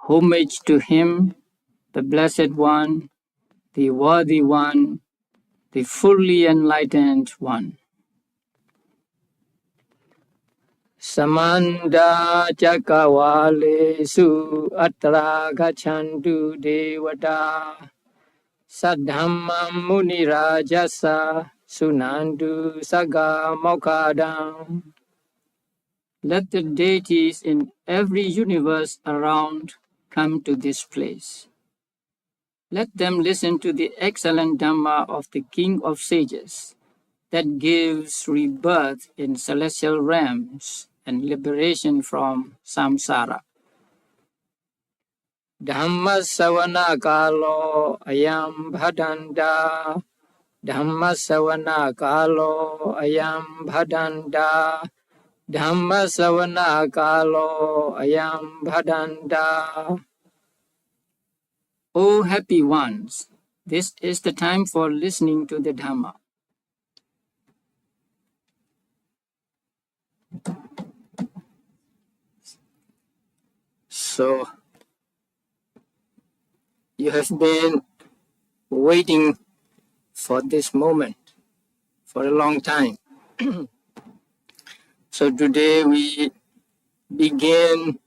homage to him, the Blessed One, the Worthy One, the fully enlightened One. Samanda Chakawalesu Atra Gachantu Devata Saddhammam Munirajasa Sunandu Saga Mokadam. Let the deities in every universe around come to this place. Let them listen to the excellent Dhamma of the King of Sages that gives rebirth in celestial realms and liberation from samsara. Dhamma savana kalo ayam bhadanda. Dhamma savana kalo ayam bhadanda. Dhamma savana kalo ayam bhadanda. O happy ones, this is the time for listening to the Dhamma. So, you have been waiting for this moment for a long time. So today we begin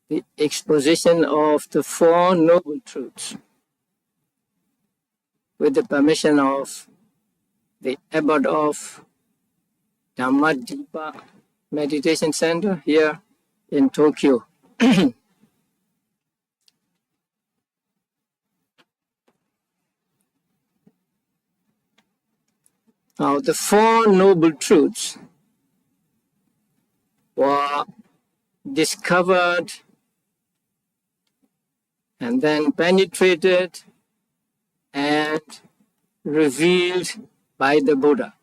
the exposition of the Four Noble Truths with the permission of the abbot of Dhammadipa Meditation Center here in Tokyo. Now, the Four Noble Truths were discovered and then penetrated and revealed by the Buddha.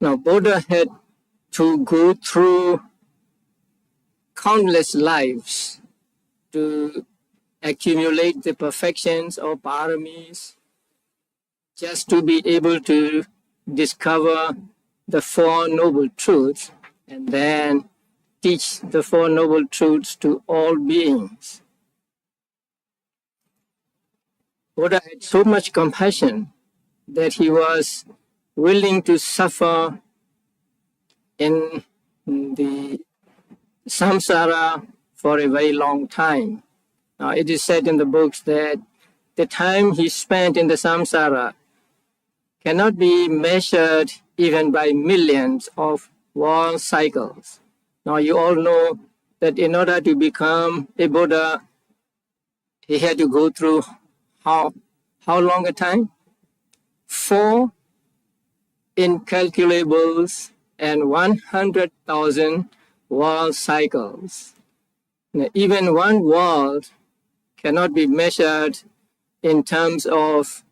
Now, Buddha had to go through countless lives to accumulate the perfections or paramis just to be able to discover the Four Noble Truths and then teach the Four Noble Truths to all beings. Buddha had so much compassion that he was willing to suffer in the samsara for a very long time. Now, it is said in the books that the time he spent in the samsara cannot be measured even by millions of world cycles. Now, you all know that in order to become a Buddha, he had to go through how long a time? 4 incalculables and 100,000 world cycles. Now, even one world cannot be measured in terms of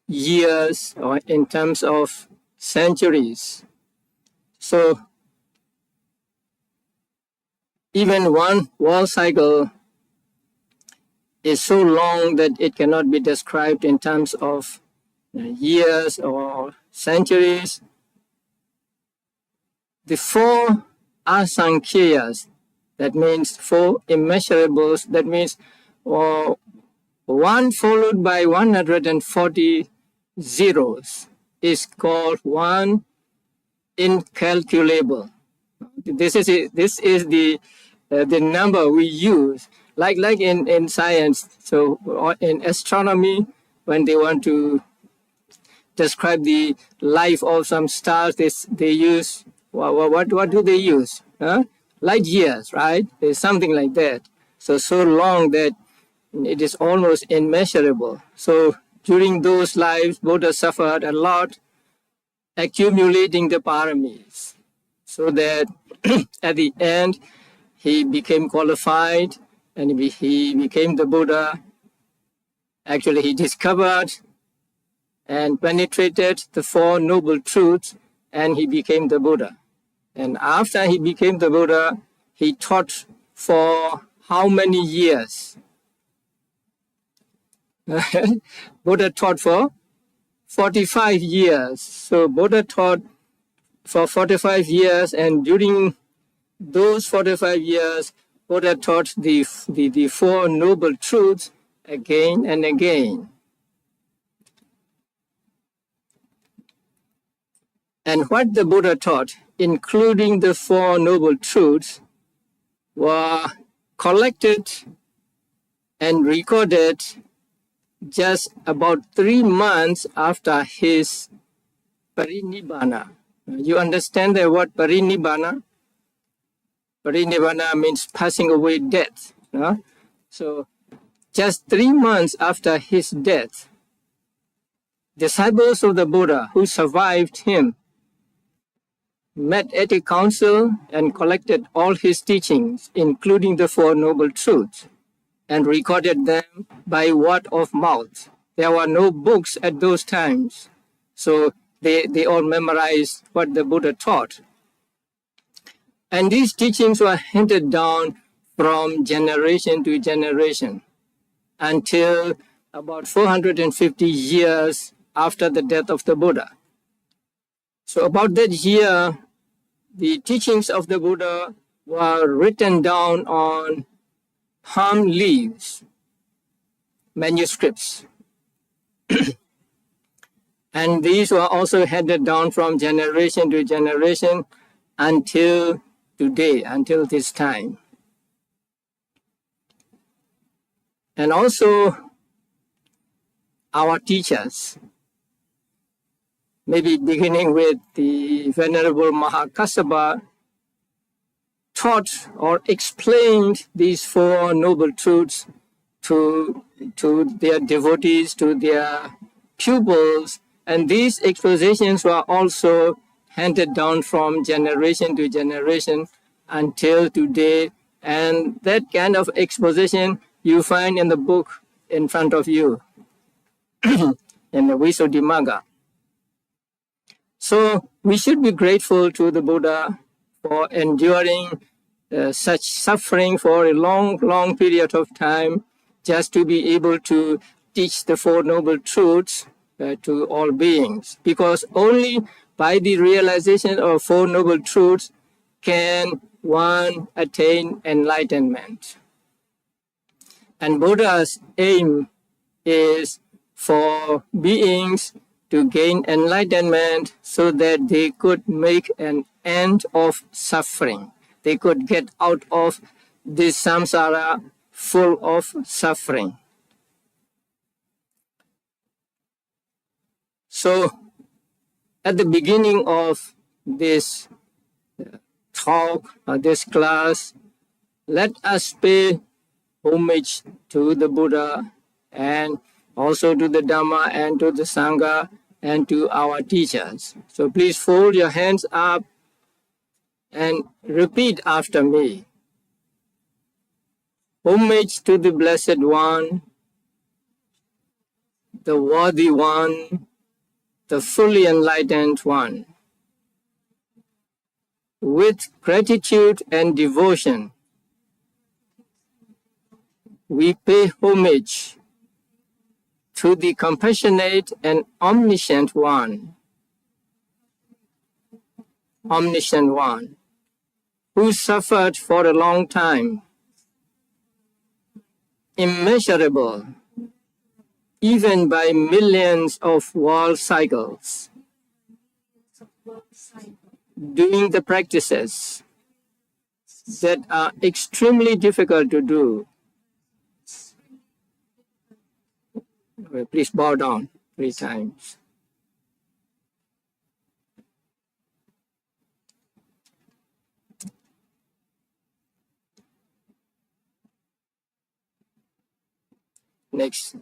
years or in terms of centuries. So, even one world cycle is so long that it cannot be described in terms of years or centuries. The 4 asankhya's, that means 4 immeasurables, that means 1 followed by 140 zeros is called 1 incalculable. This is the number we use, like in science. So in astronomy, when they want to describe the life of some stars, they use what do they use? Light years, right? There's something like that. So long that it is almost immeasurable. So during those lives, Buddha suffered a lot, accumulating the paramis, so that at the end he became qualified and he became the Buddha. Actually, he discovered and penetrated the Four Noble Truths and he became the Buddha. And after he became the Buddha, he taught for how many years? Buddha taught for 45 years. So Buddha taught for 45 years, and during those 45 years, Buddha taught the Four Noble Truths again and again. And what the Buddha taught, including the Four Noble Truths, were collected and recorded just about 3 months after his parinibbana. You understand the word parinibbana? Parinibbana means passing away, death. So just 3 months after his death, disciples of the Buddha who survived him met at a council and collected all his teachings, including the Four Noble Truths, and recorded them by word of mouth. There were no books at those times, so they all memorized what the Buddha taught. And these teachings were handed down from generation to generation until about 450 years after the death of the Buddha. So about that year, the teachings of the Buddha were written down on palm leaves, manuscripts. And these were also handed down from generation to generation until today, until this time. And also our teachers, maybe beginning with the Venerable Mahakassapa, taught or explained these Four Noble Truths to their devotees, to their pupils, and these expositions were also handed down from generation to generation until today. And that kind of exposition you find in the book in front of you, in the Visuddhimagga. So we should be grateful to the Buddha for enduring such suffering for a long, long period of time, just to be able to teach the Four Noble Truths to all beings. Because only by the realization of Four Noble Truths can one attain enlightenment. And Buddha's aim is for beings to gain enlightenment so that they could make an end of suffering. They could get out of this samsara full of suffering. So, at the beginning of this talk, this class, let us pay homage to the Buddha and also to the Dhamma and to the Sangha and to our teachers. So please fold your hands up and repeat after me. Homage to the Blessed One, the Worthy One, the fully enlightened One. With gratitude and devotion, we pay homage to the compassionate and omniscient One, who suffered for a long time, immeasurable, even by millions of world cycles, doing the practices that are extremely difficult to do. Please bow down 3 times. Next,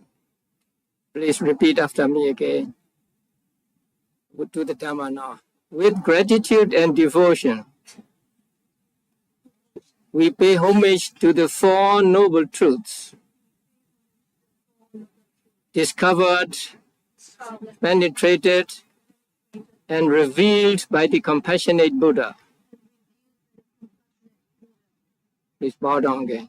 please repeat after me again. We'll do the Dhamma now. With gratitude and devotion, we pay homage to the Four Noble Truths, discovered, penetrated, and revealed by the compassionate Buddha. Please bow down again.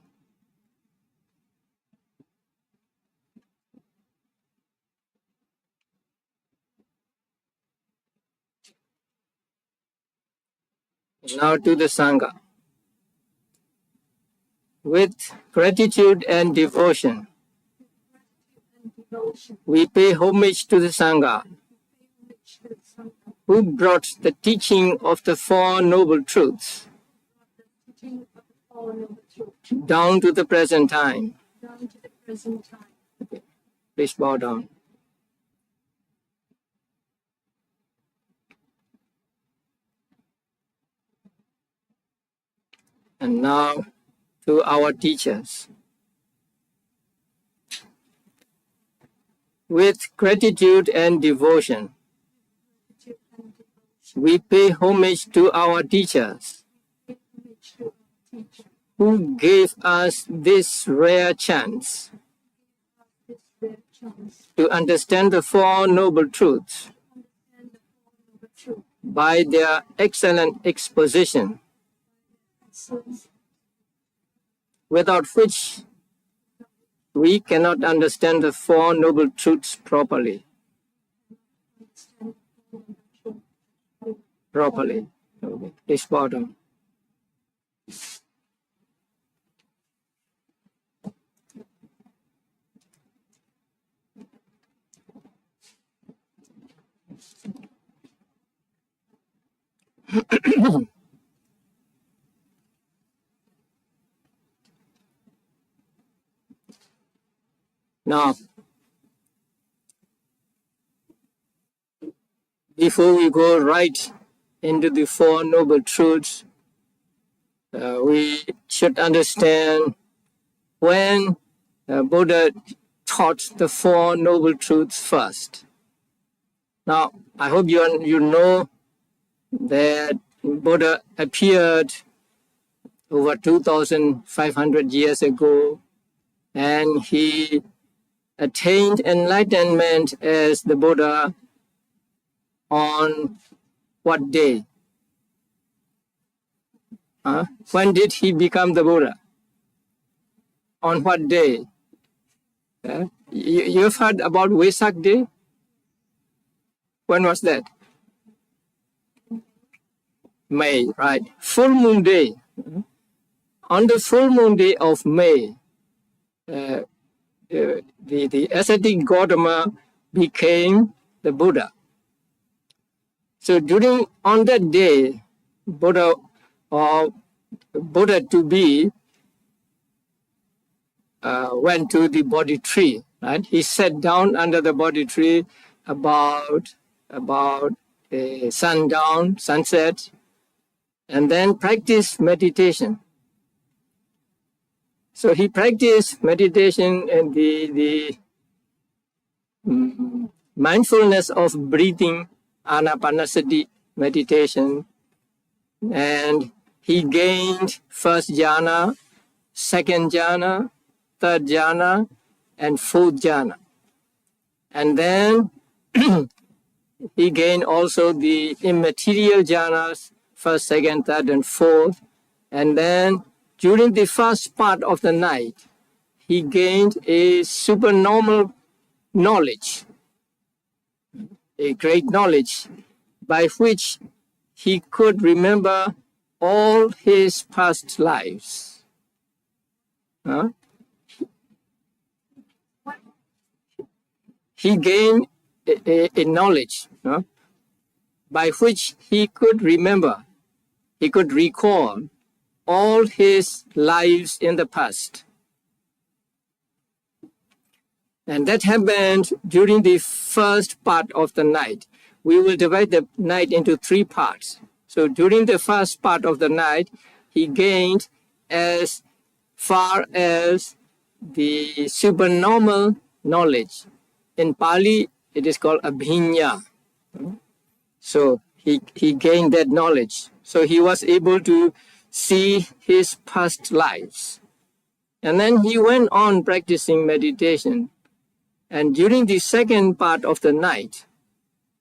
Now to the Sangha. With gratitude and devotion, we pay homage to the Sangha, who brought the teaching of the Four Noble Truths down to the present time. Okay. Please bow down. And now to our teachers. With gratitude and devotion, we pay homage to our teachers, who gave us this rare chance to understand the Four Noble Truths by their excellent exposition, without which we cannot understand the Four Noble Truths properly. Okay. This bottom. Now, before we go right into the Four Noble Truths, we should understand when Buddha taught the Four Noble Truths first. Now, I hope you know that Buddha appeared over 2,500 years ago, and he attained enlightenment as the Buddha on what day? When did he become the Buddha? On what day? You've heard about Vesak Day? When was that? May, right? Full moon day. On the full moon day of May, the ascetic Gautama became the Buddha. So on that day, Buddha to be went to the Bodhi tree, right? He sat down under the Bodhi tree about sundown, sunset, and then practiced meditation. So he practiced meditation and the mindfulness of breathing, anapanasati meditation, and he gained first jhana, second jhana, third jhana, and fourth jhana. And then he gained also the immaterial jhanas, first, second, third, and fourth. And then during the first part of the night, he gained a supernormal knowledge, a great knowledge, by which he could remember all his past lives. He gained a knowledge by which he could remember, he could recall all his lives in the past. And that happened during the first part of the night. We will divide the night into three parts. So during the first part of the night, he gained as far as the supernormal knowledge. In Pali, it is called abhinya. So he gained that knowledge. So he was able to see his past lives. And then he went on practicing meditation. And during the second part of the night,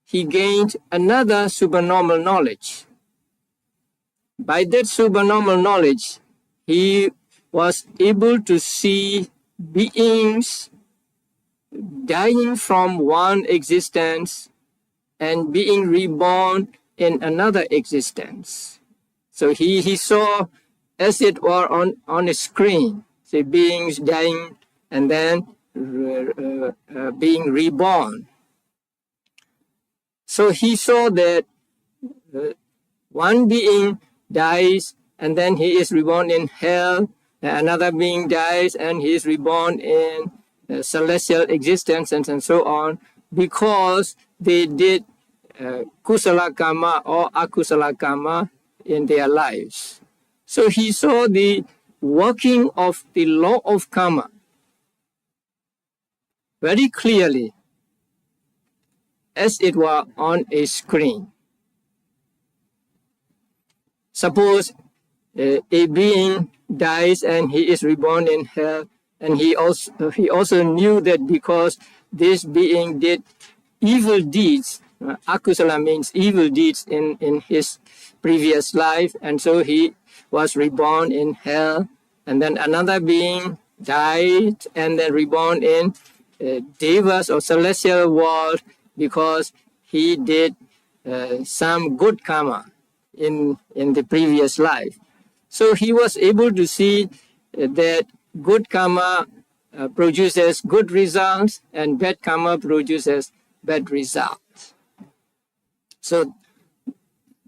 he gained another supernormal knowledge. By that supernormal knowledge, he was able to see beings dying from one existence and being reborn in another existence. So he saw, as it were on a screen, say beings dying and then being reborn. So he saw that one being dies and then he is reborn in hell, another being dies and he is reborn in celestial existence and so on, because they did kusala karma or akusala karma in their lives. So he saw the working of the law of karma very clearly, as it were on a screen. Suppose a being dies and he is reborn in hell, and he also knew that because this being did evil deeds, akusala means evil deeds in his previous life, and so he was reborn in hell, and then another being died and then reborn in devas or celestial world because he did some good karma in the previous life. So he was able to see that good karma produces good results and bad karma produces bad results. So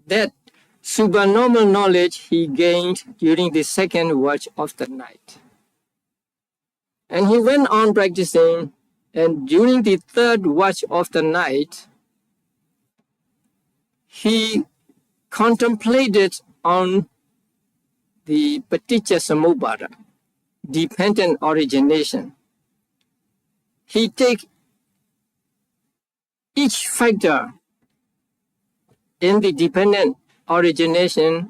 that supernormal knowledge he gained during the second watch of the night. And he went on practicing, and during the third watch of the night, he contemplated on the paticca samuppada, dependent origination. He take each factor in the dependent origination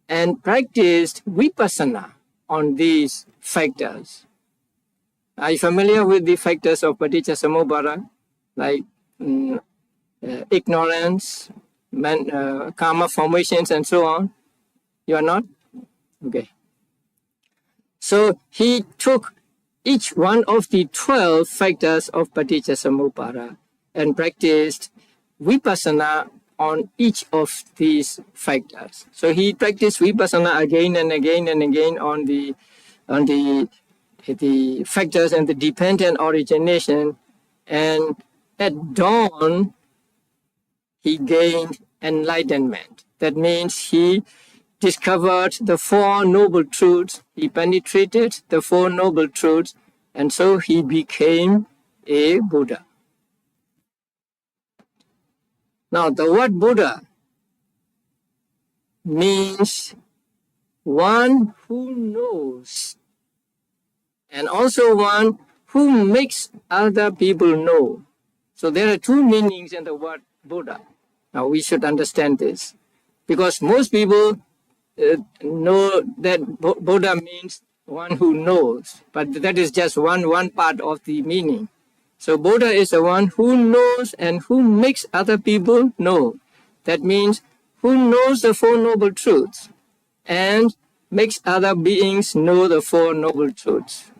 and practiced vipassana on these factors. Are you familiar with the factors of paticca samuppada, like ignorance, karma formations, and so on? You are not? Okay. So he took each one of the 12 factors of paticca samuppada and practiced vipassana on each of these factors. So he practiced vipassana again and again and again on the factors and the dependent origination, and at dawn he gained enlightenment. That means he discovered the Four Noble Truths, he penetrated the Four Noble Truths, and so he became a Buddha. Now, the word Buddha means one who knows, and also one who makes other people know. So there are two meanings in the word Buddha. Now, we should understand this, because most people know that Buddha means one who knows, but that is just one part of the meaning. So Buddha is the one who knows and who makes other people know. That means who knows the Four Noble Truths and makes other beings know the Four Noble Truths.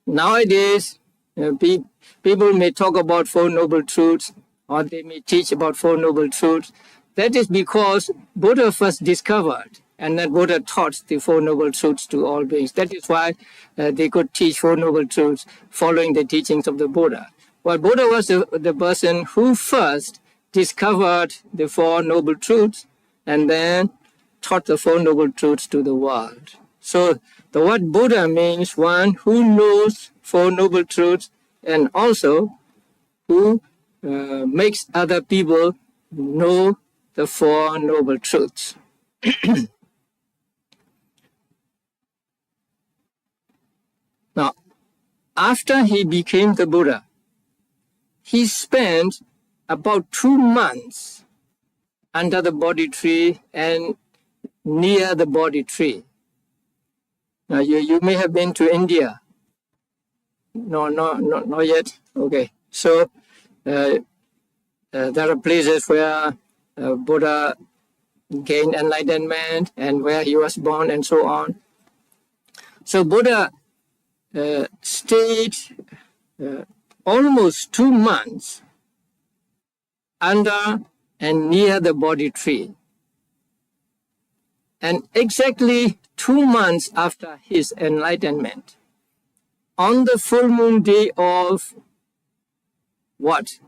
Nowadays, people may talk about Four Noble Truths, or they may teach about Four Noble Truths. That is because Buddha first discovered, and then Buddha taught the Four Noble Truths to all beings. That is why they could teach Four Noble Truths following the teachings of the Buddha. Well, Buddha was the person who first discovered the Four Noble Truths and then taught the Four Noble Truths to the world. So the word Buddha means one who knows Four Noble Truths and also who makes other people know the Four Noble Truths. Now, after he became the Buddha, he spent about 2 months under the Bodhi tree and near the Bodhi tree. Now, you may have been to India. No, not yet. Okay. So, there are places where Buddha gained enlightenment and where he was born and so on. So Buddha stayed almost 2 months under and near the Bodhi tree. And exactly 2 months after his enlightenment, on the full moon day of what?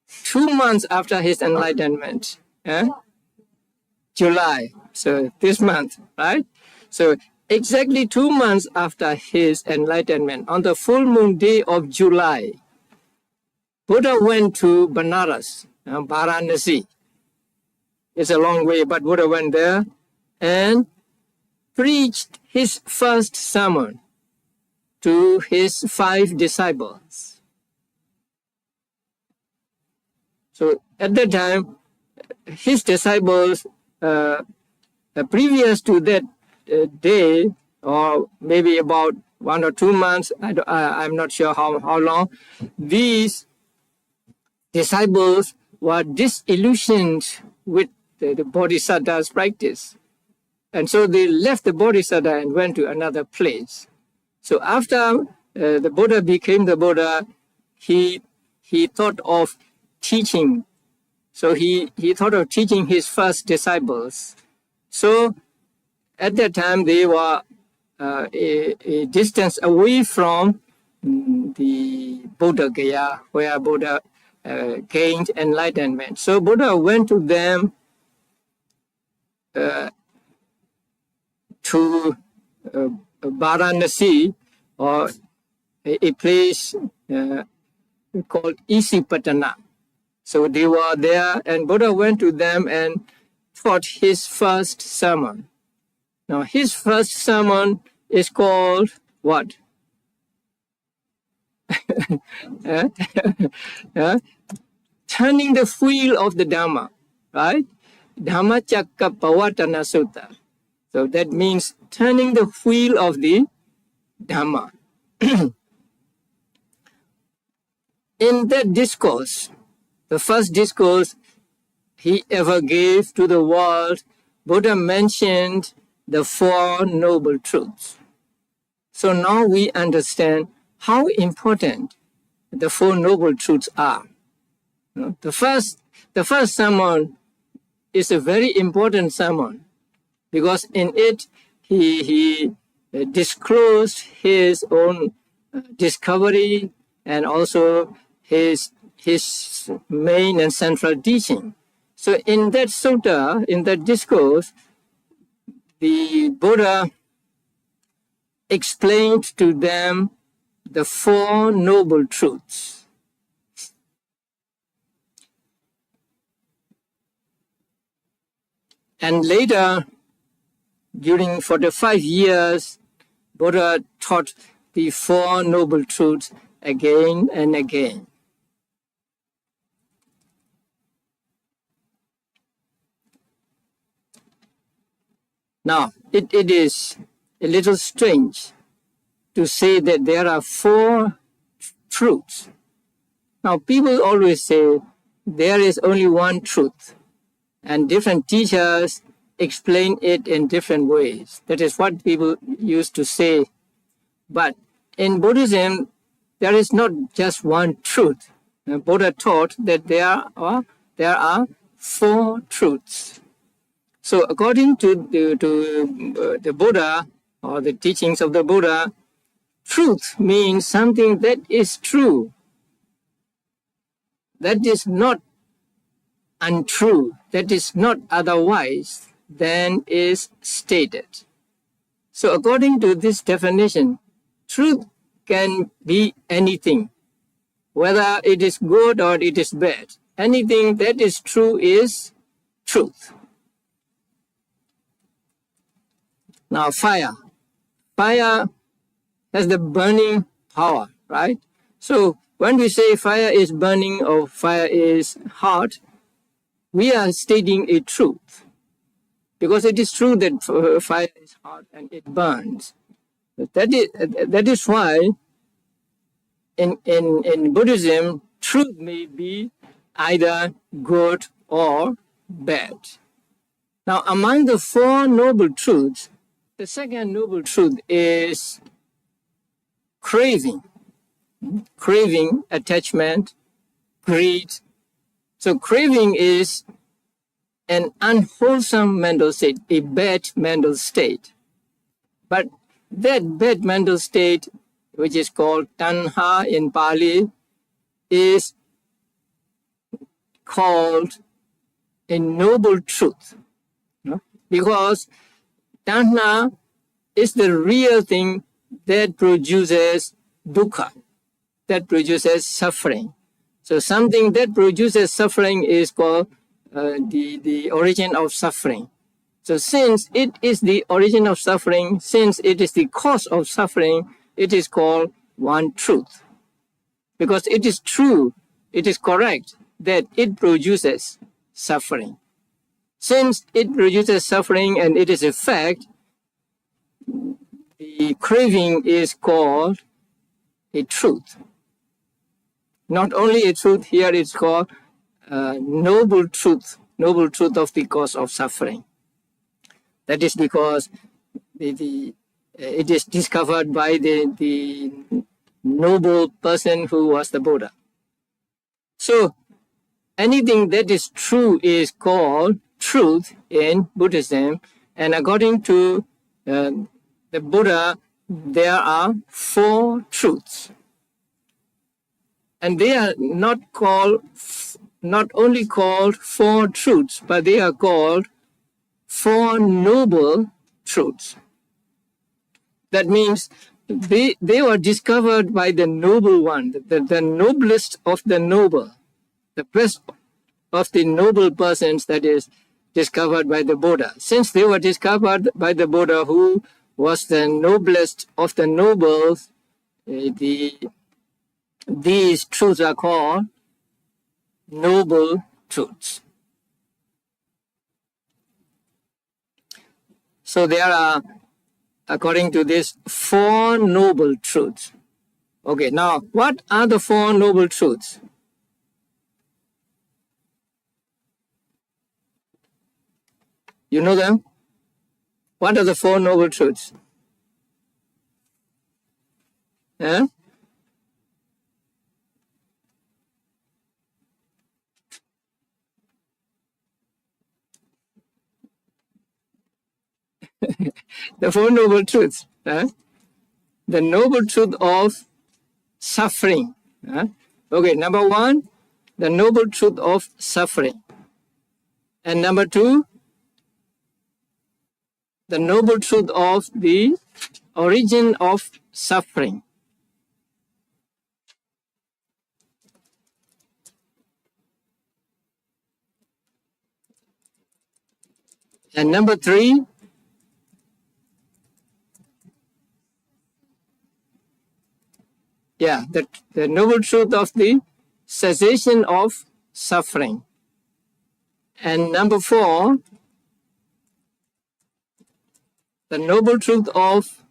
2 months after his enlightenment, July, so this month, right? So exactly 2 months after his enlightenment, on the full moon day of July, Buddha went to Banaras, Varanasi. It's a long way, but Buddha went there and preached his first sermon to his 5 disciples. So at that time, his disciples, previous to that day, or maybe about 1 or 2 months, I'm not sure how long, these disciples were disillusioned with the Bodhisattva's practice. And so they left the Bodhisattva and went to another place. So after the Buddha became the Buddha, he thought of teaching. So he thought of teaching his first disciples. So at that time, they were a distance away from the Buddha Gaya, where Buddha gained enlightenment. So Buddha went to them to Varanasi, or a place called Isipatana. So they were there, and Buddha went to them and taught his first sermon. Now, his first sermon is called what? Turning the wheel of the Dhamma, right? Dhammacakkappavattana Sutta. So that means turning the wheel of the Dhamma. In that discourse, the first discourse he ever gave to the world, Buddha mentioned the 4 noble truths. So now we understand how important the 4 noble truths are. The first sermon is a very important sermon, because in it he disclosed his own discovery and also his main and central teaching. So in that sutta, in that discourse, the Buddha explained to them the 4 noble truths. And later, during 45 years, Buddha taught the 4 noble truths again and again. Now, it is a little strange to say that there are 4 truths. Now, people always say there is only one truth, and different teachers explain it in different ways. That is what people used to say. But in Buddhism, there is not just one truth. The Buddha taught that there are 4 truths. So according to the Buddha, or the teachings of the Buddha, truth means something that is true, that is not untrue, that is not otherwise than is stated. So according to this definition, truth can be anything, whether it is good or it is bad. Anything that is true is truth. Now, fire has the burning power, right? So when we say fire is burning or fire is hot, we are stating a truth, because it is true that fire is hot and it burns. That is why in Buddhism, truth may be either good or bad. Now, among the 4 noble truths, the second noble truth is craving. Craving, attachment, greed. So craving is an unwholesome mental state, a bad mental state. But that bad mental state, which is called tanha in Pali, is called a noble truth. Because tanha is the real thing that produces dukkha, that produces suffering. So something that produces suffering is called the origin of suffering. So since it is the origin of suffering, since it is the cause of suffering, it is called one truth. Because it is true, it is correct that it produces suffering. Since it produces suffering and it is a fact, the craving is called a truth. Not only a truth, here it's called noble truth of the cause of suffering. That is because it is discovered by the noble person who was the Buddha. So anything that is true is called truth in Buddhism, and according to the Buddha, there are 4 truths. And they are not only called 4 truths, but they are called 4 noble truths. That means they were discovered by the noble one, the noblest of the noble, the best of the noble persons that is discovered by the Buddha. Since they were discovered by the Buddha, who was the noblest of the nobles, these truths are called noble truths. So there are, according to this, 4 noble truths. Okay, now what are the 4 noble truths? You know them? What are the 4 noble truths? Huh? The 4 noble truths. Huh? The noble truth of suffering. Huh? Okay, number 1, the noble truth of suffering. And number 2, the noble truth of the origin of suffering. And number 3, the noble truth of the cessation of suffering. And number 4, the noble truth of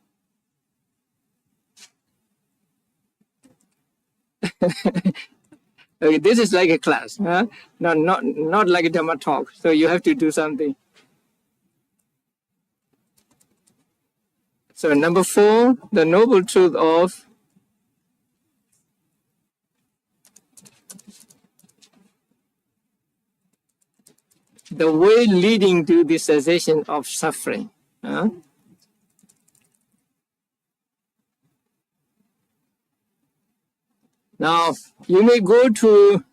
okay, this is like a class, huh? Not like a Dhamma talk. So you have to do something. So number 4, the noble truth of the way leading to the cessation of suffering. Huh? Now, you may go to,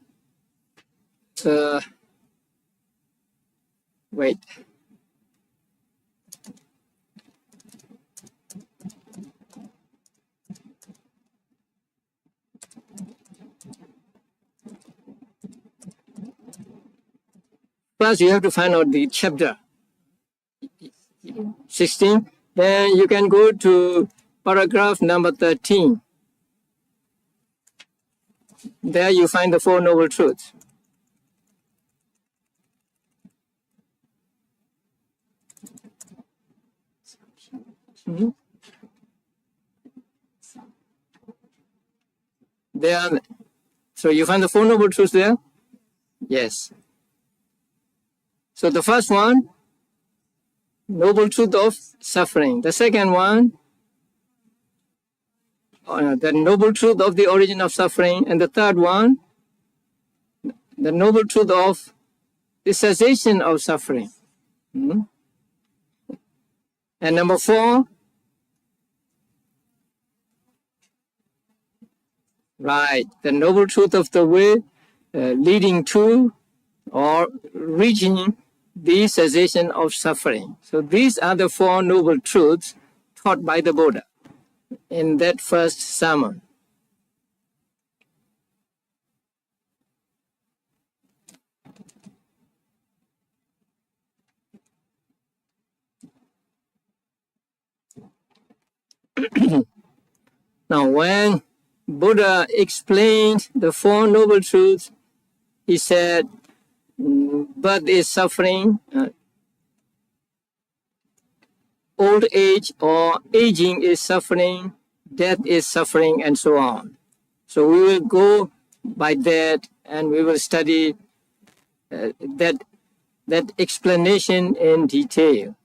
wait. First, you have to find out the chapter 16. Then you can go to paragraph number 13. There you find the 4 noble truths. Mm-hmm. There. So you find the 4 noble truths there? Yes. So the first one, noble truth of suffering. The second one, the noble truth of the origin of suffering. And the third one, the noble truth of the cessation of suffering. And number 4, right, the noble truth of the way leading to or reaching the cessation of suffering. So these are the 4 noble truths taught by the Buddha in that first sermon. Now, when Buddha explained the 4 noble truths, he said, birth is suffering, old age or aging is suffering, death is suffering, and so on. So we will go by that and we will study that explanation in detail.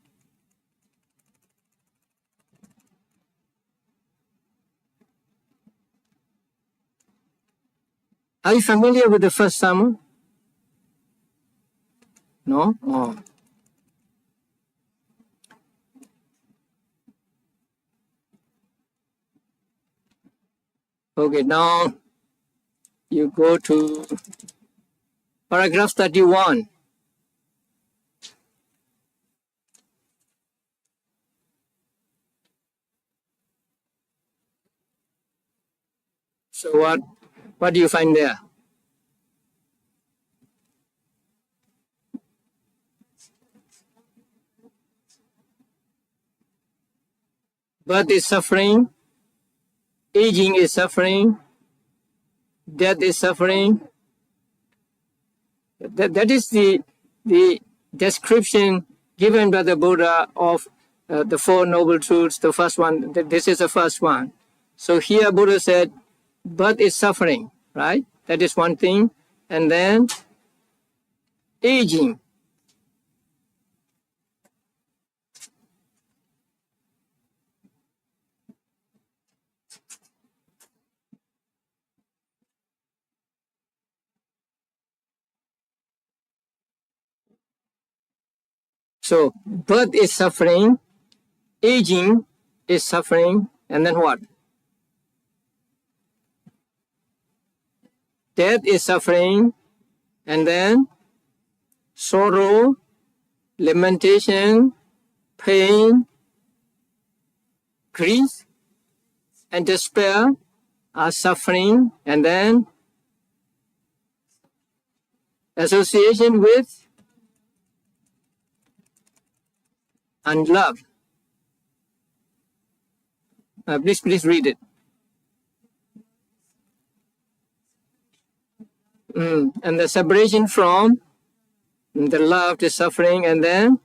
Are you familiar with the first sermon? No? Oh. Okay, now you go to paragraph 31. So what do you find there? Birth is suffering, aging is suffering, death is suffering. That is the description given by the Buddha of the 4 noble truths. The first one, this is the first one. So here Buddha said, birth is suffering, right? That is one thing. And then aging. So birth is suffering, aging is suffering, and then what? Death is suffering, and then sorrow, lamentation, pain, grief, and despair are suffering, and then association with and love. Please read it. And the separation from the love, the suffering, and then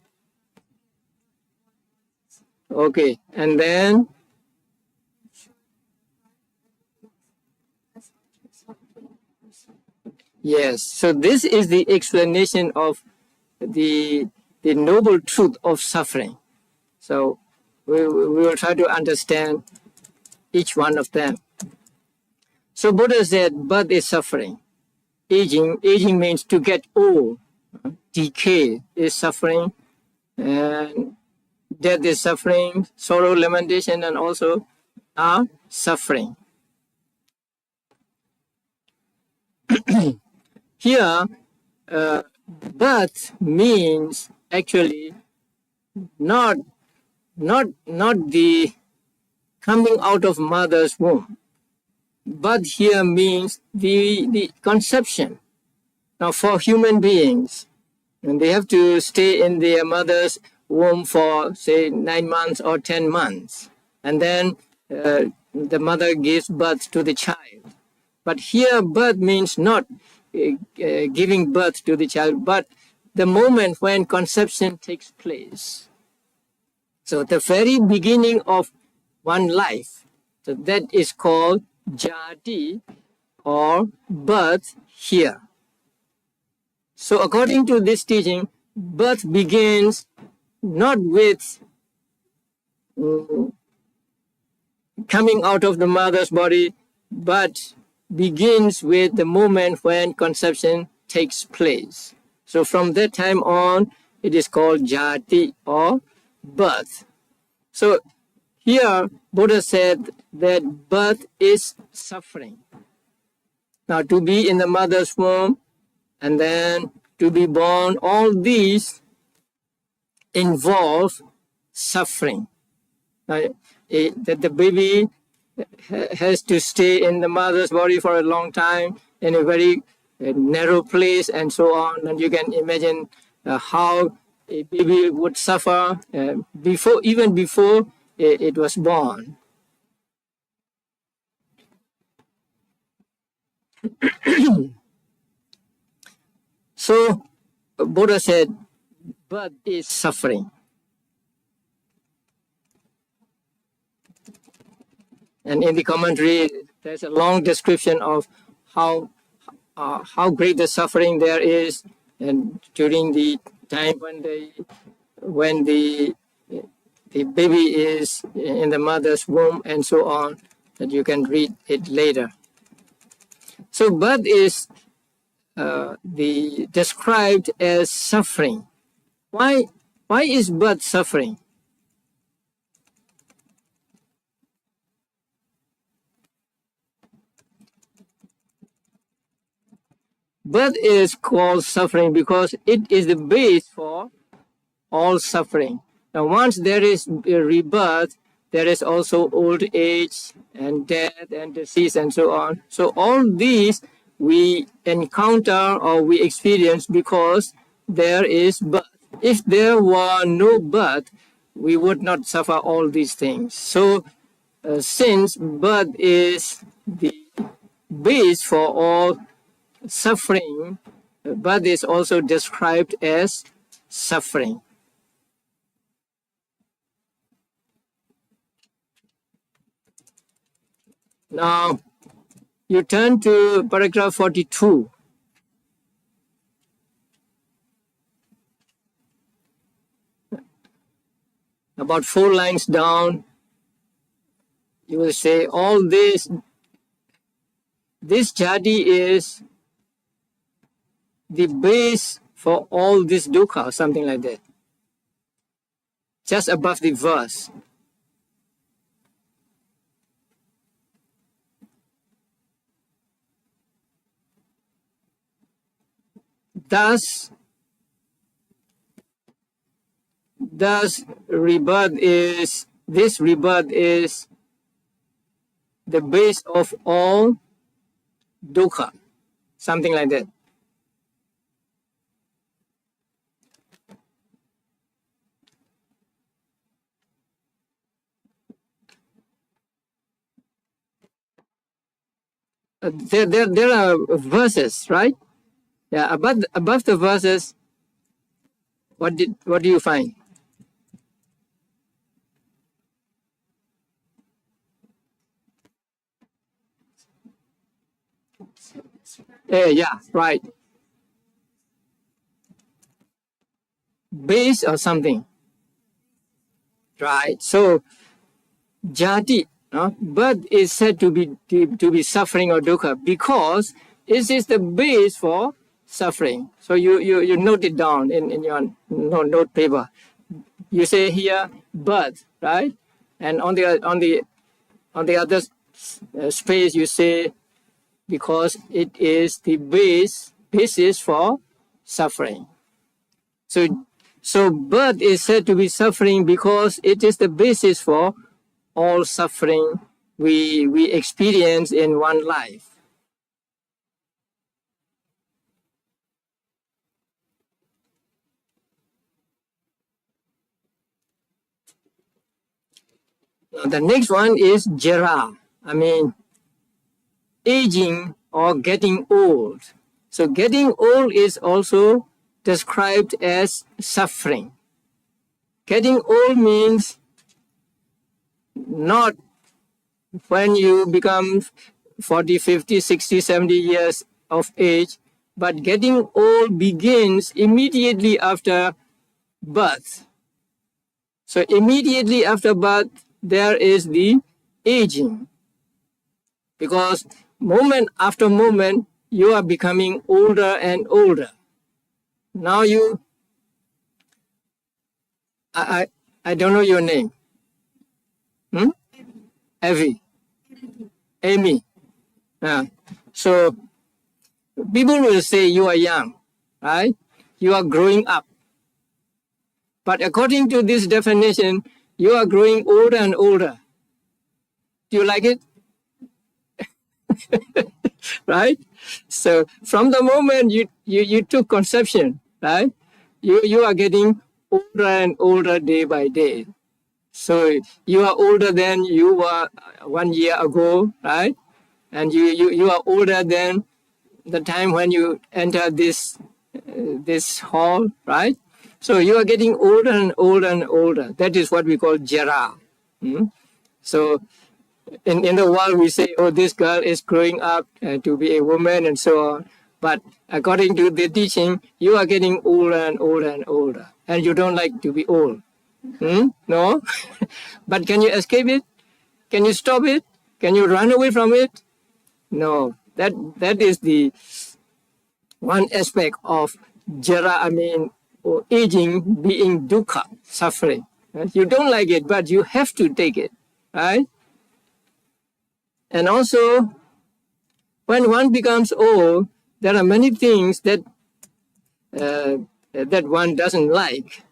okay, and then yes. So this is the explanation of the noble truth of suffering. So we will try to understand each one of them. So Buddha said, birth is suffering. Aging means to get old. Decay is suffering. And death is suffering. Sorrow, lamentation, and also are suffering. Here, birth means actually not the coming out of mother's womb. But here means the conception. Now for human beings, and they have to stay in their mother's womb for say 9 months or 10 months. And then the mother gives birth to the child. But here birth means not giving birth to the child, but the moment when conception takes place. So the very beginning of one life, so that is called jati or birth here. So according to this teaching, birth begins not with coming out of the mother's body, but begins with the moment when conception takes place. So from that time on, it is called jati or birth. So here, Buddha said that birth is suffering. Now, to be in the mother's womb and then to be born, all these involve suffering. That the baby has to stay in the mother's body for a long time in a very narrow place and so on. And you can imagine how a baby would suffer even before it was born. So Buddha said, birth is suffering. And in the commentary, there's a long description of how great the suffering there is, and during the time when the baby is in the mother's womb and so on, that you can read it later. So birth is described as suffering. Why is birth suffering? Birth is called suffering because it is the base for all suffering. Now, once there is a rebirth, there is also old age and death and disease and so on. So all these we encounter or we experience because there is birth. If there were no birth, we would not suffer all these things. So since birth is the base for all suffering, birth is also described as suffering. Now, you turn to paragraph 42. About 4 lines down, you will say, all this jati is the base for all this dukkha, something like that. Just above the verse. Thus this rebirth is the base of all dukkha, something like that. There are verses, right? Yeah, above the verses, what do you find? Yeah, right. Base or something. Right. So jati, birth is said to be suffering or dukkha because it is the base for suffering. So you note it down in your note paper. You say here birth, right? And on the other space you say because it is the basis for suffering. So birth is said to be suffering because it is the basis for all suffering we experience in one life. Now, the next one is jara. Aging or getting old. So getting old is also described as suffering. Getting old means not when you become 40, 50, 60, 70 years of age, but getting old begins immediately after birth. So immediately after birth, there is the aging. Because moment after moment, you are becoming older and older. Now I don't know your name. Evie. Amy. So people will say you are young, right? You are growing up. But according to this definition, you are growing older and older. Do you like it? Right? So from the moment you took conception, right? You are getting older and older day by day. So you are older than you were 1 year ago, right? And you are older than the time when you enter this hall, right? So you are getting older and older and older. That is what we call jara. So in the world we say, oh, this girl is growing up to be a woman and so on. But according to the teaching, you are getting older and older and older. And you don't like to be old. No? But can you escape it? Can you stop it? Can you run away from it? No. That is the one aspect of jara, or aging being dukkha, suffering. Right? You don't like it, but you have to take it. Right? And also, when one becomes old, there are many things that that one doesn't like.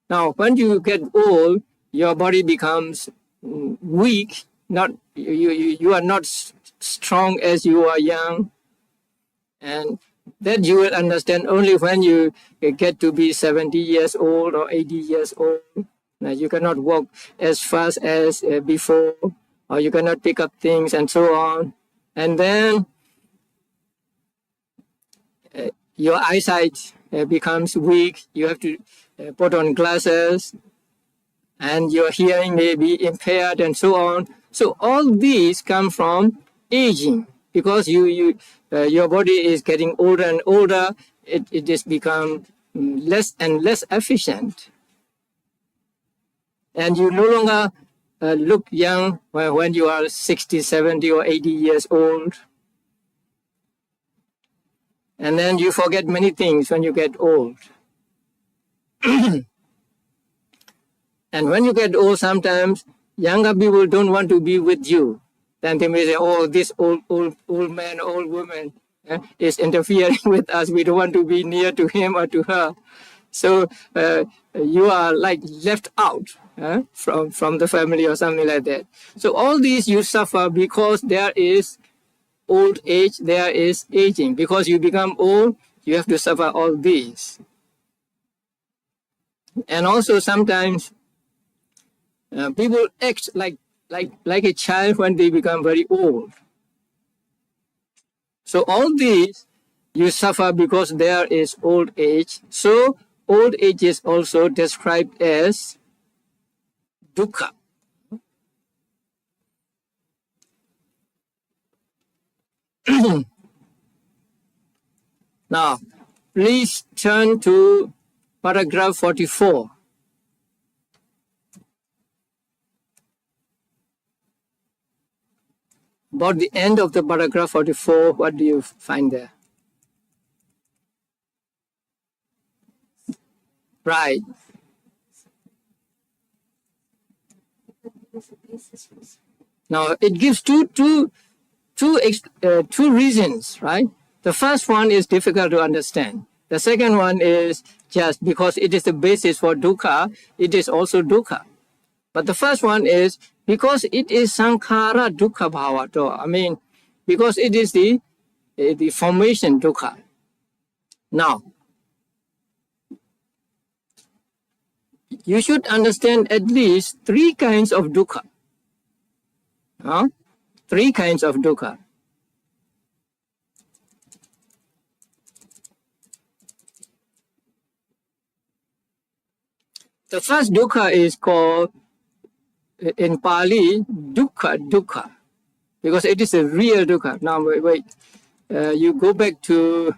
Now, when you get old, your body becomes weak. Not you are not strong as you are young, and that you will understand only when you get to be 70 years old or 80 years old. Now, you cannot walk as fast as before, or you cannot pick up things and so on. And then your eyesight becomes weak. You have to put on glasses, and your hearing may be impaired and so on. So all these come from aging, because your body is getting older and older. It just become less and less efficient. And you no longer look young when you are 60, 70, or 80 years old. And then you forget many things when you get old. And when you get old, sometimes younger people don't want to be with you. Then they may say, oh, this old man, old woman is interfering with us. We don't want to be near to him or to her. So you are like left out from the family or something like that. So all these you suffer because there is old age, there is aging. Because you become old, you have to suffer all these. And also sometimes people act like a child when they become very old. So all these you suffer because there is old age. So old age is also described as dukkha. Now, please turn to paragraph 44. About the end of the paragraph 44, what do you find there? Right. Now, it gives two reasons, right? The first one is difficult to understand. The second one is just because it is the basis for dukkha, it is also dukkha. But the first one is because it is sankhara dukkha bhavato. Because it is the formation dukkha. Now, you should understand at least 3 kinds of dukkha. 3 kinds of dukkha. The first dukkha is called, in Pali, dukkha, because it is a real dukkha. Now, wait. You go back to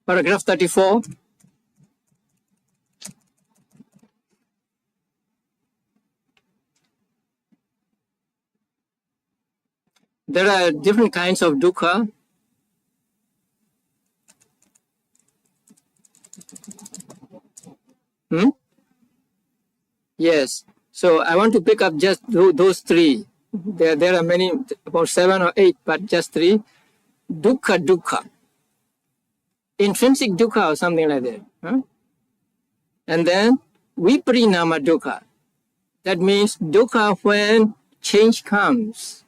paragraph 34. There are different kinds of dukkha. Yes. So I want to pick up just those three. There are many, about 7 or 8, but just three. Dukkha. Intrinsic dukkha or something like that. And then viparinama dukkha. That means dukkha when change comes.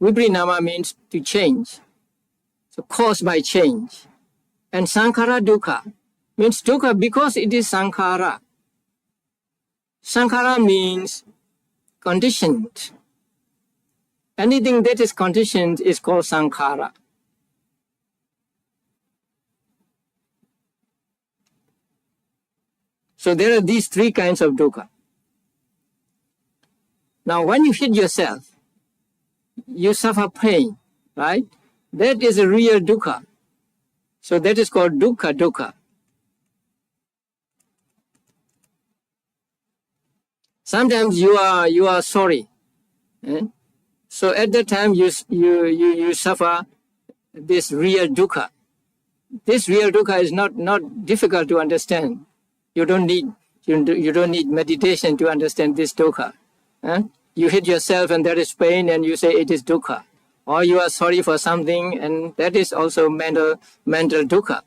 Viparinama means to change. So caused by change. And sankhara dukkha means dukkha because it is sankhara. Sankhara means conditioned. Anything that is conditioned is called sankhara. So there are these three kinds of dukkha. Now when you hit yourself, you suffer pain, right? That is a real dukkha. So that is called dukkha. Sometimes you are sorry. So at that time you suffer this real dukkha. This real dukkha is not difficult to understand. You don't need meditation to understand this dukkha. You hit yourself and there is pain and you say it is dukkha. Or you are sorry for something and that is also mental dukkha.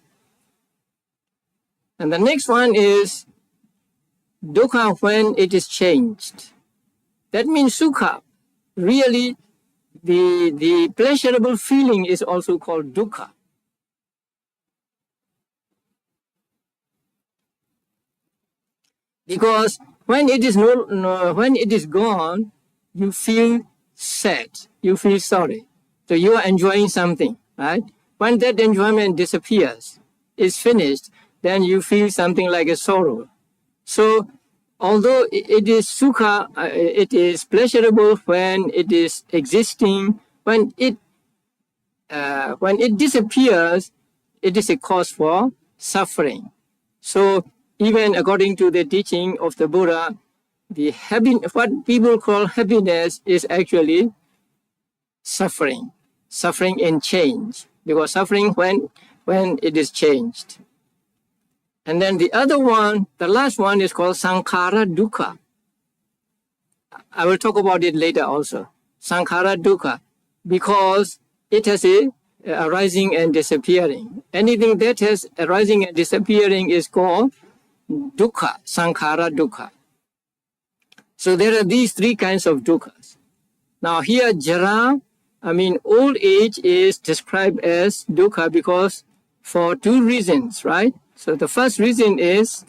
And the next one is dukkha when it is changed. That means sukha. Really, the pleasurable feeling is also called dukkha. Because when it is gone, you feel sad, you feel sorry. So you are enjoying something, right? When that enjoyment disappears, is finished, then you feel something like a sorrow. So although it is sukha, it is pleasurable when it is existing. When it disappears, it is a cause for suffering. So even according to the teaching of the Buddha, what people call happiness is actually suffering in change, because suffering when it is changed. And then the other one, the last one is called sankhara dukkha. I will talk about it later also. Sankhara dukkha, because it has a arising and disappearing. Anything that has arising and disappearing is called dukkha, sankhara dukkha. So there are these three kinds of dukkhas. Now here jara, old age is described as dukkha because for two reasons, right? So the first reason is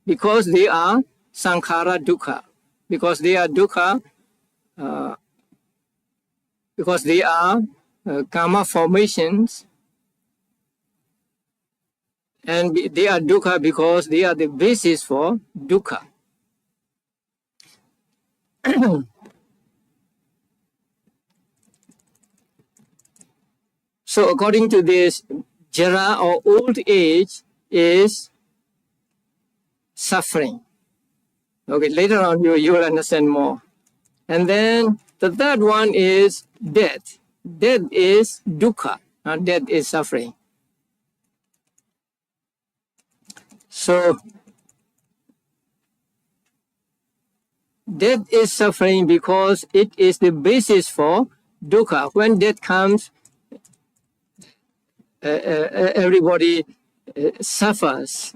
because they are sankhara dukkha, because they are dukkha, because they are karma formations, and they are dukkha because they are the basis for dukkha. So according to this, jara or old age is suffering. Okay, later on you will understand more. And then the third one is death. Death is dukkha, death is suffering. So death is suffering because it is the basis for dukkha. When death comes, everybody suffers.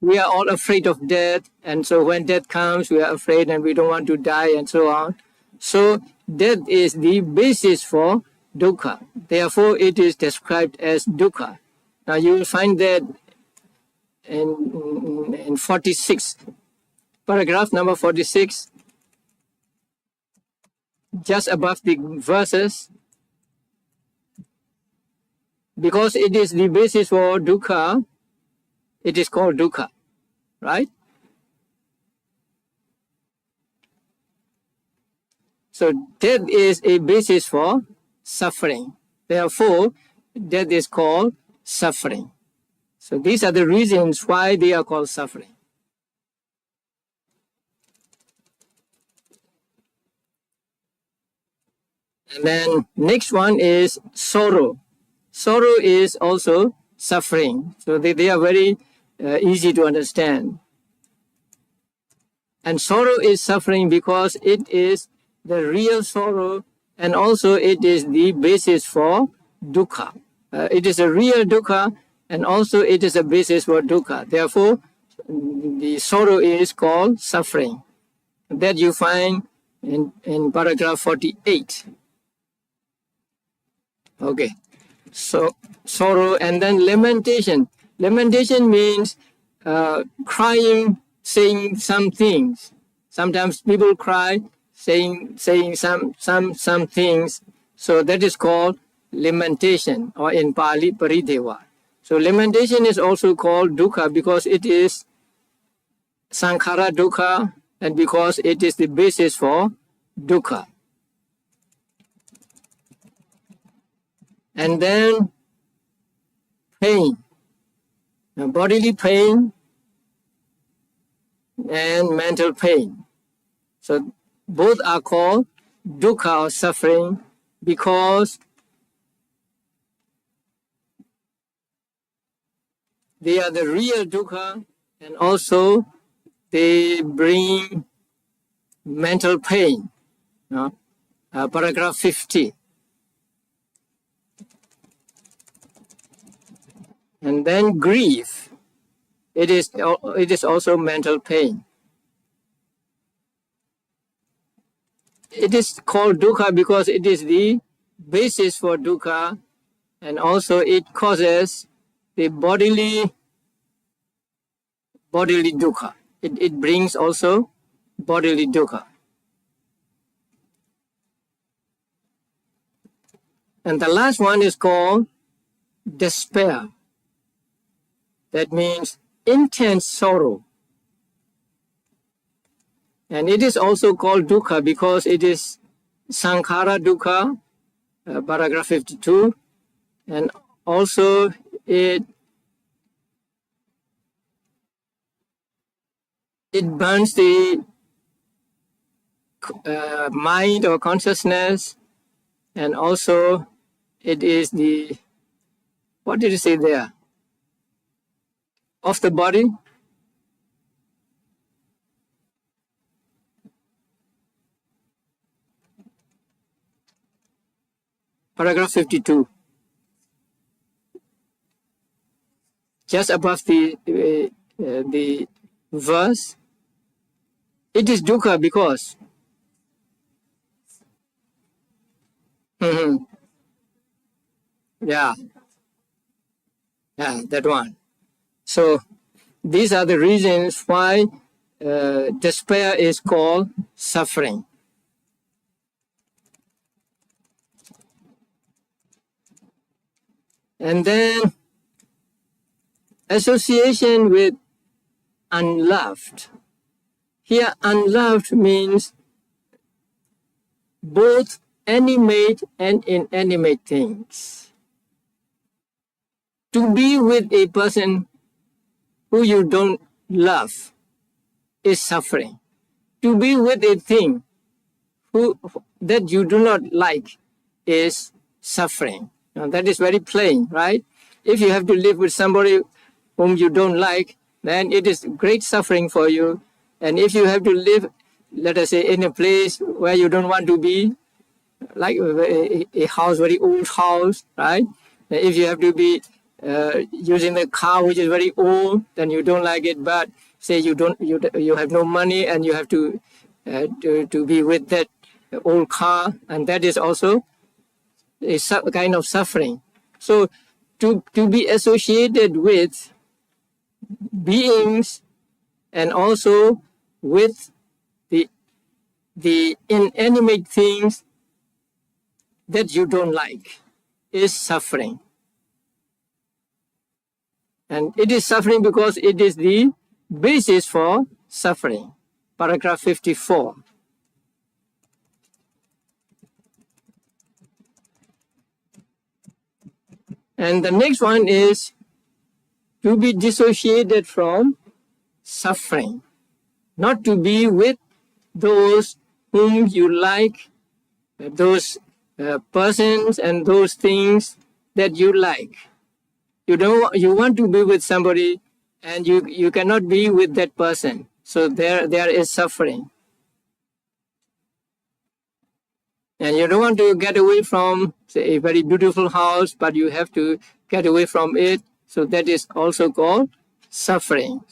We are all afraid of death, and so when death comes, we are afraid and we don't want to die and so on. So death is the basis for dukkha. Therefore, it is described as dukkha. Now you will find that in 46, paragraph number 46, just above the verses. Because it is the basis for dukkha, it is called dukkha, right? So death is a basis for suffering. Therefore, death is called suffering. So these are the reasons why they are called suffering. And then next one is sorrow. Sorrow is also suffering. So they are very easy to understand. And sorrow is suffering because it is the real sorrow, and also it is the basis for dukkha. It is a real dukkha, and also it is a basis for dukkha. Therefore, the sorrow is called suffering. That you find in paragraph 48. Okay, so sorrow, and then lamentation. Lamentation means crying, saying some things. Sometimes people cry, saying some things. So that is called lamentation, or in Pali, parideva. So lamentation is also called dukkha because it is sankhara dukkha, and because it is the basis for dukkha. And then pain, bodily pain and mental pain. So both are called dukkha, or suffering, because they are the real dukkha, and also they bring mental pain. Paragraph 50. And then grief. It is also mental pain. It is called dukkha because it is the basis for dukkha, and also it causes the bodily dukkha. It brings also bodily dukkha. And the last one is called despair. That means intense sorrow. And it is also called dukkha because it is sankhara dukkha, paragraph 52. And also it burns the mind or consciousness, and also it is the, what did you say there? Of the body. Paragraph 52. Just above the verse, it is dukkha because yeah, that one. So these are the reasons why despair is called suffering. And then association with unloved. Here unloved means both animate and inanimate things. To be with a person who you don't love is suffering. To be with a thing that you do not like is suffering. Now, that is very plain, right? If you have to live with somebody whom you don't like, then it is great suffering for you. And if you have to live, let us say, in a place where you don't want to be, like a house, very old house, right? If you have to be using a car which is very old, then you don't like it. But say you have no money and you have to be with that old car, and that is also a kind of suffering. So to be associated with beings and also with the inanimate things that you don't like is suffering. And it is suffering because it is the basis for suffering. Paragraph 54. And the next one is to be dissociated from suffering, not to be with those whom you like, those persons and those things that you like. You want to be with somebody and you cannot be with that person. So there is suffering. And you don't want to get away from, say, a very beautiful house, but you have to get away from it. So that is also called suffering.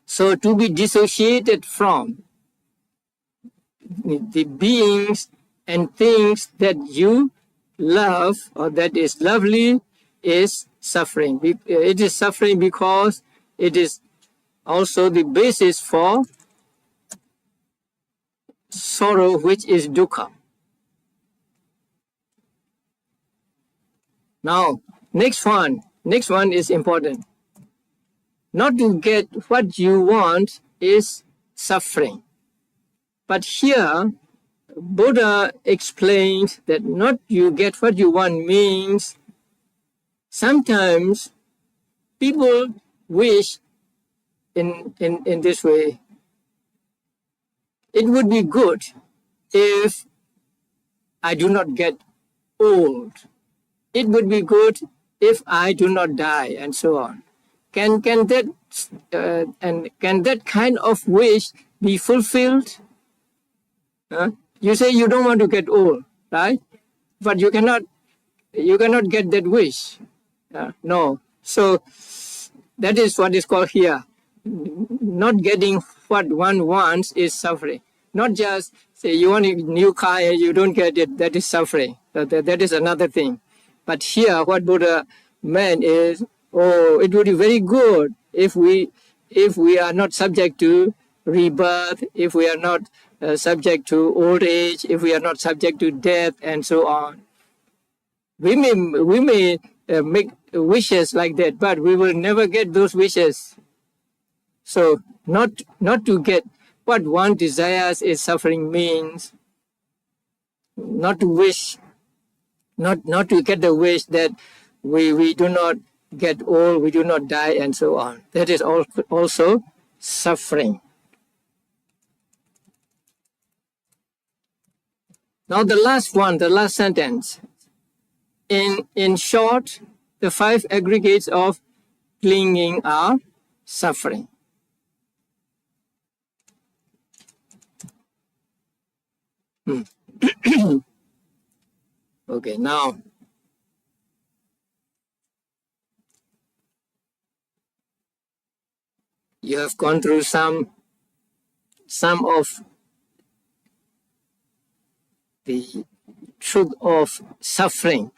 So to be dissociated from the beings and things that you love or that is lovely is suffering. It is suffering because it is also the basis for sorrow, which is dukkha. Now, next one is important. Not to get what you want is suffering. But here, Buddha explained that not you get what you want means sometimes people wish in this way. It would be good if I do not get old. It would be good if I do not die, and so on. Can that kind of wish be fulfilled? You say you don't want to get old, right? But you cannot get that wish. No. So that is what is called here. Not getting what one wants is suffering. Not just say you want a new car and you don't get it, that is suffering. That is another thing. But here what Buddha meant is, it would be very good if we are not subject to rebirth, if we are not subject to old age, if we are not subject to death, and so on. We may make wishes like that, but we will never get those wishes. So not to get what one desires is suffering means not to wish, not to get the wish that we do not get old, we do not die, and so on. That is also suffering. Now the last sentence. In short, the 5 aggregates of clinging are suffering. Okay, now you have gone through some of the truth of suffering.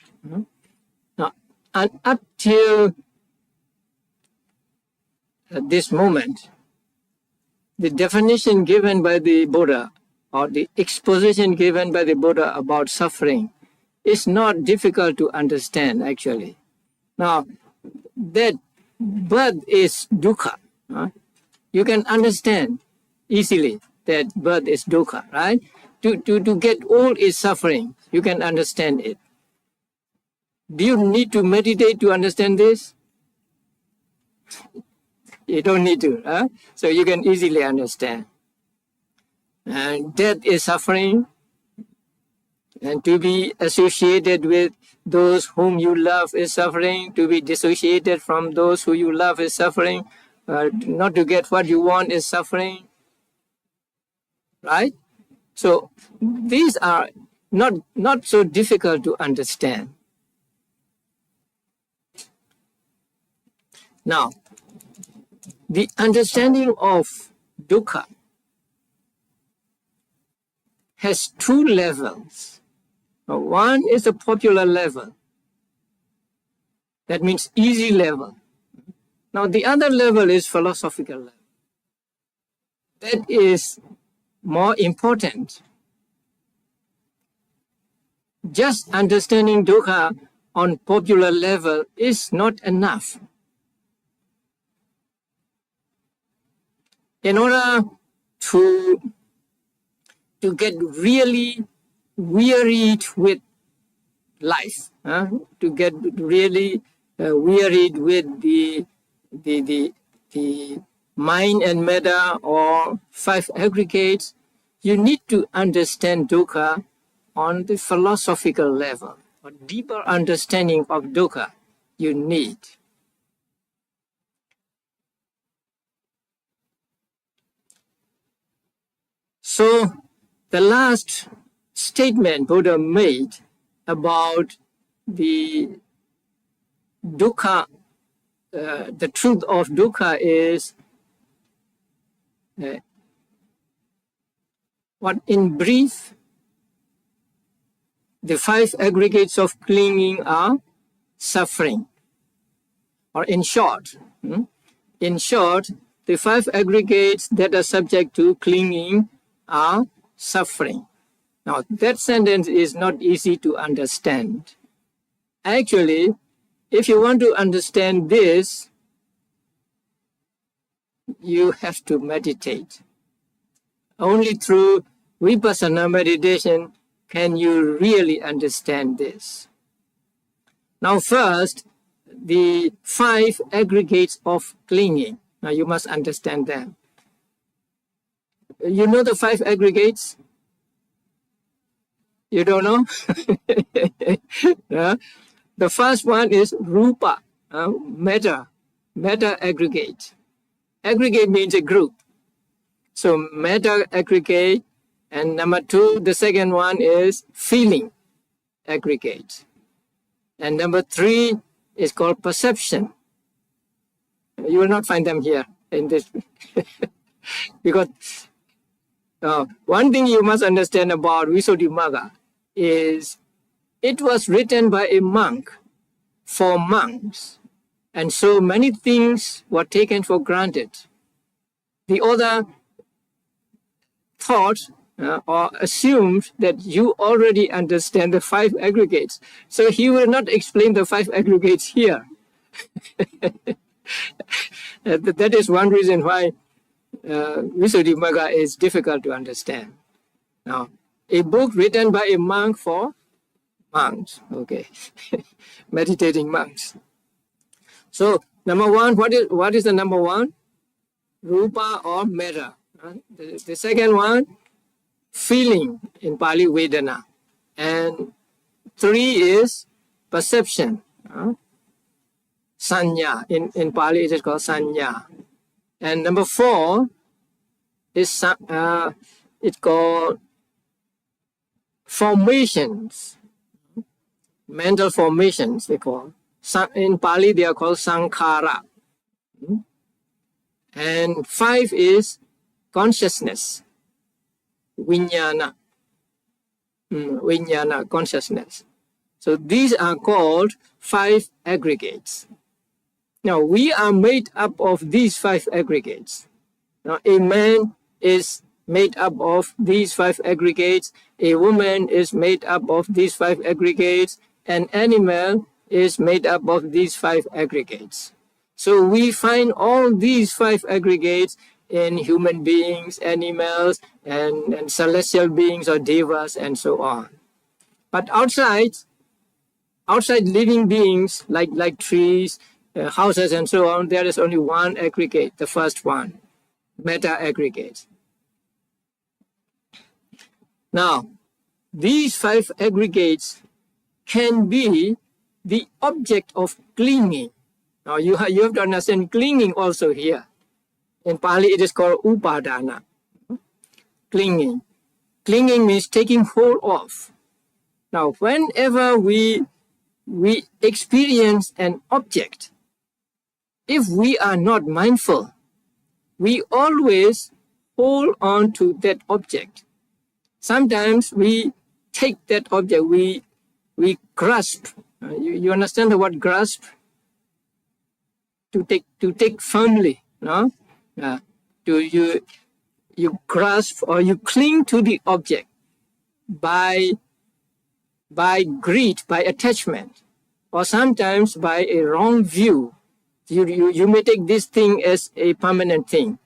Now, and up till this moment, the definition given by the Buddha or the exposition given by the Buddha about suffering is not difficult to understand, actually. Now, that birth is dukkha. You can understand easily that birth is dukkha, right? To get old is suffering. You can understand it. Do you need to meditate to understand this? You don't need to. So you can easily understand. And death is suffering. And to be associated with those whom you love is suffering. To be dissociated from those who you love is suffering. Not to get what you want is suffering. Right? So these are not so difficult to understand. Now, the understanding of dukkha has 2 levels. One is a popular level. That means easy level. Now the other level is philosophical level. That is more important. Just understanding dukkha on popular level is not enough. In order to get really wearied with life, to get really wearied with the mind and metta or 5 aggregates, you need to understand dukkha on the philosophical level, or deeper understanding of dukkha you need. So the last statement Buddha made about the dukkha, the truth of dukkha is what in brief, the 5 aggregates of clinging are suffering. Or in short, the 5 aggregates that are subject to clinging are suffering. Now, that sentence is not easy to understand. Actually, if you want to understand this, you have to meditate. Only through vipassana meditation can you really understand this. Now first, the 5 aggregates of clinging. Now you must understand them. You know the 5 aggregates? You don't know? The first one is rupa, matter aggregate. Aggregate means a group. So matter aggregate, and number 2, the second one is feeling aggregate. And number 3 is called perception. You will not find them here in this. Because one thing you must understand about Visuddhimagga is it was written by a monk for monks. And so many things were taken for granted. The other thought or assumed that you already understand the 5 aggregates. So he will not explain the 5 aggregates here. That is one reason why Visuddhimagga is difficult to understand. Now, a book written by a monk for monks, okay, meditating monks. So, number 1, what is the number 1? Rupa or matter. The second one, feeling, in Pali Vedana. And 3 is perception. Sanya, in Pali it is called Sanya. And number 4 is it's called formations. Mental formations, they call. In Pali they are called Sankhara. And 5 is consciousness. Vijnana. Vijnana, consciousness. So these are called 5 aggregates. Now we are made up of these 5 aggregates. Now a man is made up of these 5 aggregates, a woman is made up of these 5 aggregates, an animal is made up of these 5 aggregates. So we find all these 5 aggregates in human beings, animals, and celestial beings or devas and so on. But outside living beings like trees, houses and so on, there is only one aggregate, the first one, meta aggregate. Now, these 5 aggregates can be the object of clinging. Now you have to understand clinging also here. In Pali it is called upadana. Clinging. Clinging means taking hold of. Now whenever we experience an object, if we are not mindful, we always hold on to that object. Sometimes we take that object, we grasp. You understand the word grasp? To take firmly, no? You grasp or you cling to the object by greed, by attachment, or sometimes by a wrong view. You may take this thing as a permanent thing.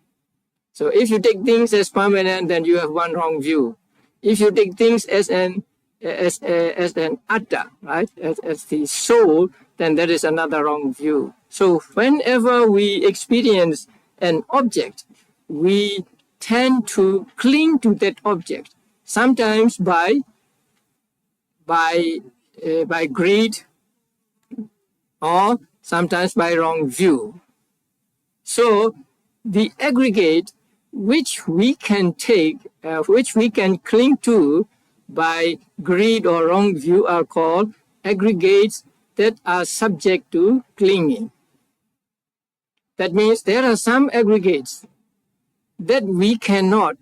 So if you take things as permanent, then you have one wrong view. If you take things as an atta, right, as the soul, then that is another wrong view. So whenever we experience an object, we tend to cling to that object, sometimes by by greed, or sometimes by wrong view. So the aggregate which we can take, which we can cling to by greed or wrong view are called aggregates that are subject to clinging. That means there are some aggregates that we cannot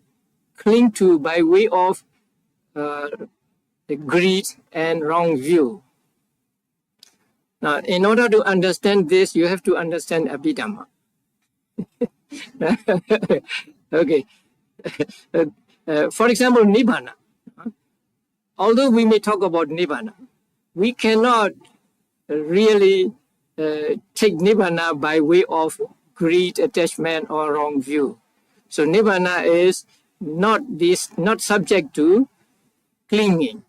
cling to by way of greed and wrong view. Now, in order to understand this, you have to understand Abhidhamma. Okay. For example, Nibbana. Although we may talk about Nibbana, we cannot really take Nibbana by way of greed, attachment, or wrong view. So Nibbana is not subject to clinging.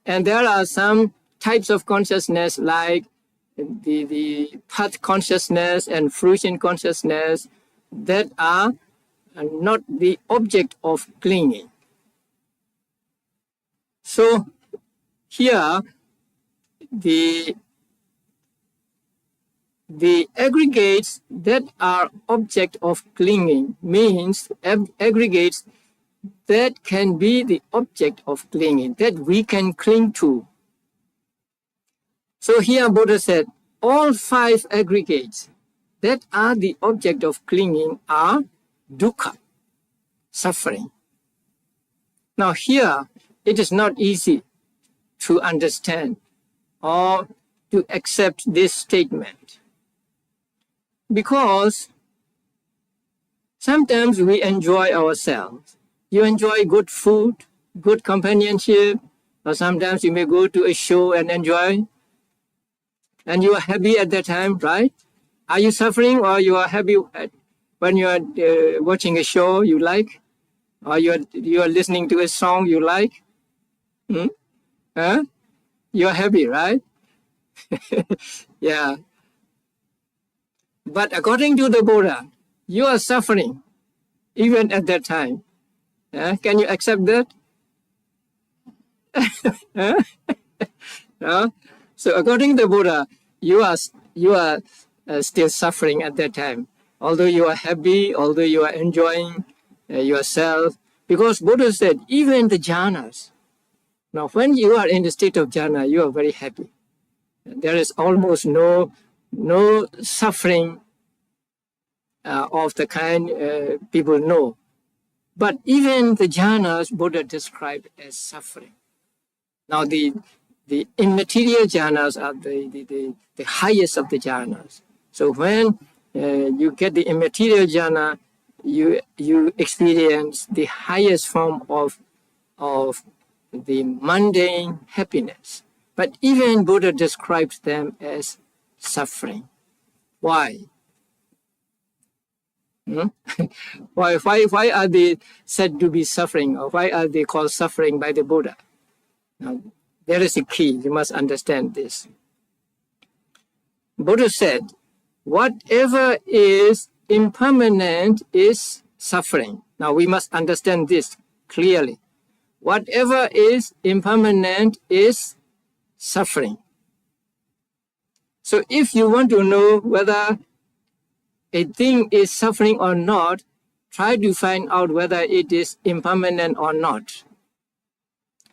And there are some types of consciousness like the path consciousness and fruition consciousness that are not the object of clinging. So here the aggregates that are object of clinging means aggregates that can be the object of clinging, that we can cling to. So here Buddha said, all 5 aggregates that are the object of clinging are dukkha, suffering. Now here, it is not easy to understand or to accept this statement, because sometimes we enjoy ourselves. You enjoy good food, good companionship, or sometimes you may go to a show and enjoy, and you are happy at that time, right? Are you suffering, or you are happy when you are watching a show you like, or you are listening to a song you like? Huh? You are happy, right? Yeah. But according to the Buddha, you are suffering even at that time. Can you accept that? No? So according to the Buddha, you are still suffering at that time, although you are happy, although you are enjoying yourself, because Buddha said even the jhanas. Now, when you are in the state of jhana, you are very happy. There is almost no suffering of the kind people know. But even the jhanas, Buddha described as suffering. Now, the immaterial jhanas are the highest of the jhanas. So when you get the immaterial jhana, you experience the highest form of the mundane happiness. But even Buddha describes them as suffering. Why? Why are they said to be suffering, or why are they called suffering by the Buddha? Now, there is a key. You must understand this. Buddha said, whatever is impermanent is suffering. Now, we must understand this clearly. Whatever is impermanent is suffering. So if you want to know whether a thing is suffering or not, try to find out whether it is impermanent or not.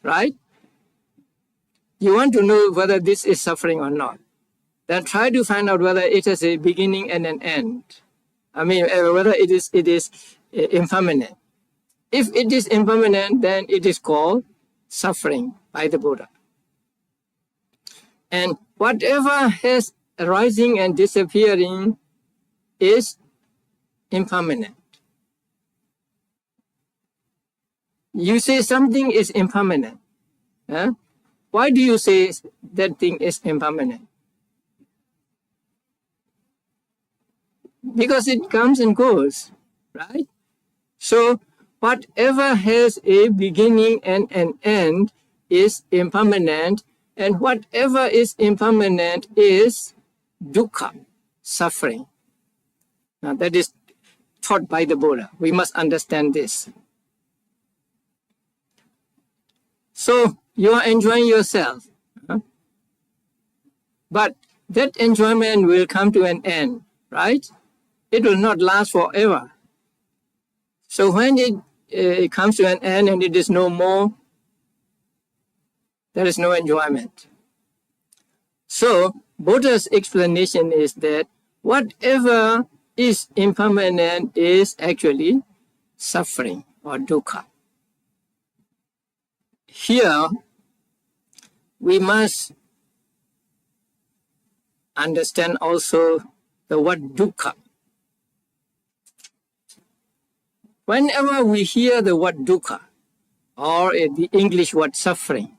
Right? You want to know whether this is suffering or not. Then try to find out whether it has a beginning and an end. I mean, whether it is impermanent. If it is impermanent, then it is called suffering by the Buddha. And whatever has arising and disappearing is impermanent. You say something is impermanent. Why do you say that thing is impermanent? Because it comes and goes, right? So whatever has a beginning and an end is impermanent, and whatever is impermanent is dukkha, suffering. Now that is taught by the Buddha. We must understand this. So You are enjoying yourself. But that enjoyment will come to an end, right? It will not last forever. So when it comes to an end and it is no more, there is no enjoyment. So Buddha's explanation is that whatever is impermanent is actually suffering or dukkha. Here, we must understand also the word dukkha. Whenever we hear the word dukkha, or the English word suffering,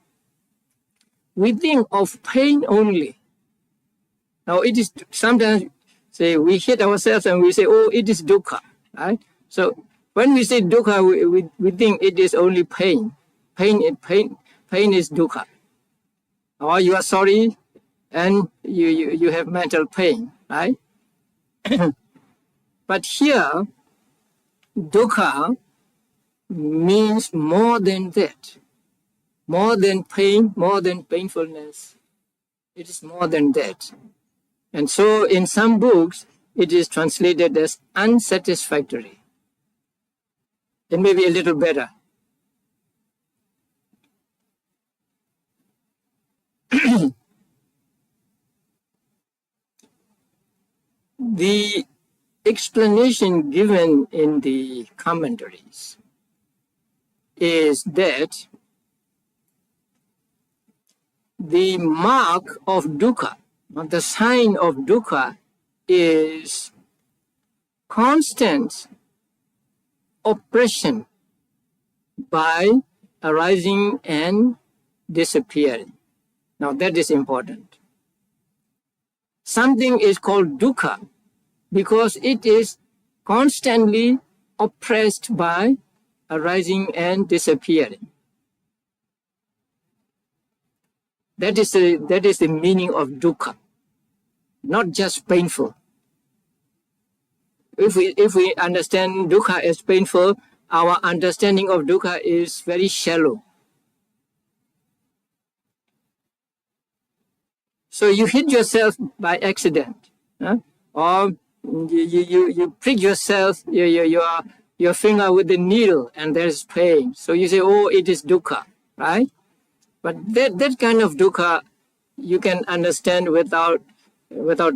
we think of pain only. Now it is sometimes say we hit ourselves and we say, oh, it is dukkha, right? So when we say dukkha, we think it is only pain. Pain is dukkha. Or you are sorry and you have mental pain, right? But here, dukkha means more than that. More than pain, more than painfulness. It is more than that. And so in some books, it is translated as unsatisfactory. It may be a little better. The explanation given in the commentaries is that the mark of dukkha, the sign of dukkha, is constant oppression by arising and disappearing. Now that is important. Something is called dukkha because it is constantly oppressed by arising and disappearing. That is the meaning of dukkha, not just painful. If we understand dukkha as painful, our understanding of dukkha is very shallow. So you hit yourself by accident, or you prick yourself, your finger with a needle, and there's pain. So you say, oh, it is dukkha, right? But that kind of dukkha you can understand without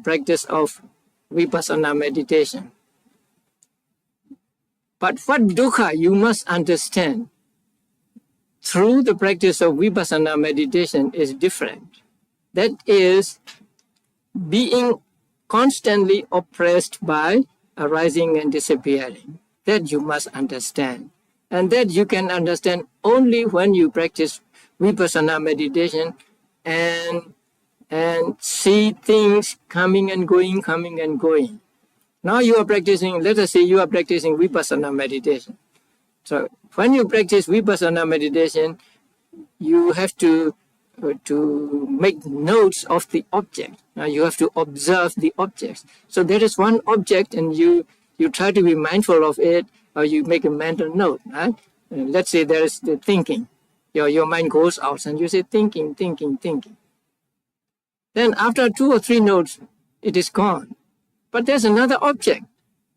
practice of vipassana meditation. But what dukkha you must understand through the practice of vipassana meditation is different. That is being constantly oppressed by arising and disappearing. That you must understand. And that you can understand only when you practice vipassana meditation and see things coming and going, coming and going. Now you are practicing, let us say you are practicing vipassana meditation. So when you practice vipassana meditation, you have to make notes of the object. Now you have to observe the objects. So there is one object and you try to be mindful of it, or you make a mental note, right? Let's say there is the thinking. Your mind goes out and you say thinking, thinking, thinking. Then after 2 or 3 notes, it is gone. But there's another object.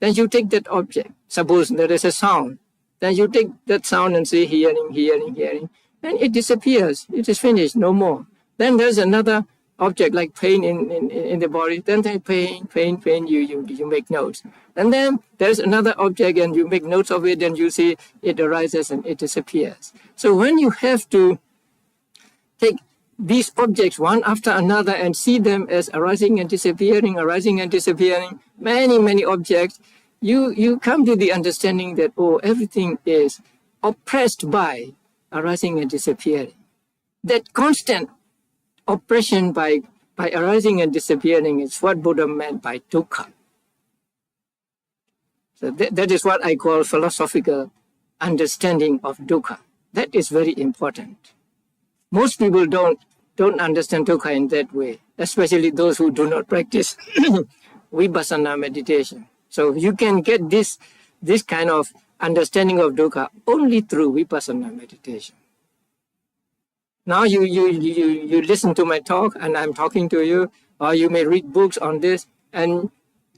Then you take that object. Suppose there is a sound. Then you take that sound and say hearing, hearing, hearing. And it disappears. It is finished, no more. Then there's another object like pain in the body. Then they pain, pain, pain, you make notes. And then there's another object and you make notes of it and you see it arises and it disappears. So when you have to take these objects one after another and see them as arising and disappearing, many, many objects, you come to the understanding that, oh, everything is oppressed by arising and disappearing. That constant oppression by arising and disappearing is what Buddha meant by dukkha. So that is what I call philosophical understanding of dukkha. That is very important. Most people don't understand dukkha in that way, especially those who do not practice vipassana meditation. So you can get this kind of understanding of dukkha only through vipassana meditation. Now you listen to my talk and I'm talking to you, or you may read books on this and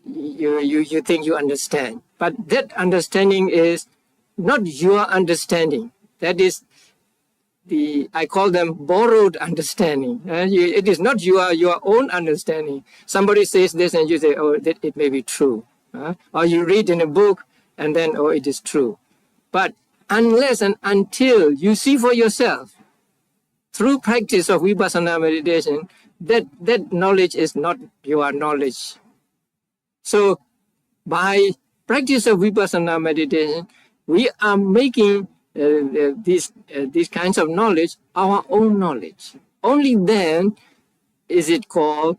you think you understand. But that understanding is not your understanding. That is I call them borrowed understanding. It is not your own understanding. Somebody says this and you say, oh, it may be true. Or you read in a book and then, oh, it is true. But unless and until you see for yourself, through practice of vipassana meditation, that knowledge is not your knowledge. So by practice of vipassana meditation, we are making these kinds of knowledge our own knowledge. Only then is it called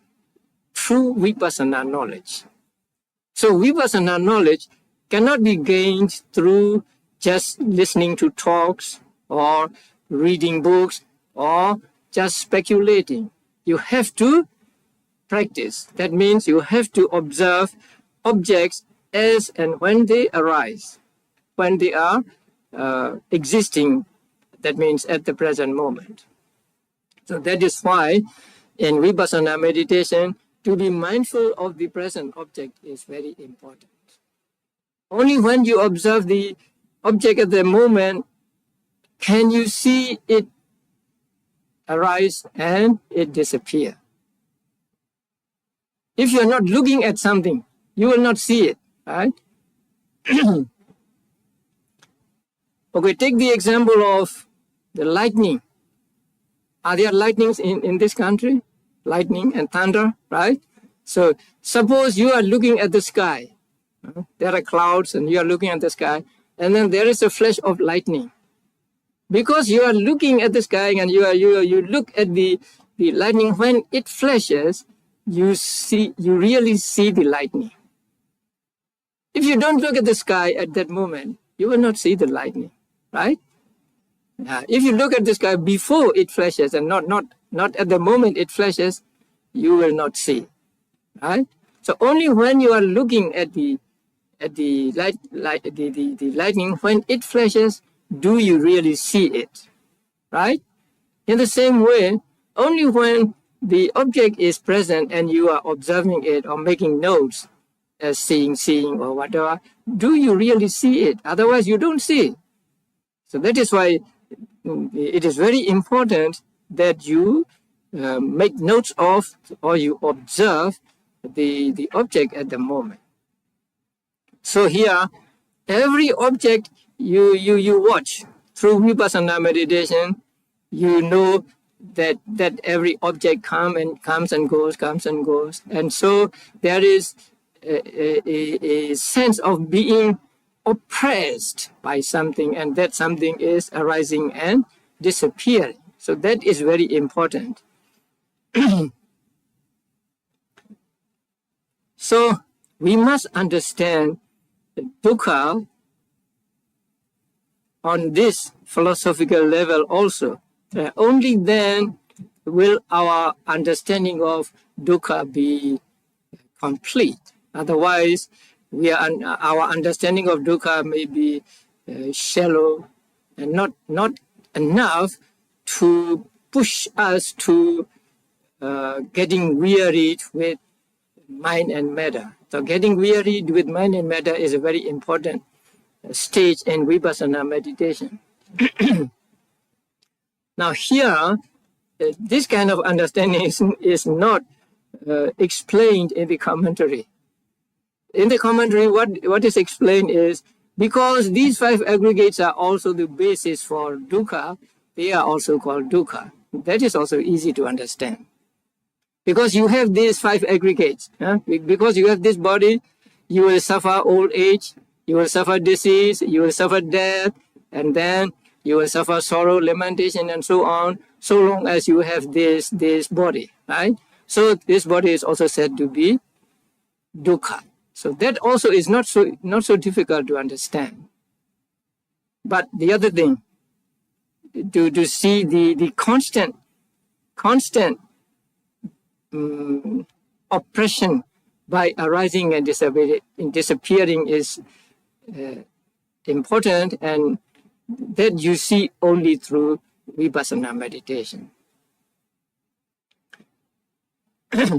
true vipassana knowledge. So vipassana knowledge cannot be gained through just listening to talks or reading books or just speculating. You have to practice. That means you have to observe objects as and when they arise, when they are existing, that means at the present moment. So that is why in vipassana meditation, to be mindful of the present object is very important. Only when you observe the object at the moment can you see it arise and it disappear. If you are not looking at something, you will not see it, right? Okay, take the example of the lightning. Are there lightnings in this country? Lightning and thunder, right? So suppose you are looking at the sky. There are clouds and you are looking at the sky, and then there is a flash of lightning. Because you are looking at the sky and you look at the lightning, when it flashes, you really see the lightning. If you don't look at the sky at that moment, you will not see the lightning, right? If you look at the sky before it flashes and not at the moment it flashes, you will not see, right? So only when you are looking at the lightning, when it flashes, do you really see it, right? In the same way, only when the object is present and you are observing it or making notes as seeing or whatever, do you really see it? Otherwise, you don't see it. So that is why it is very important that you make notes of or you observe the object at the moment. So here, every object you watch through vipassana meditation, you know that every object comes and goes. And so there is a sense of being oppressed by something, and that something is arising and disappearing. So that is very important. So we must understand dukkha on this philosophical level also. Only then will our understanding of dukkha be complete. Otherwise, our understanding of dukkha may be shallow and not enough to push us to getting wearied with mind and matter. So getting wearied with mind and matter is a very important stage in vipassana meditation. Now here, this kind of understanding is not explained in the commentary. In the commentary, what is explained is, because these five aggregates are also the basis for dukkha, they are also called dukkha. That is also easy to understand. Because you have these five aggregates, because you have this body, you will suffer old age, you will suffer disease, you will suffer death, and then you will suffer sorrow, lamentation, and so on, so long as you have this body, right? So this body is also said to be dukkha. So that also is not so difficult to understand. But the other thing, to see the constant oppression by arising and disappearing is important, and that you see only through vipassana meditation.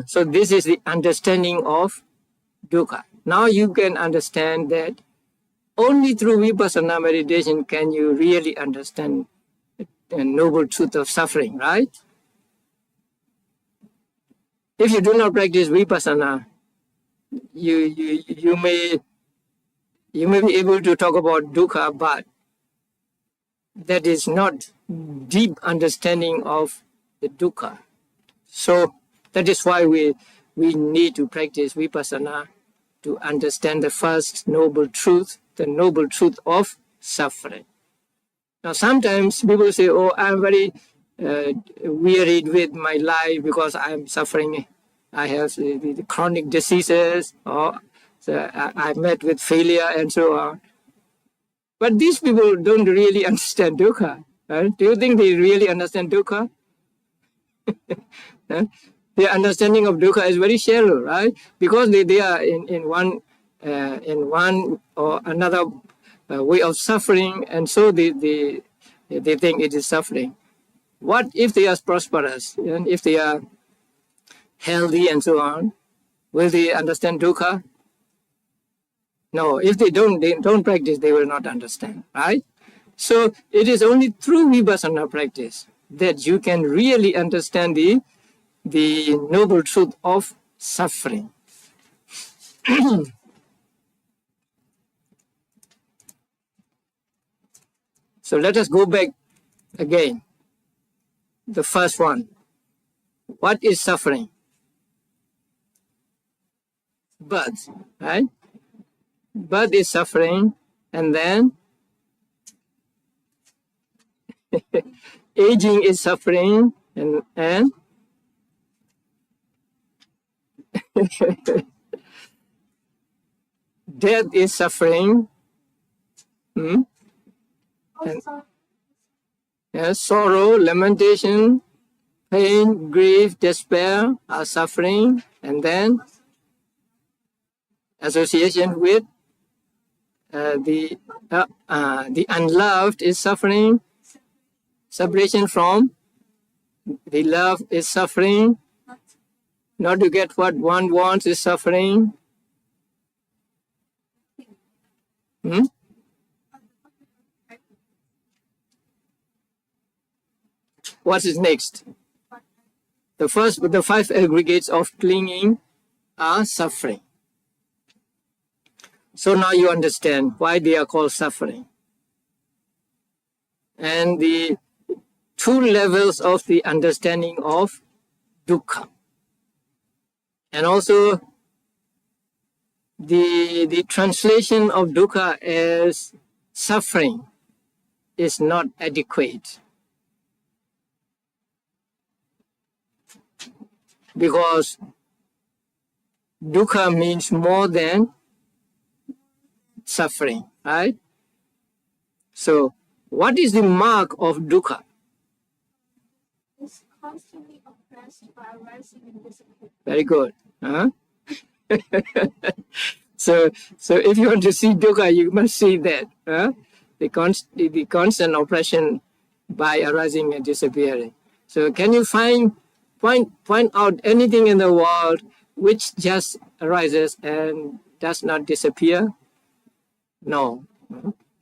So this is the understanding of dukkha. Now you can understand that only through vipassana meditation can you really understand the noble truth of suffering, right? If you do not practice vipassana, you may be able to talk about dukkha, but that is not deep understanding of the dukkha. So that is why we need to practice vipassana to understand the first noble truth, the noble truth of suffering. Now sometimes people say, oh, I'm very wearied with my life because I'm suffering. I have the chronic diseases, or I met with failure and so on. But these people don't really understand dukkha. Right? Do you think they really understand dukkha? Their understanding of dukkha is very shallow, right? Because they are in one or another way of suffering, and so they think it is suffering. What if they are prosperous, and if they are healthy and so on? Will they understand dukkha? No, if they don't practice, they will not understand, right? So it is only through vipassana practice that you can really understand the noble truth of suffering. So let us go back again. The first one. What is suffering? Birth, right? Birth is suffering, and then aging is suffering, and death is suffering. And, sorrow, lamentation, pain, grief, despair are suffering, and then association with the unloved is suffering. Separation from the love is suffering. Not to get what one wants is suffering. What is next? The 5 aggregates of clinging are suffering. So now you understand why they are called suffering. And the 2 levels of the understanding of dukkha. And also the translation of dukkha as suffering is not adequate. Because dukkha means more than suffering, right? So, what is the mark of dukkha? It's constantly oppressed by arising and disappearing. Very good. So if you want to see dukkha, you must see that. The constant oppression by arising and disappearing. So can you point out anything in the world which just arises and does not disappear? No.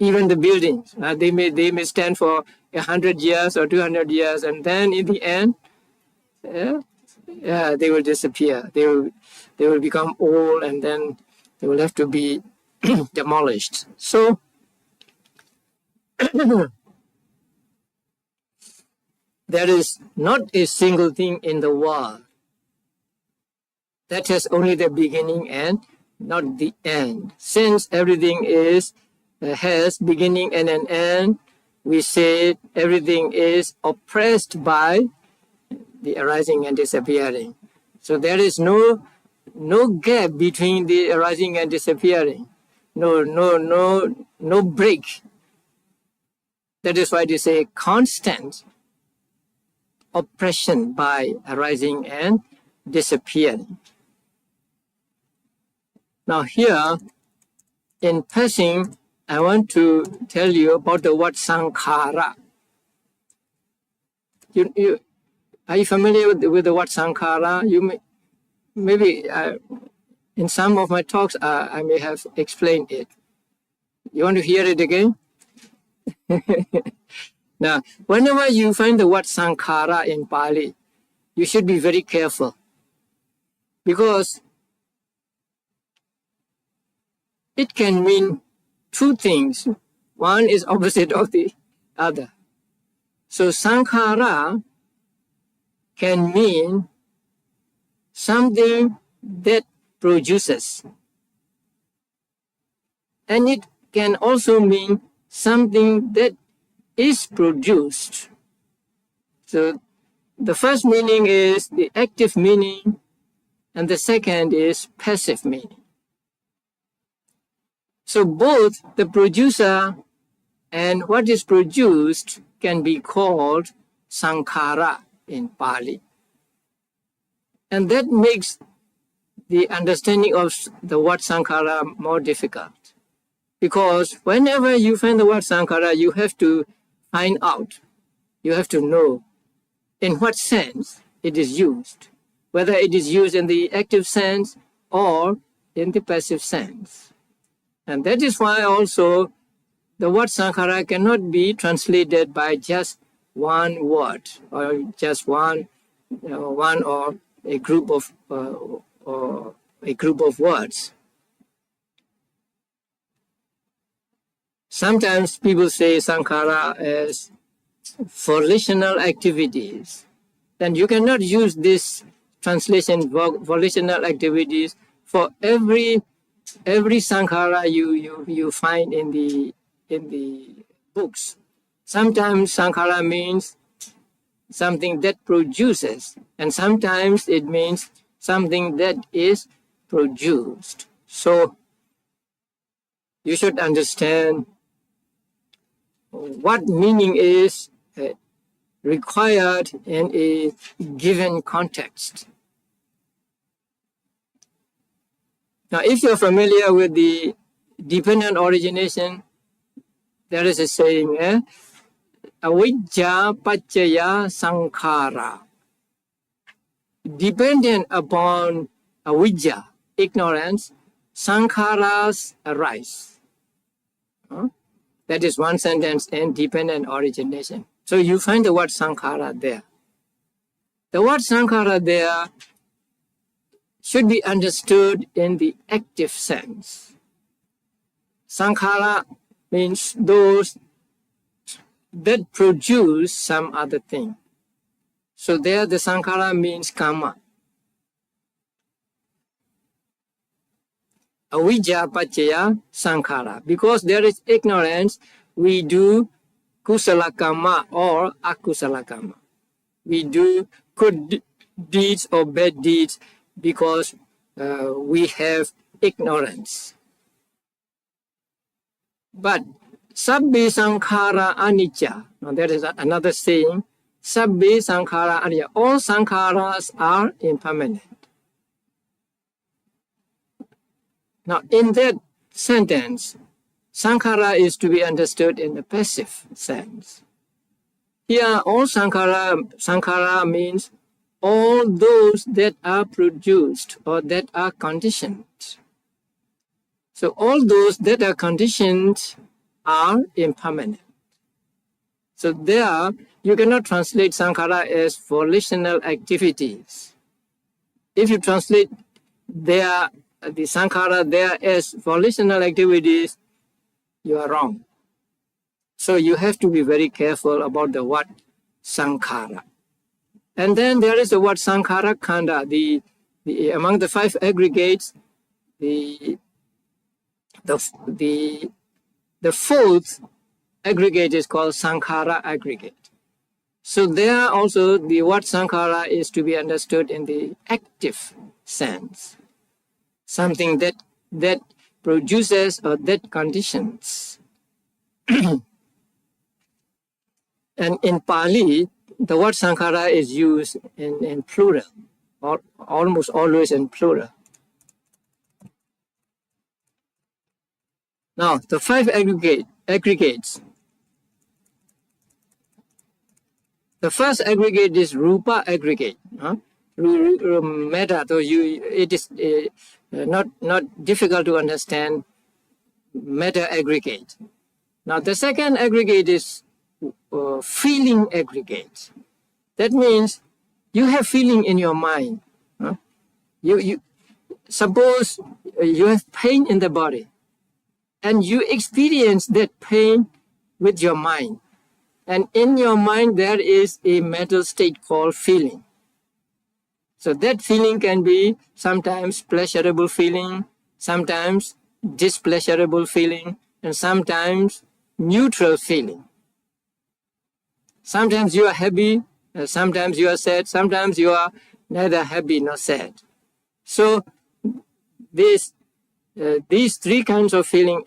Even the buildings, they may stand for 100 years or 200 years, and then in the end, they will disappear. They will become old, and then they will have to be demolished. So there is not a single thing in the world that has only the beginning and not the end. Since everything has beginning and an end, we say everything is oppressed by the arising and disappearing. So there is no gap between the arising and disappearing. No break. That is why they say constant oppression by arising and disappearing. Now here, in passing, I want to tell you about the word sankhara. Are you familiar with the word sankhara? Maybe in some of my talks I may have explained it. You want to hear it again? Now, whenever you find the word sankhara in Pali, you should be very careful, because it can mean two things. One is opposite of the other. So sankhara can mean something that produces, and it can also mean something that is produced. So the first meaning is the active meaning, and the second is passive meaning. So both the producer and what is produced can be called sankhara in Pali. And that makes the understanding of the word sankhara more difficult. Because whenever you find the word sankhara, you have to find out, you have to know in what sense it is used, whether it is used in the active sense or in the passive sense. And that is why also the word sankhara cannot be translated by just one word or just one or a group of words. Sometimes people say sankhara as volitional activities. Then you cannot use this translation volitional activities for every sankhara you find in the books. Sometimes sankhara means something that produces, and sometimes it means something that is produced. So you should understand what meaning is required in a given context. Now, if you're familiar with the dependent origination, there is a saying, avijja paccaya sankhara. Dependent upon avijja, ignorance, sankharas arise. That is one sentence in dependent origination. So you find the word sankhara there. The word sankhara there should be understood in the active sense. Sankhara means those that produce some other thing. So there the sankhara means karma. Avijja paccaya sankhara. Because there is ignorance, we do kusala karma or akusala karma. We do good deeds or bad deeds because we have ignorance. But sabbe sankhara anicca. Now there is another saying. Sabbe sankhara anicca. All sankharas are impermanent. Now, in that sentence, sankhara is to be understood in the passive sense. Here, all sankhara means all those that are produced or that are conditioned. So, all those that are conditioned are impermanent. So, there, you cannot translate sankhara as volitional activities. If you translate the sankhara there as volitional activities, you are wrong. So you have to be very careful about the word sankhara. And then there is the word sankhara khanda. Among the five aggregates, the fourth aggregate is called sankhara aggregate. So there also the word sankhara is to be understood in the active sense. Something that produces or that conditions. And in Pali, the word sankhara is used in plural, or almost always in plural. Now, the five aggregates. The first aggregate is rupa aggregate. Metta, so it is not difficult to understand. Metta aggregate. Now the second aggregate is feeling aggregate. That means you have feeling in your mind. You suppose you have pain in the body, and you experience that pain with your mind. And in your mind there is a mental state called feeling. So that feeling can be sometimes pleasurable feeling, sometimes displeasurable feeling, and sometimes neutral feeling. Sometimes you are happy, sometimes you are sad, sometimes you are neither happy nor sad. So these three kinds of feeling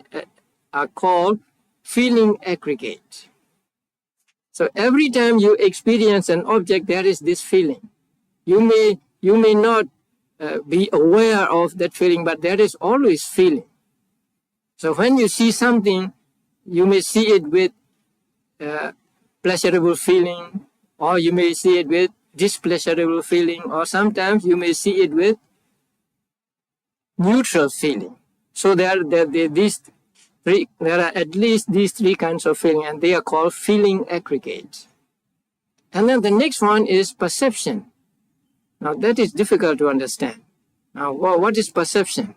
are called feeling aggregate. So every time you experience an object, there is this feeling. You may not be aware of that feeling, but there is always feeling. So when you see something, you may see it with pleasurable feeling, or you may see it with displeasurable feeling, or sometimes you may see it with neutral feeling. So there are at least these three kinds of feeling, and they are called feeling aggregates. And then the next one is perception. Now that is difficult to understand. Now what is perception?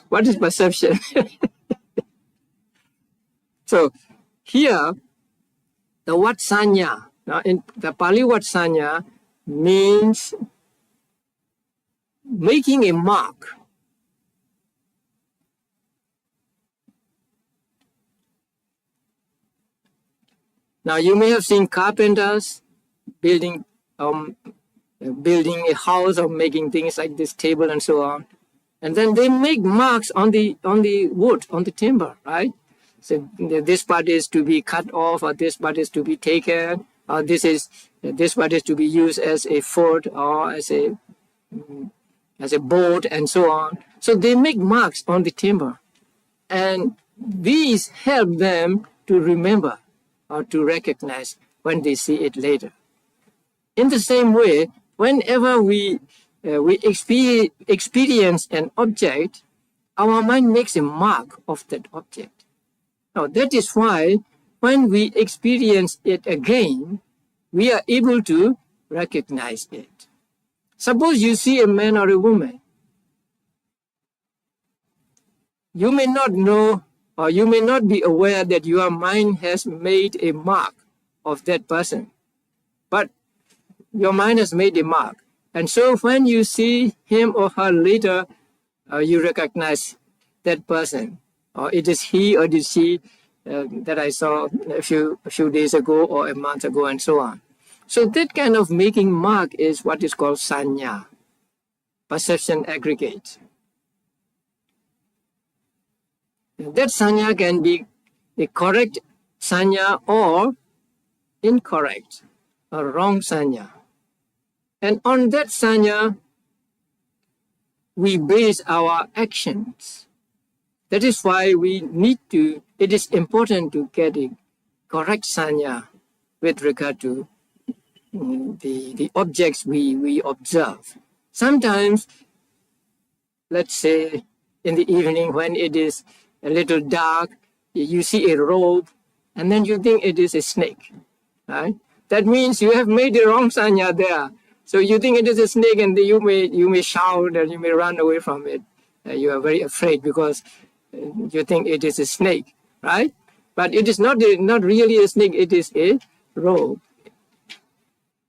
What is perception? So here, the word sanya, now in the Pali word sanya means making a mark. Now you may have seen carpenters building a house or making things like this table and so on. And then they make marks on the wood, on the timber, right? So this part is to be cut off, or this part is to be taken, or this part is to be used as a fort or as a boat and so on. So they make marks on the timber. And these help them to remember or to recognize when they see it later. In the same way, whenever we experience an object, our mind makes a mark of that object. Now that is why when we experience it again, we are able to recognize it. Suppose you see a man or a woman. You may not know, or you may not be aware that your mind has made a mark of that person. But your mind has made a mark. And so when you see him or her later, you recognize that person. Or it is he or it is she that I saw a few days ago or a month ago and so on. So that kind of making mark is what is called sanya, perception aggregate. That sanya can be a correct sanya or incorrect or wrong sanya. And on that sanya, we base our actions. That is why it is important to get a correct sanya with regard to the objects we observe. Sometimes, let's say in the evening when it is a little dark, you see a robe, and then you think it is a snake, right? That means you have made the wrong sanya there. So you think it is a snake, and you may shout and you may run away from it. You are very afraid because you think it is a snake, right? But it is not really a snake, it is a robe.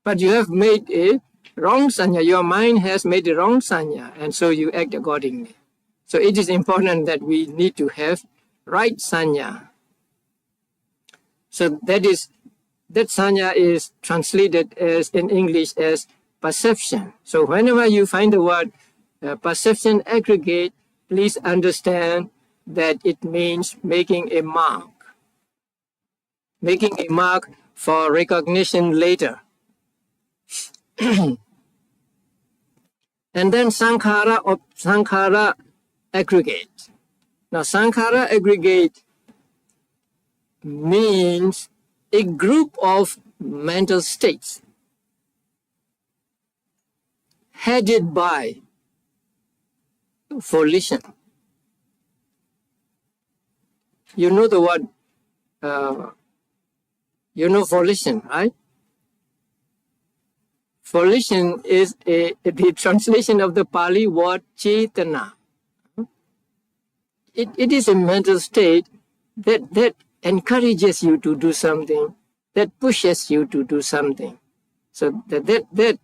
But you have made a wrong sanya. Your mind has made a wrong sanya, and so you act accordingly. So it is important that we need to have right sanya. So that sanya is translated as in English as perception. So whenever you find the word perception aggregate, please understand that it means making a mark. Making a mark for recognition later. And then sankhara aggregate. Now sankhara aggregate means a group of mental states headed by volition. You know the word, you know volition, right? Volition is the translation of the Pali word cetana. It is a mental state that encourages you to do something, that pushes you to do something. So that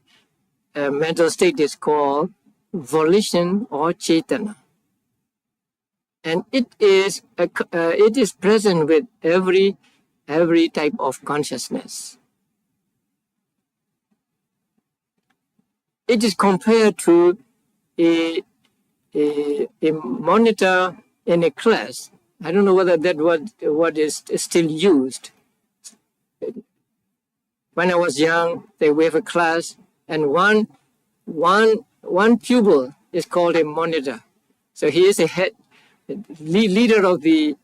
mental state is called volition or cetana. And it is present with every type of consciousness. It is compared to a monitor in a class. I don't know whether that word is still used. When I was young, we have a class, and one pupil is called a monitor. So he is a head leader of the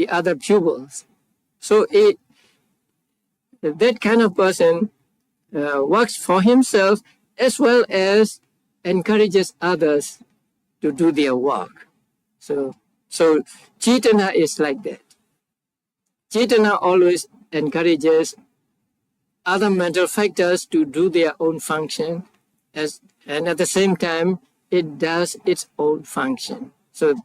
other pupils. So that kind of person works for himself as well as encourages others to do their work. So Cetana is like that. Cetana always encourages other mental factors to do their own function, and at the same time, it does its own function. So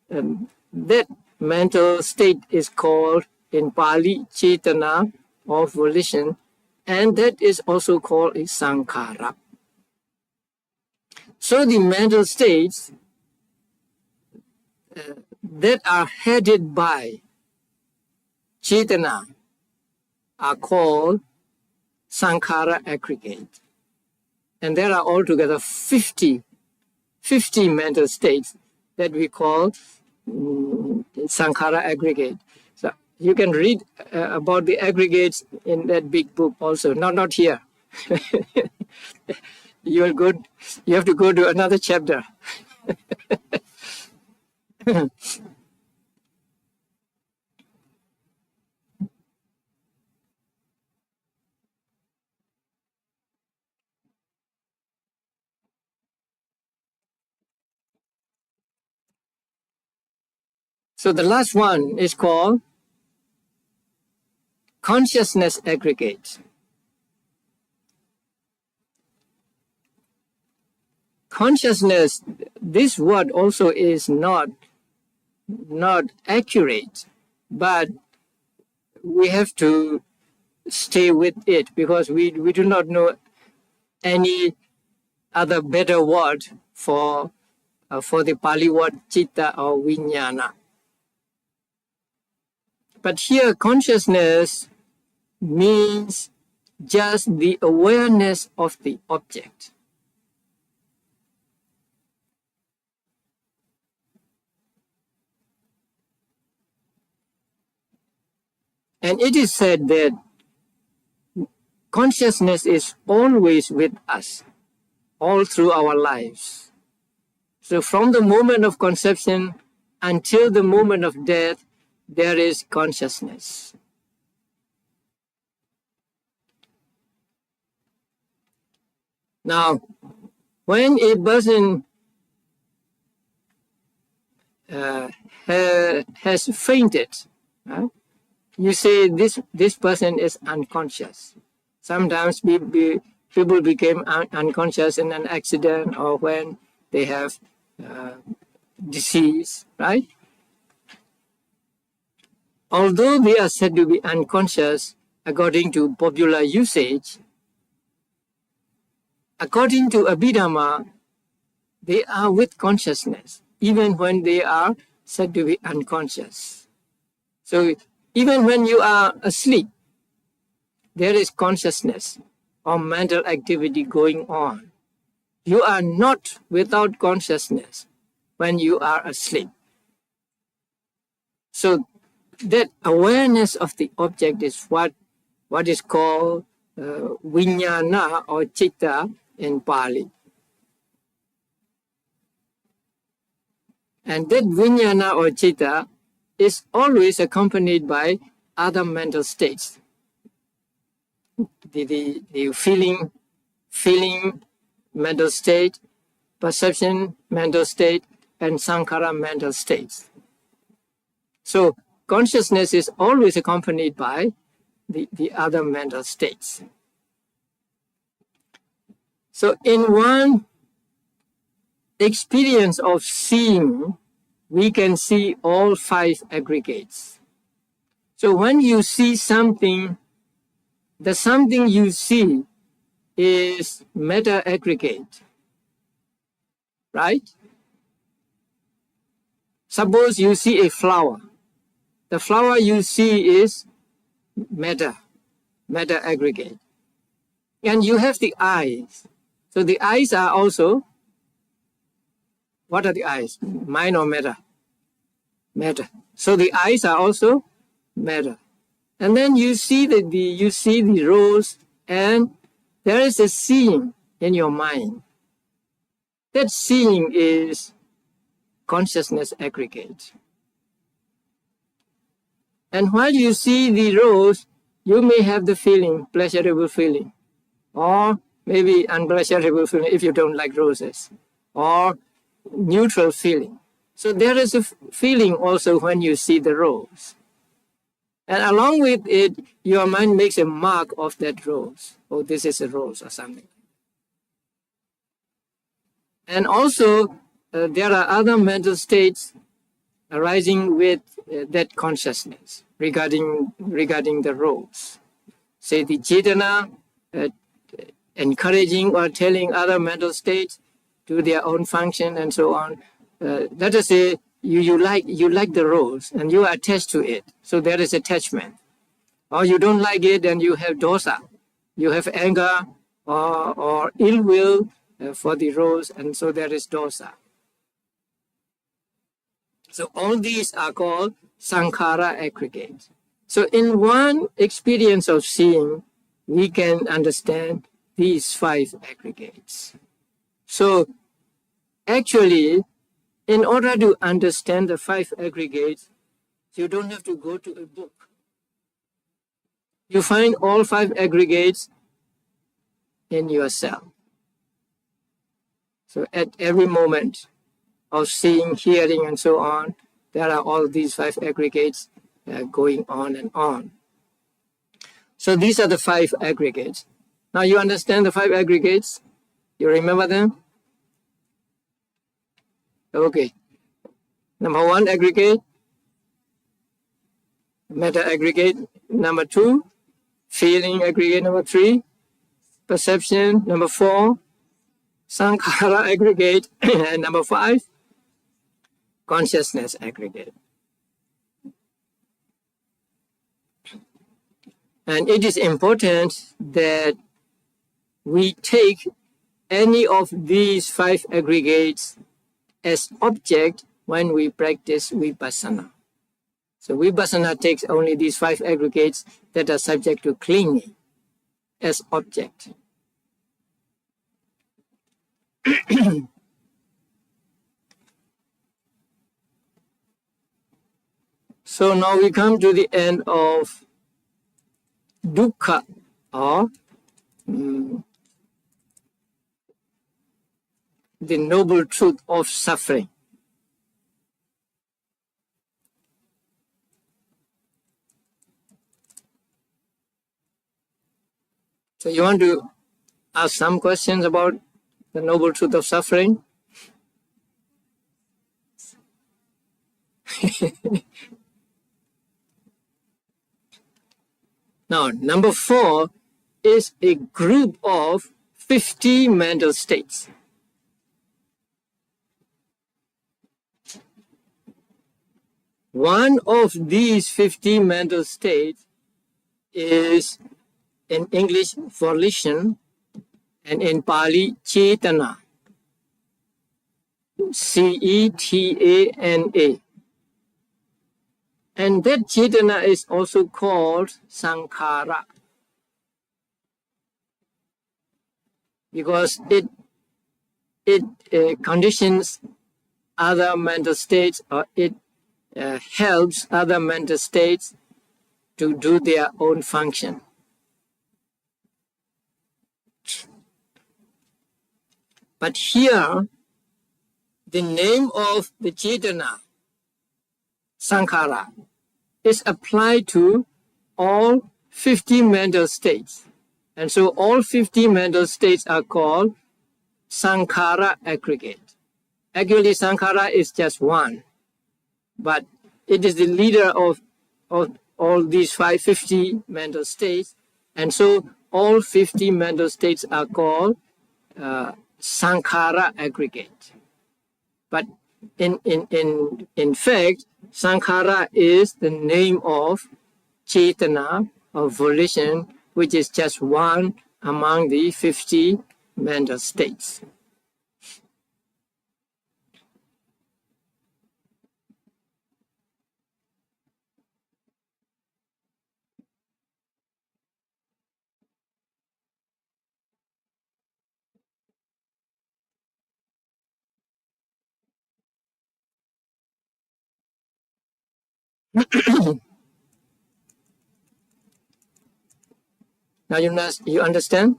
that mental state is called in Pali Cetana or volition, and that is also called a sankhara. So the mental states that are headed by Cetana are called sankhara aggregate. And there are altogether 50 mental states that we call sankhara aggregate. So you can read about the aggregates in that big book also. Not here. You have to go to another chapter. So the last one is called consciousness aggregate. Consciousness, this word also is not accurate, but we have to stay with it because we do not know any other better word for the Pali word citta or vijnana. But here consciousness means just the awareness of the object. And it is said that consciousness is always with us, all through our lives. So from the moment of conception until the moment of death, there is consciousness. Now, when a person has fainted, you say this person is unconscious. Sometimes people become unconscious in an accident or when they have disease, right? Although they are said to be unconscious according to popular usage, according to Abhidhamma, they are with consciousness, even when they are said to be unconscious. So even when you are asleep, there is consciousness or mental activity going on. You are not without consciousness when you are asleep. So that awareness of the object is what is called vijnana or citta in Pali. And that vijnana or citta is always accompanied by other mental states the feeling mental state, perception mental state, and sankhara mental states. So consciousness is always accompanied by the other mental states. So in one experience of seeing, we can see all 5 aggregates. So when you see something, the something you see is meta aggregate, right? Suppose you see a flower. The flower you see is meta aggregate. And you have the eyes. So the eyes are also, what are the eyes? Mind or meta? Meta. So the eyes are also meta. And then you see the rose, and there is a seeing in your mind. That seeing is consciousness aggregate. And while you see the rose, you may have the feeling, pleasurable feeling, or maybe unpleasurable feeling if you don't like roses, or neutral feeling. So there is a feeling also when you see the rose. And along with it, your mind makes a mark of that rose. Oh, this is a rose or something. And also, there are other mental states arising with that consciousness regarding the rose. Say the cetana, encouraging or telling other mental states do their own function and so on. Let us say you like the rose and you are attached to it, so there is attachment. Or you don't like it and you have dosa, you have anger or ill will for the rose, and so there is dosa. So all these are called sankhara aggregates. So in one experience of seeing, we can understand these 5 aggregates. So actually, in order to understand the 5 aggregates, you don't have to go to a book. You find all 5 aggregates in yourself. So at every moment of seeing, hearing, and so on, there are all these 5 aggregates going on and on. So these are the 5 aggregates. Now you understand the 5 aggregates? You remember them? Okay. Number 1 aggregate, meta aggregate. Number 2, feeling aggregate. Number 3, perception. Number 4, sankhara aggregate. And number 5, consciousness aggregate. And it is important that we take any of these 5 aggregates as object when we practice vipassana. So vipassana takes only these 5 aggregates that are subject to clinging as object. So now we come to the end of dukkha, or the noble truth of suffering. So you want to ask some questions about the noble truth of suffering? Now, number 4 is a group of 50 mental states. One of these 50 mental states is in English volition and in Pali cetana. C-E-T-A-N-A. And that cetana is also called sankhara, because it conditions other mental states, or it helps other mental states to do their own function. But here, the name of the Cetana, Sankhara, is applied to all 50 mental states. And so all 50 mental states are called Sankhara aggregate. Actually, Sankhara is just one, but it is the leader of all these 550 mental states. And so all 50 mental states are called Sankhara aggregate. But in fact, Sankhara is the name of Cetana, of volition, which is just one among the 50 mental states. Now you understand?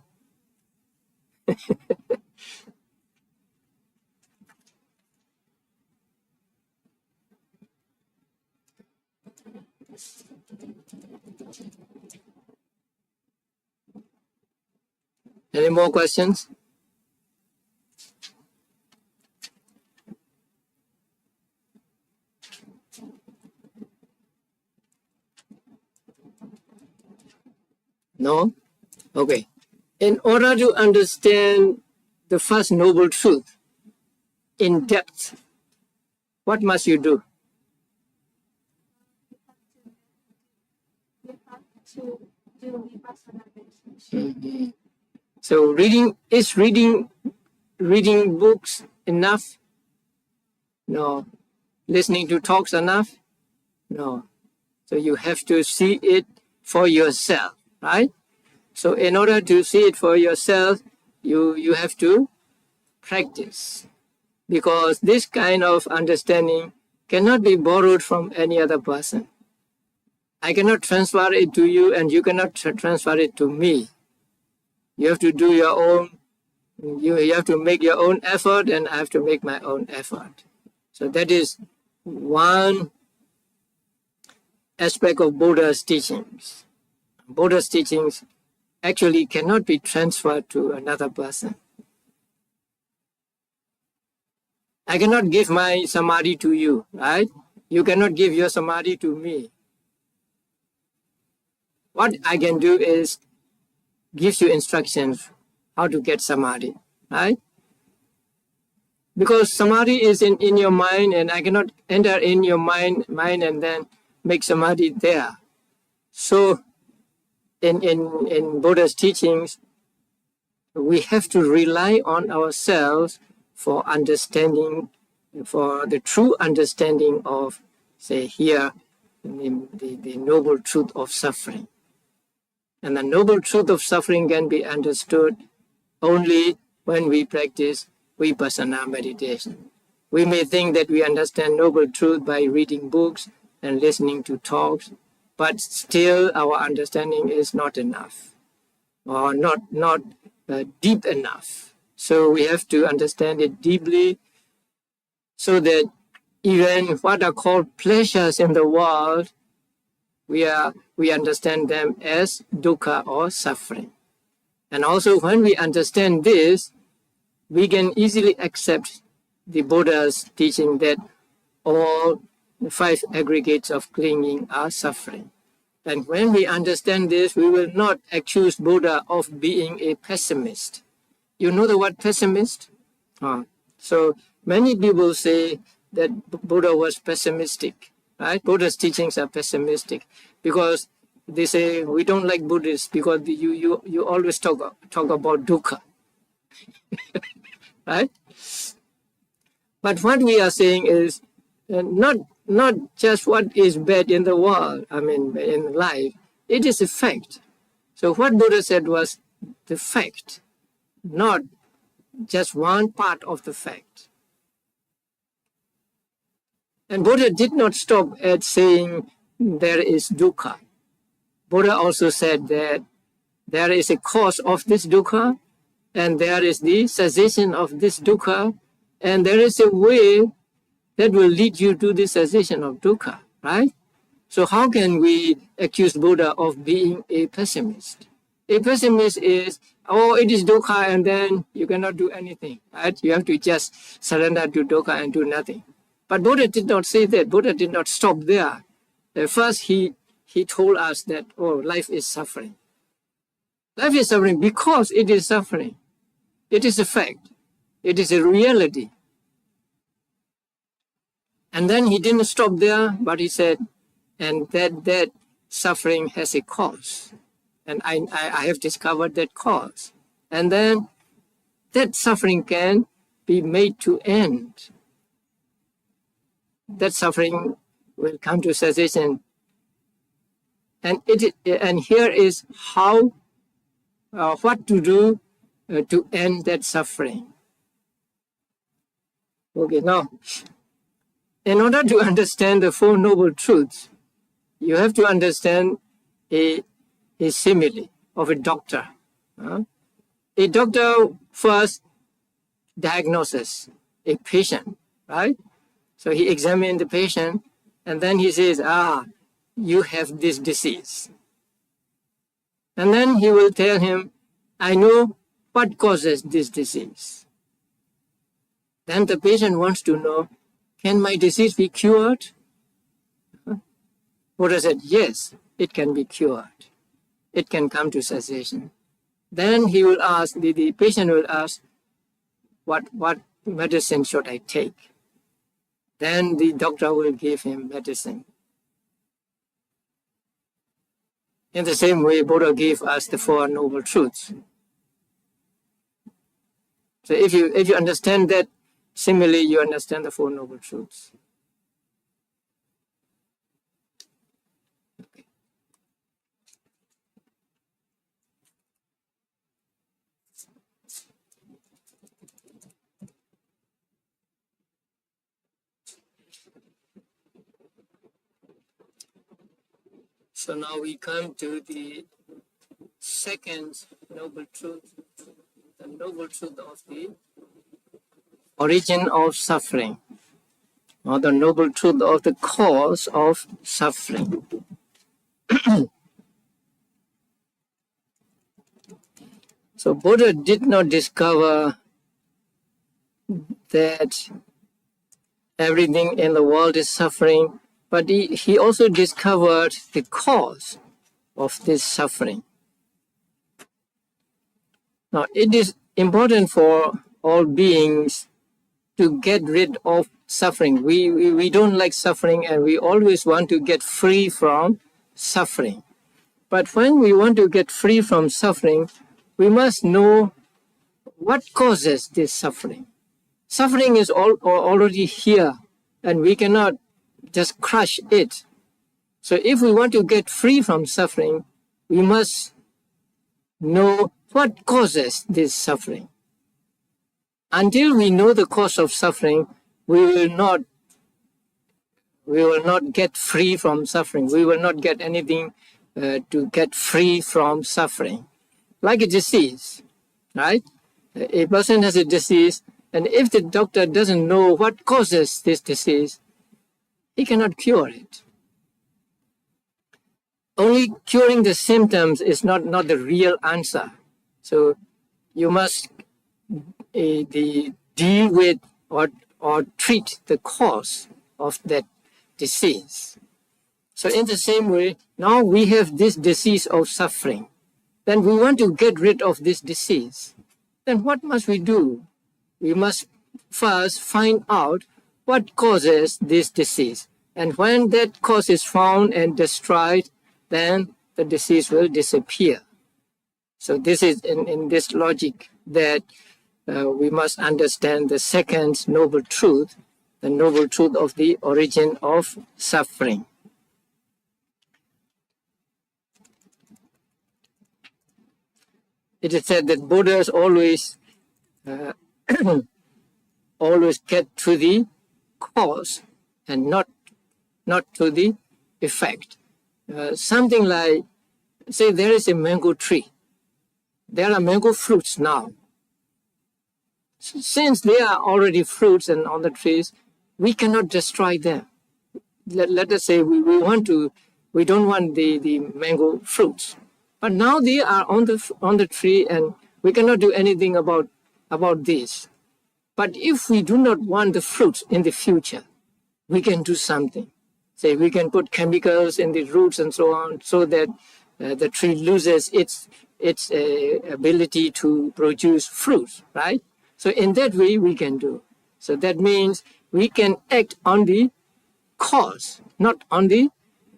Any more questions? No? Okay. In order to understand the first noble truth in depth, what must you do? You have to do vipassana meditation. So reading books enough? No. Listening to talks enough? No. So you have to see it for yourself, right? So in order to see it for yourself, you have to practice, because this kind of understanding cannot be borrowed from any other person. I cannot transfer it to you, and you cannot transfer it to me. You have to do your own, you have to make your own effort, and I have to make my own effort. So that is one aspect of Buddha's teachings. Buddha's teachings actually cannot be transferred to another person. I cannot give my samadhi to you, right? You cannot give your samadhi to me. What I can do is give you instructions how to get samadhi, right? Because samadhi is in your mind, and I cannot enter in your mind and then make samadhi there. So in Buddha's teachings, we have to rely on ourselves for understanding, for the true understanding of, say here, the noble truth of suffering. And the noble truth of suffering can be understood only when we practice vipassana meditation. We may think that we understand noble truth by reading books and listening to talks, but still our understanding is not enough, or not deep enough. So we have to understand it deeply, so that even what are called pleasures in the world, we understand them as dukkha or suffering. And also when we understand this, we can easily accept the Buddha's teaching that all 5 aggregates of clinging are suffering. And when we understand this, we will not accuse Buddha of being a pessimist. You know the word pessimist? So many people say that Buddha was pessimistic, right? Buddha's teachings are pessimistic because they say we don't like Buddhists because you always talk about dukkha, right? But what we are saying is not just what is bad in the world, I mean in life, it is a fact. So what Buddha said was the fact, not just one part of the fact. And Buddha did not stop at saying there is dukkha. Buddha also said that there is a cause of this dukkha, and there is the cessation of this dukkha, and there is a way that will lead you to the cessation of dukkha, right? So how can we accuse Buddha of being a pessimist? A pessimist is, oh, it is dukkha, and then you cannot do anything, right? You have to just surrender to dukkha and do nothing. But Buddha did not say that. Buddha did not stop there. First, he told us that, oh, life is suffering. Life is suffering because it is suffering. It is a fact. It is a reality. And then he didn't stop there, but he said, and that suffering has a cause. And I have discovered that cause. And then that suffering can be made to end. That suffering will come to cessation. And here is how, what to do to end that suffering. Okay, now, in order to understand the Four Noble Truths, you have to understand a simile of a doctor. A doctor first diagnoses a patient, right? So he examines the patient, and then he says, you have this disease. And then he will tell him, I know what causes this disease. Then the patient wants to know, can my disease be cured? Buddha said, yes, it can be cured. It can come to cessation. Then he will ask, the patient will ask, what medicine should I take? Then the doctor will give him medicine. In the same way, Buddha gave us the Four Noble Truths. So if you understand that simile, you understand the Four Noble Truths. Okay. So now we come to the second Noble Truth, the Noble Truth of the origin of suffering, or the Noble Truth of the cause of suffering. So Buddha did not discover that everything in the world is suffering, but he also discovered the cause of this suffering. Now, it is important for all beings to get rid of suffering. We don't like suffering, and we always want to get free from suffering. But when we want to get free from suffering, we must know what causes this suffering. Suffering is already here, and we cannot just crush it. So if we want to get free from suffering, we must know what causes this suffering. Until we know the cause of suffering, we will not get free from suffering. We will not get anything to get free from suffering. Like a disease, right? A person has a disease, and if the doctor doesn't know what causes this disease, he cannot cure it. Only curing the symptoms is not the real answer. So you must deal with or treat the cause of that disease. So in the same way, now we have this disease of suffering. Then we want to get rid of this disease. Then what must we do? We must first find out what causes this disease. And when that cause is found and destroyed, then the disease will disappear. So this is in this logic that we must understand the second noble truth, the noble truth of the origin of suffering. It is said that Buddhas always always get to the cause and not to the effect. Something like, say there is a mango tree. There are mango fruits now. Since they are already fruits and on the trees, we cannot destroy them. Let us say we don't want the mango fruits, but now they are on the tree, and we cannot do anything about this. But if we do not want the fruits in the future, we can do something. Say we can put chemicals in the roots and so on, so that the tree loses its ability to produce fruits, right? So in that way we can do. So that means we can act on the cause, not on the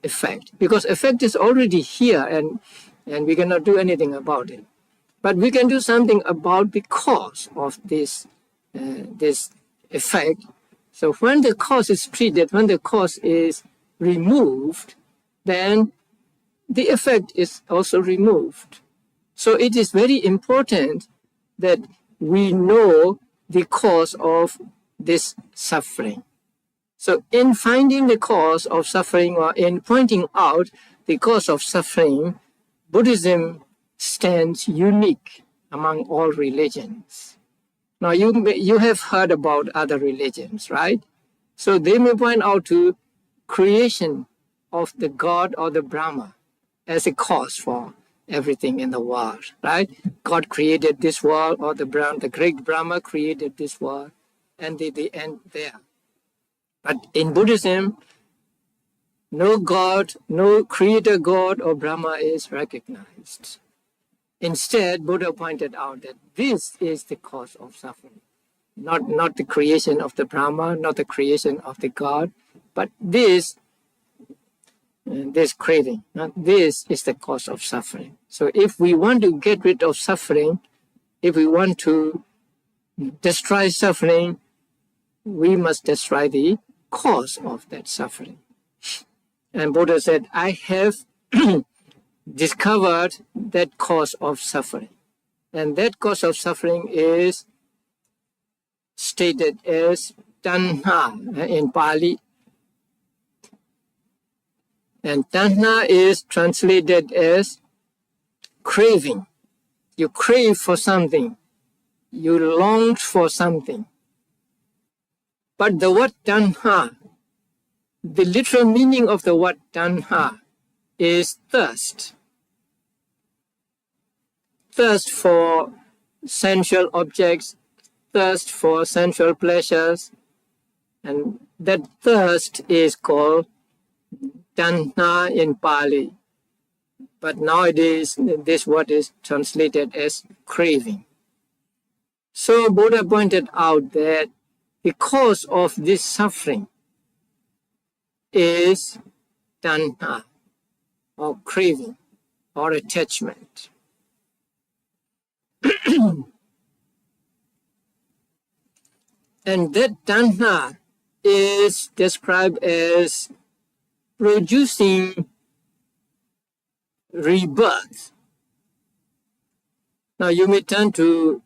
effect, because effect is already here, and we cannot do anything about it. But we can do something about the cause of this effect. So when the cause is treated, when the cause is removed, then the effect is also removed. So it is very important that we know the cause of this suffering. So in finding the cause of suffering, or in pointing out the cause of suffering, Buddhism stands unique among all religions. Now you have heard about other religions, right? So they may point out to creation of the God or the Brahma as a cause for everything in the world, right? God created this world, or the great Brahma created this world, and they end there. But in Buddhism, no God, no creator God or Brahma is recognized. Instead, Buddha pointed out that this is the cause of suffering. Not the creation of the Brahma, not the creation of the God, but this craving. This is the cause of suffering. So if we want to get rid of suffering, if we want to destroy suffering, we must destroy the cause of that suffering. And Buddha said, I have discovered that cause of suffering. And that cause of suffering is stated as tanha in Pali. And tanha is translated as craving. You crave for something. You long for something. But the word tanha, the literal meaning of the word tanha is thirst. Thirst for sensual objects, thirst for sensual pleasures, and that thirst is called tanha in Pali. But nowadays, this word is translated as craving. So Buddha pointed out that the cause of this suffering is tanha, or craving, or attachment. And that tanha is described as producing rebirth. Now you may turn to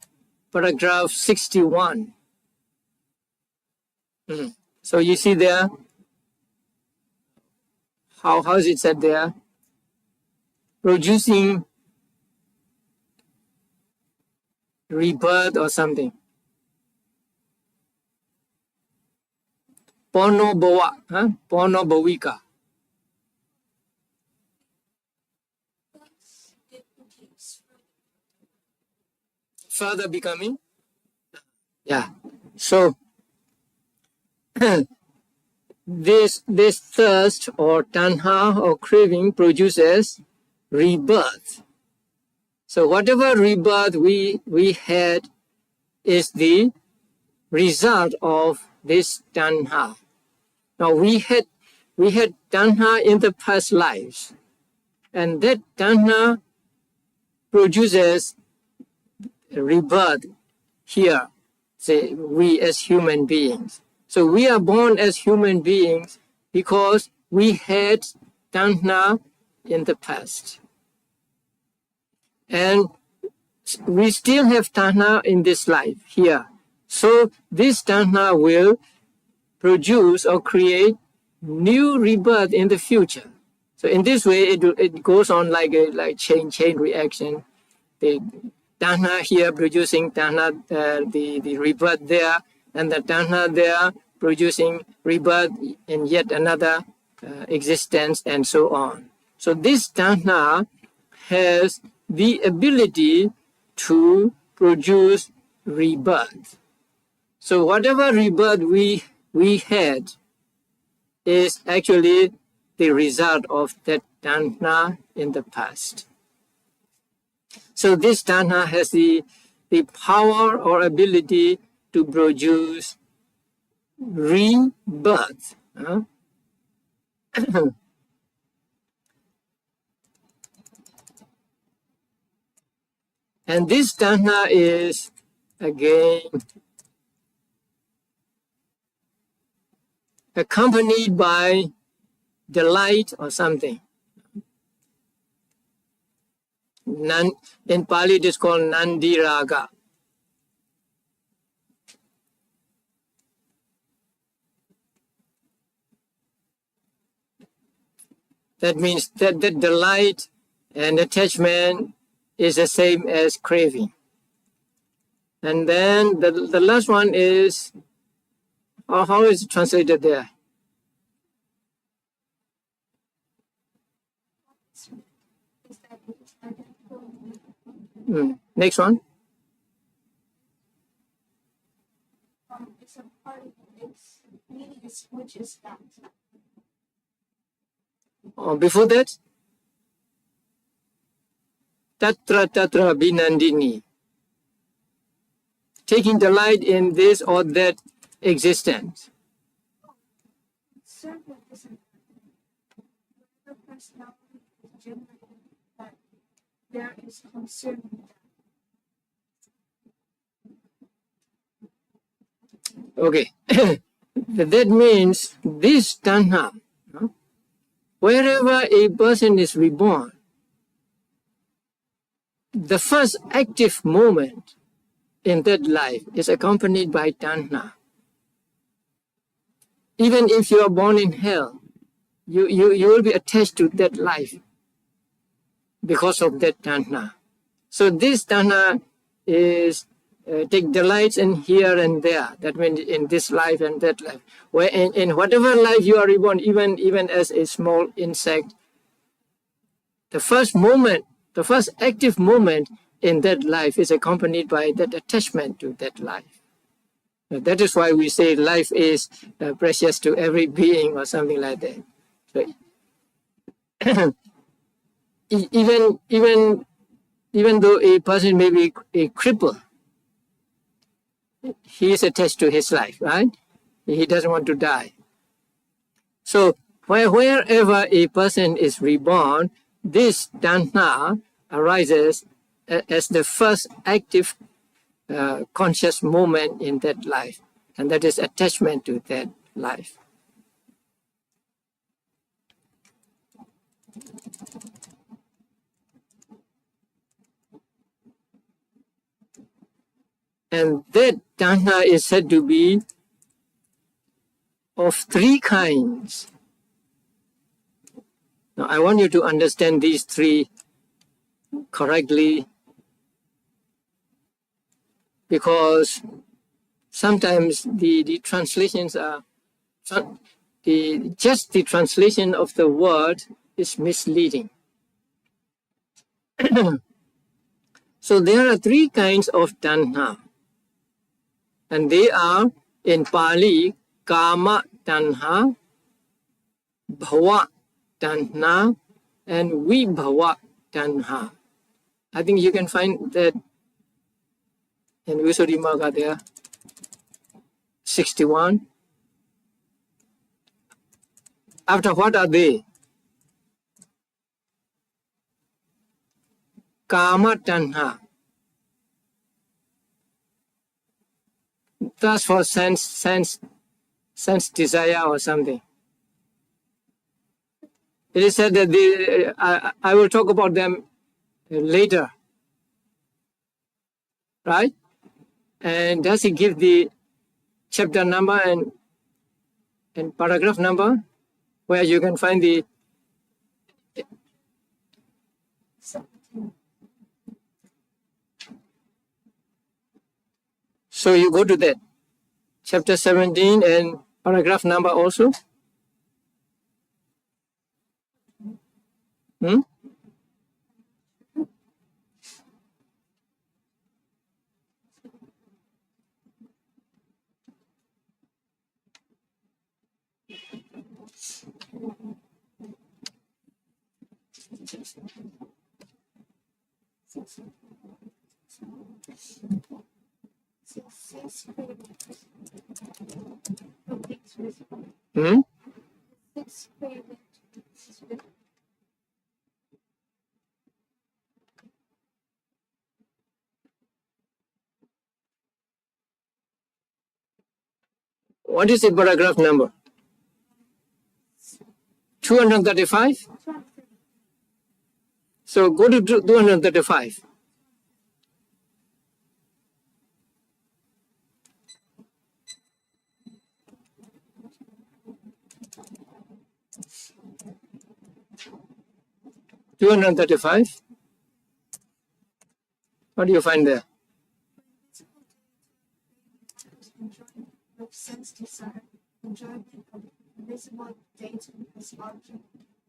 paragraph 61. So you see there, how is it said there? Producing rebirth or something. Pono bhava, pono bhavika. Further becoming? Yeah. So this thirst or tanha or craving produces rebirth. So whatever rebirth we had is the result of this tanha. Now we had tanha in the past lives, and that tanha produces rebirth here, say we as human beings. So we are born as human beings because we had tanha in the past. And we still have tanha in this life here. So this tanha will produce or create new rebirth in the future. So in this way, it goes on like a chain reaction. tanha here producing tanha, the rebirth there, and the tanha there producing rebirth in yet another existence, and so on. So this tanha has the ability to produce rebirth. So whatever rebirth we had is actually the result of that tanha in the past. So this tanha has the power or ability to produce rebirth. And this tanha is again accompanied by delight or something. In Pali it is called Nandiraga. That means that the delight and attachment is the same as craving. And then the last one is, how is it translated there? Next one. It's a part of its meaning is which is that. Before that, tatra tatra binandini, taking delight in this or that existence. Servant isn't the personality is generated that there is concern with that. Okay, that means this tanha, wherever a person is reborn, the first active moment in that life is accompanied by tanha. Even if you are born in hell, you will be attached to that life because of that tanha. So this tanha is take delights in here and there. That means in this life and that life. Where in whatever life you are reborn, even as a small insect, the first moment, the first active moment in that life is accompanied by that attachment to that life. That is why we say life is precious to every being or something like that. So even though a person may be a cripple, he is attached to his life, right? He doesn't want to die. So wherever a person is reborn, this tanha arises as the first active conscious moment in that life, and that is attachment to that life. And that tanha is said to be of three kinds. Now, I want you to understand these three correctly, because sometimes the translations are, just the translation of the word is misleading. So there are three kinds of tanha. And they are, in Pali, kama tanha, bhava tanha, and vibhava tanha. I think you can find that in Visuddhimagga there, 61. After what are they? Kama tanha. That's for sense desire or something. It is said that I will talk about them later, right? And does he give the chapter number and paragraph number where you can find the So you go to that. Chapter 17 and paragraph number also. Hmm? Hmm? What is the paragraph number? 235? So go to 235. What do you find there? Of sense desire, enjoyment of visible data as object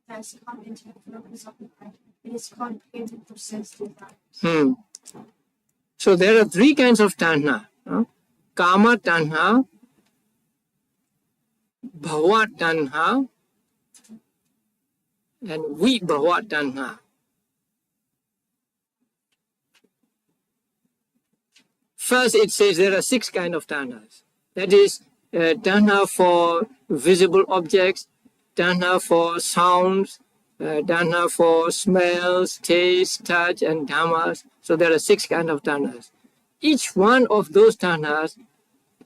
that's come into the focus of the mind. It is called craving for sense desire. So there are three kinds of tanha. Kama tanha, bhava tanha, and vibhava tanha. First, it says there are 6 kinds of tanhas. That is, tanha for visible objects, tanha for sounds, tanha for smells, taste, touch, and dhammas. So there are 6 kinds of tanhas. Each one of those tanhas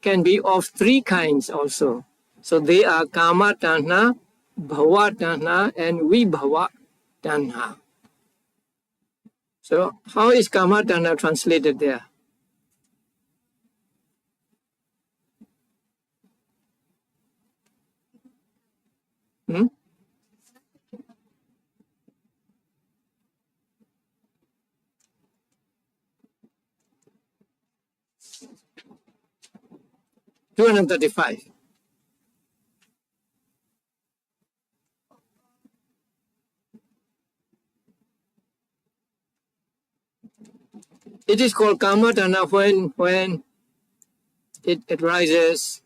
can be of 3 kinds also. So they are kama tanha, bhava tanha, and vibhava tanha. So how is kama tanha translated there? Hmm? $235. It is called kama tanha when it rises,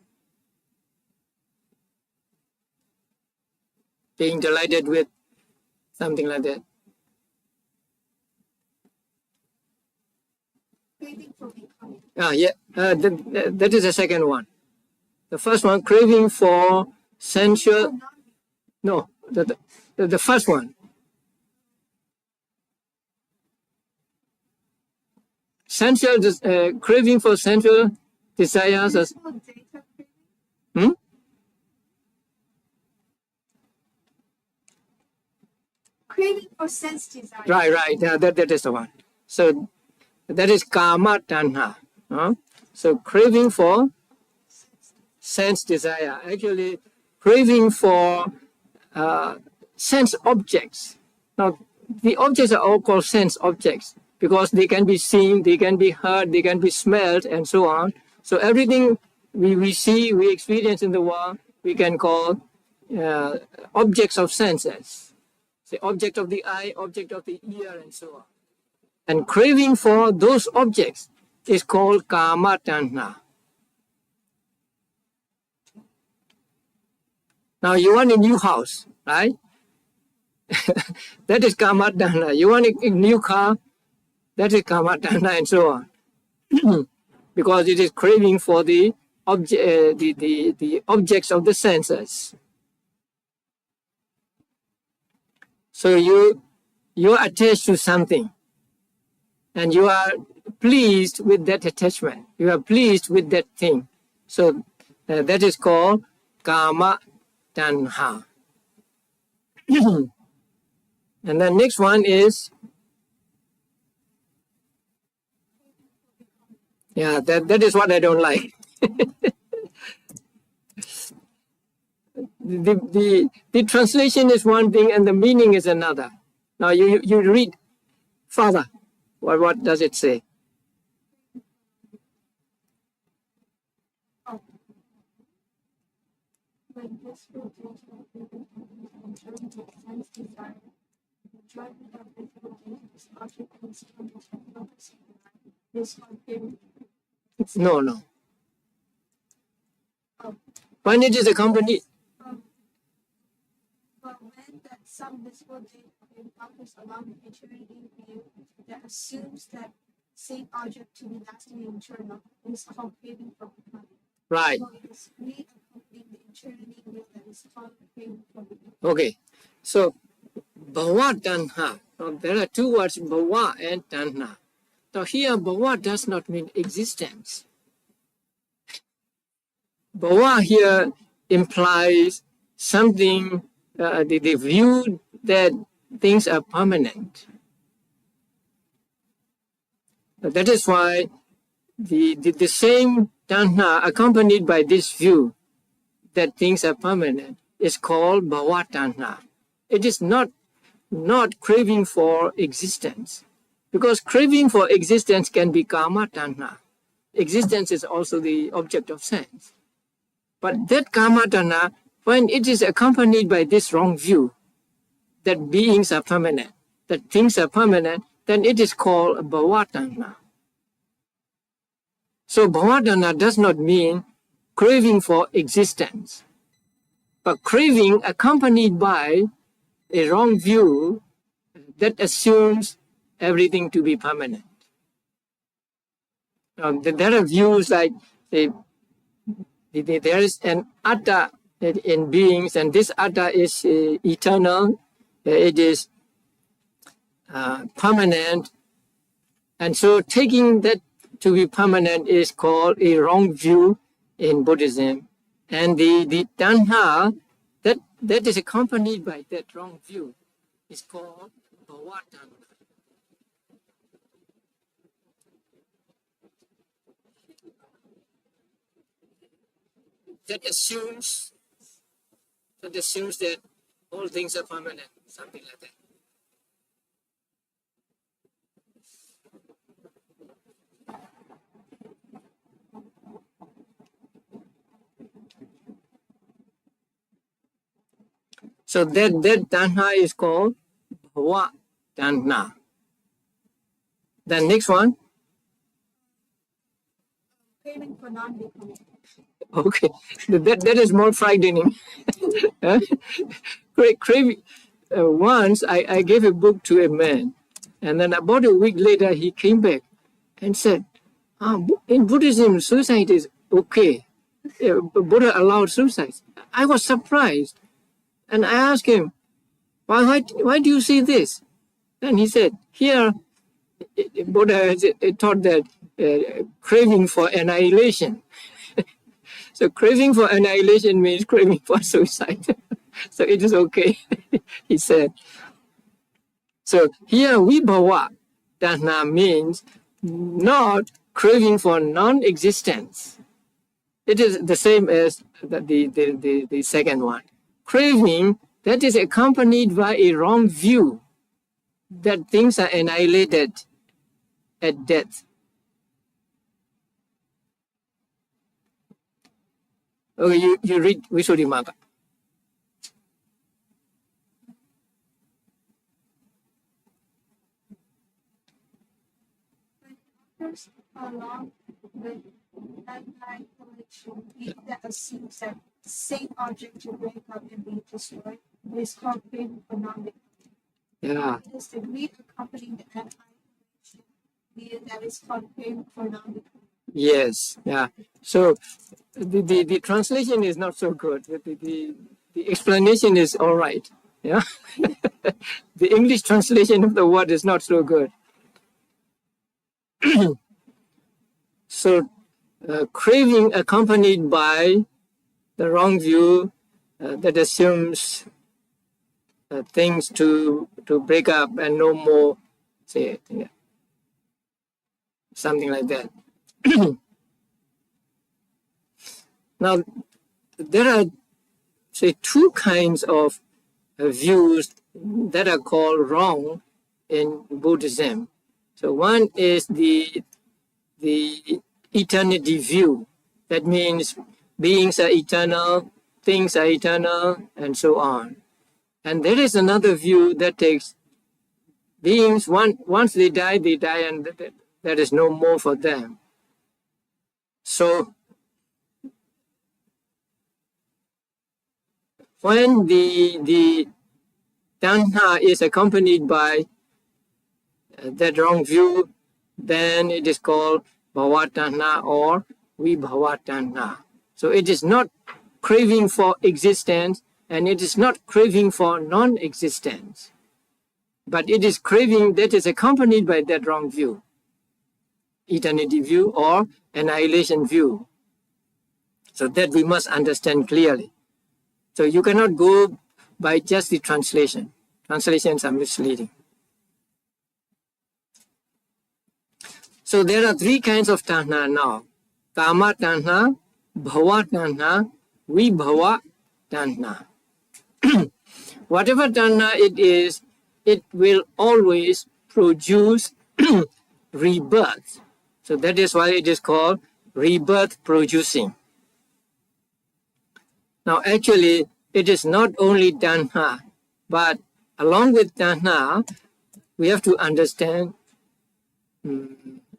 being delighted with something like that. Craving for becoming. That is the second one. The first one, craving for sensual. No, the first one. Sensual, craving for sensual desires. Hmm? Craving for sense desire. Right. Yeah, that is the one. So that is kama tanha. So craving for sense desire. Actually, craving for sense objects. Now, the objects are all called sense objects because they can be seen, they can be heard, they can be smelled, and so on. So everything we see, we experience in the world, we can call objects of senses. The object of the eye, object of the ear, and so on. And craving for those objects is called kama tanha. Now you want a new house, right? That is kama tanha. You want a new car, that is kama tanha, and so on. Because it is craving for the objects of the senses. So you are attached to something, and you are pleased with that attachment. You are pleased with that thing. So that is called kama tanha. And the next one is, that is what I don't like. The translation is one thing and the meaning is another. Now you read further. What does it say? when visible data given in terms of sense desire, the enjoyment of visible data is object and is technical is compared. No. Oh. When it is accompanied, But when that some visible data encounters along the eternity view that assumes that same object to be lasting and eternal is called craving for becoming. right? So it is we accompanying the eternity view that is called craving for becoming. Okay, so bhava tanha. Now, there are two words, bhava and tanha. Now here, bhava does not mean existence. Bhava here implies something, the view that things are permanent. That is why the same tanha accompanied by this view that things are permanent is called bhava tanha. It is not craving for existence, because craving for existence can be kama tanha. Existence is also the object of sense. But that kama tanha, when it is accompanied by this wrong view that beings are permanent, that things are permanent, then it is called bhava tanha. So bhava tanha does not mean craving for existence, but craving accompanied by a wrong view that assumes everything to be permanent. There are views like there is an atta in beings, and this atta is eternal, it is permanent, and so taking that to be permanent is called a wrong view in Buddhism, and the tanha that is accompanied by that wrong view is called bhava tanha. That assumes that all things are permanent, something like that. So that tanha is called bhava tanha. The next one. Craving for non-becoming. Okay, that is more frightening. Craving. Once I gave a book to a man, and then about a week later he came back and said, in Buddhism, suicide is okay. Buddha allowed suicide. I was surprised. And I asked him, why do you see this? And he said, here, Buddha taught that craving for annihilation. So craving for annihilation means craving for suicide. So it is okay, he said. So here, vibhava tanha means not craving for non-existence. It is the same as the second one. Craving that is accompanied by a wrong view that things are annihilated at death. Okay, you read Visuddhimagga. First, along with annihilation, that assumes that the same object to break up and be destroyed is called craving for non-becoming. Yeah. It is the greed accompanying the annihilation view that is called craving for non-becoming. Yes. Yeah. So the translation is not so good. The explanation is all right. Yeah. The English translation of the word is not so good. So craving accompanied by the wrong view that assumes things to break up and no more, say, yeah, something like that. Now, there are, say, two kinds of views that are called wrong in Buddhism. So one is the eternity view. That means beings are eternal, things are eternal, and so on. And there is another view that takes beings, once they die, and there is no more for them. So when the tanha is accompanied by that wrong view, then it is called bhava tanha or vibhava tanha. So it is not craving for existence, and it is not craving for non-existence, but it is craving that is accompanied by that wrong view, eternity view or annihilation view. So that we must understand clearly. So you cannot go by just the translation. Translations are misleading. So there are three kinds of tanha now: kama tanha, bhava tanha, vibhava tanha. Whatever tanha it is, it will always produce rebirth. So that is why it is called rebirth producing. Now actually, it is not only tanha, but along with tanha, we have to understand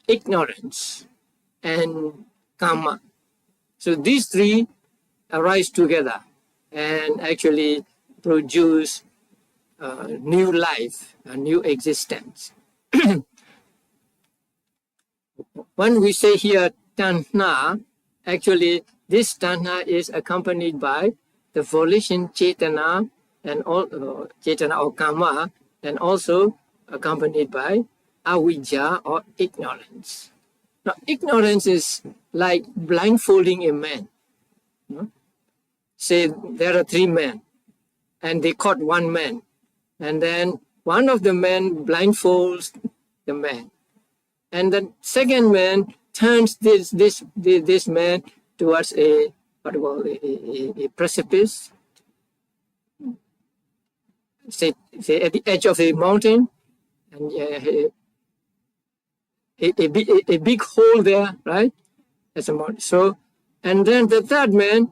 ignorance and karma. So these three arise together and actually produce new life, a new existence. When we say here tanha, actually this tanha is accompanied by the volition cetana and all cetana or karma, and also accompanied by avijja or ignorance. Now ignorance is like blindfolding a man. Say there are three men and they caught one man, and then one of the men blindfolds the man, and the second man turns this man towards a precipice, say at the edge of a mountain, and a big hole there, right? As a mountain. So, and then the third man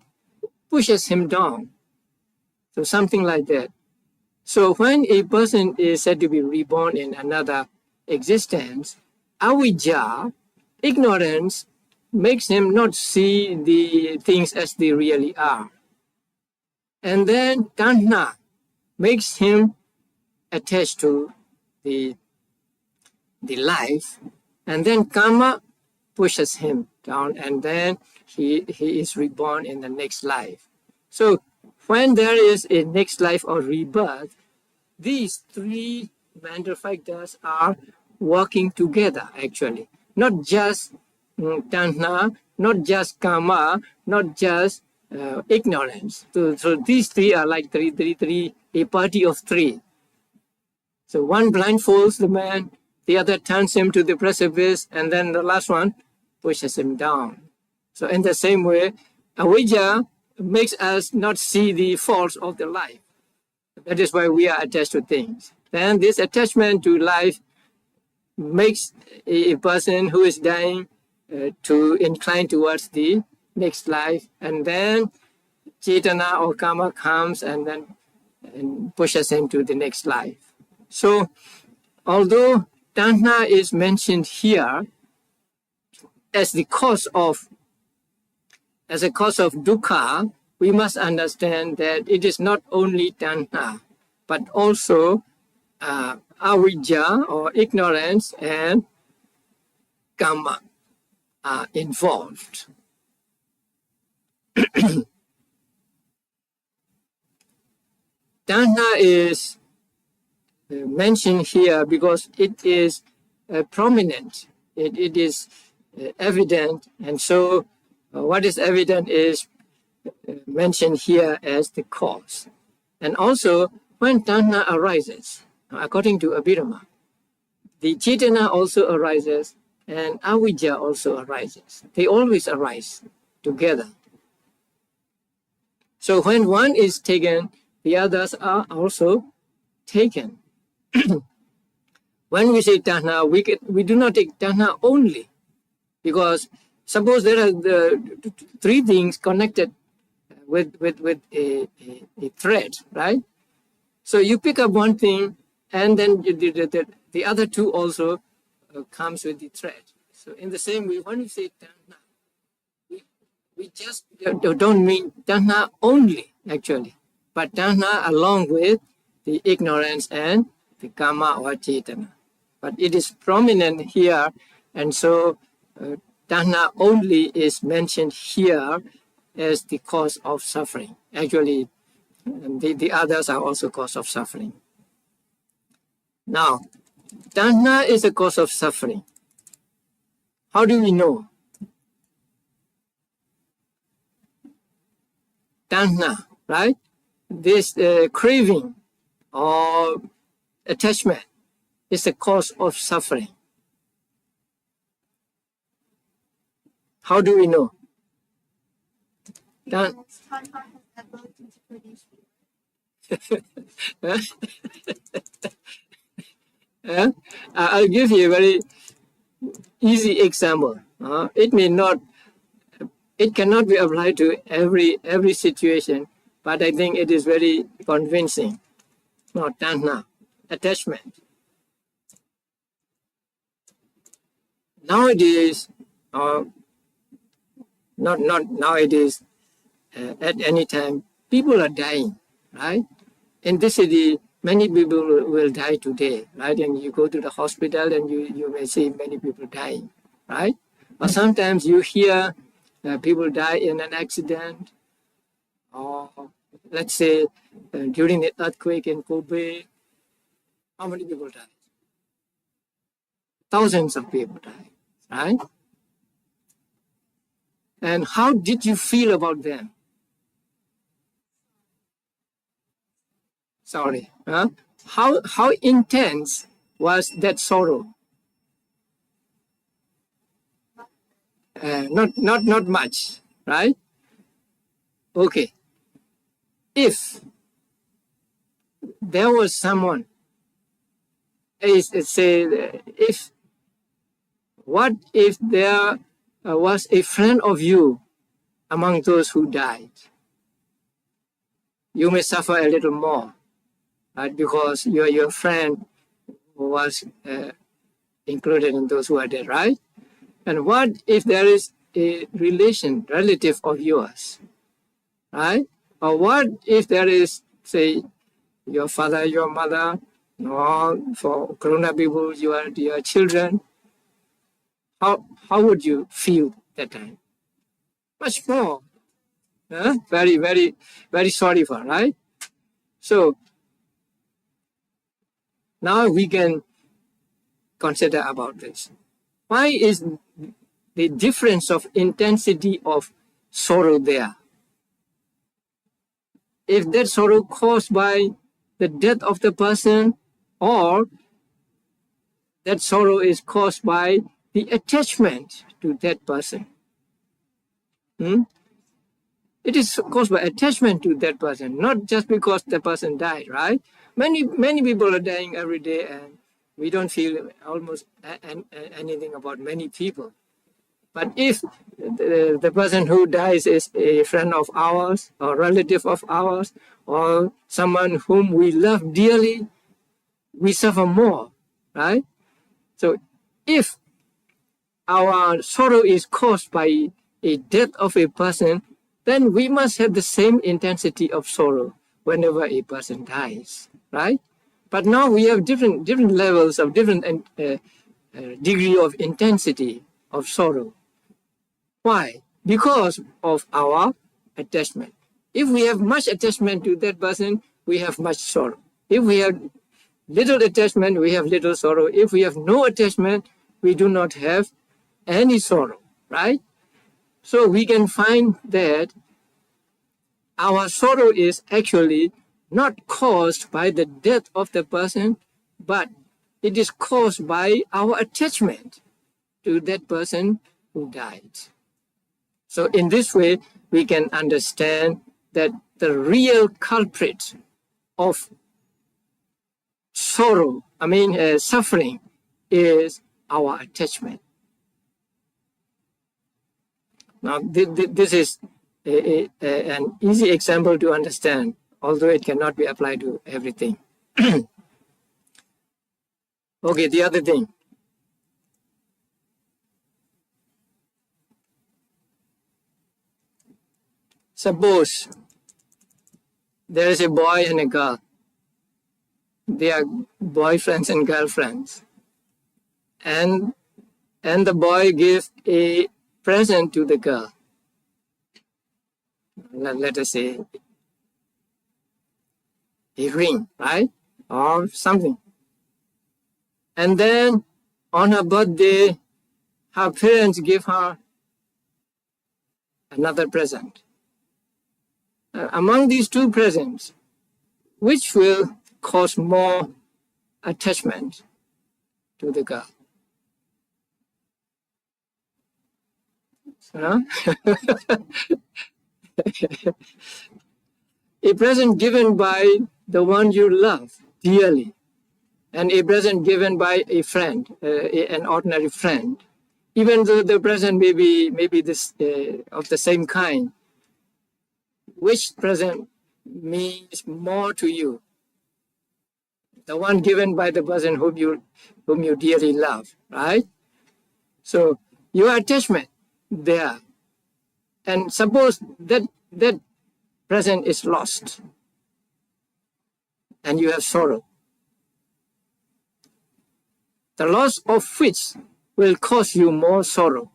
pushes him down. So something like that. So when a person is said to be reborn in another existence, avijja, ignorance, makes him not see the things as they really are. And then tanha makes him attached to the life, and then karma pushes him down, and then he is reborn in the next life. So when there is a next life or rebirth, these three mental factors are working together actually. Not just tanha, not just karma, not just ignorance. So these three are like a party of three. So one blindfolds the man, the other turns him to the precipice, and then the last one pushes him down. So in the same way, avijja makes us not see the faults of the life. That is why we are attached to things. Then this attachment to life makes a person who is dying to incline towards the next life, and then cetana or karma comes and pushes him to the next life. So although tanha is mentioned here as a cause of dukkha, we must understand that it is not only tanha, but also avijja or ignorance and karma are involved. Tanha is mentioned here because it is prominent, it is evident, and so what is evident is mentioned here as the cause. And also, when tanha arises, according to Abhidhamma, the cetana also arises and avijja also arises. They always arise together. So when one is taken, the others are also taken. When we say tanha, we do not take tanha only, because suppose there are the three things connected with a thread, right? So you pick up one thing, and then the other two also comes with the thread. So in the same way, when we say tanha, we just don't mean tanha only, actually, but tanha along with the ignorance and the karma or cetana. But it is prominent here, and so tanha only is mentioned here as the cause of suffering. Actually, the others are also cause of suffering. Now, tanha is a cause of suffering. How do we know? Tanha, right? This craving or attachment is the cause of suffering. How do we know? Because tanha has the ability to produce fear. I'll give you a very easy example. It cannot be applied to every situation, but I think it is very convincing. No, tanha, attachment. Nowadays, not nowadays, at any time, people are dying, right? In this city, many people will die today, right? And you go to the hospital and you may see many people dying, right? But sometimes you hear people die in an accident, or let's say during the earthquake in Kobe. How many people died? Thousands of people died, right? And how did you feel about them? Sorry. How intense was that sorrow? Not much, right? Okay. If there was someone, what if there was a friend of you among those who died? You may suffer a little more, right? Because your friend was included in those who are dead, right? And what if there is a relative of yours, right? Or what if there is, say, your father, your mother, or for Corona people, your children? How would you feel that time? Much more. Very, very, very sorry for, right? So now we can consider about this. Why is the difference of intensity of sorrow there? If that sorrow caused by the death of the person, or that sorrow is caused by the attachment to that person. It is caused by attachment to that person, not just because the person died, right? Many people are dying every day, and we don't feel almost anything about many people. But if the person who dies is a friend of ours, or relative of ours, or someone whom we love dearly, we suffer more, right? So if our sorrow is caused by a death of a person, then we must have the same intensity of sorrow whenever a person dies, right? But now we have different levels of different degree of intensity of sorrow. Why? Because of our attachment. If we have much attachment to that person, we have much sorrow. If we have little attachment, we have little sorrow. If we have no attachment, we do not have any sorrow, right? So we can find that our sorrow is actually not caused by the death of the person, but it is caused by our attachment to that person who died. So in this way, we can understand that the real culprit of suffering is our attachment. Now, this is an easy example to understand, although it cannot be applied to everything. Okay, the other thing. Suppose there is a boy and a girl. They are boyfriends and girlfriends. And the boy gives a present to the girl. Let us say a ring, right? Or something. And then on her birthday, her parents give her another present. Among these two presents, which will cause more attachment to the girl? Huh? A present given by the one you love dearly, and a present given by a friend, an ordinary friend, even though the present may be this of the same kind, which present means more to you? The one given by the person whom you dearly love, right? So your attachment there, and suppose that present is lost, and you have sorrow. The loss of which will cause you more sorrow.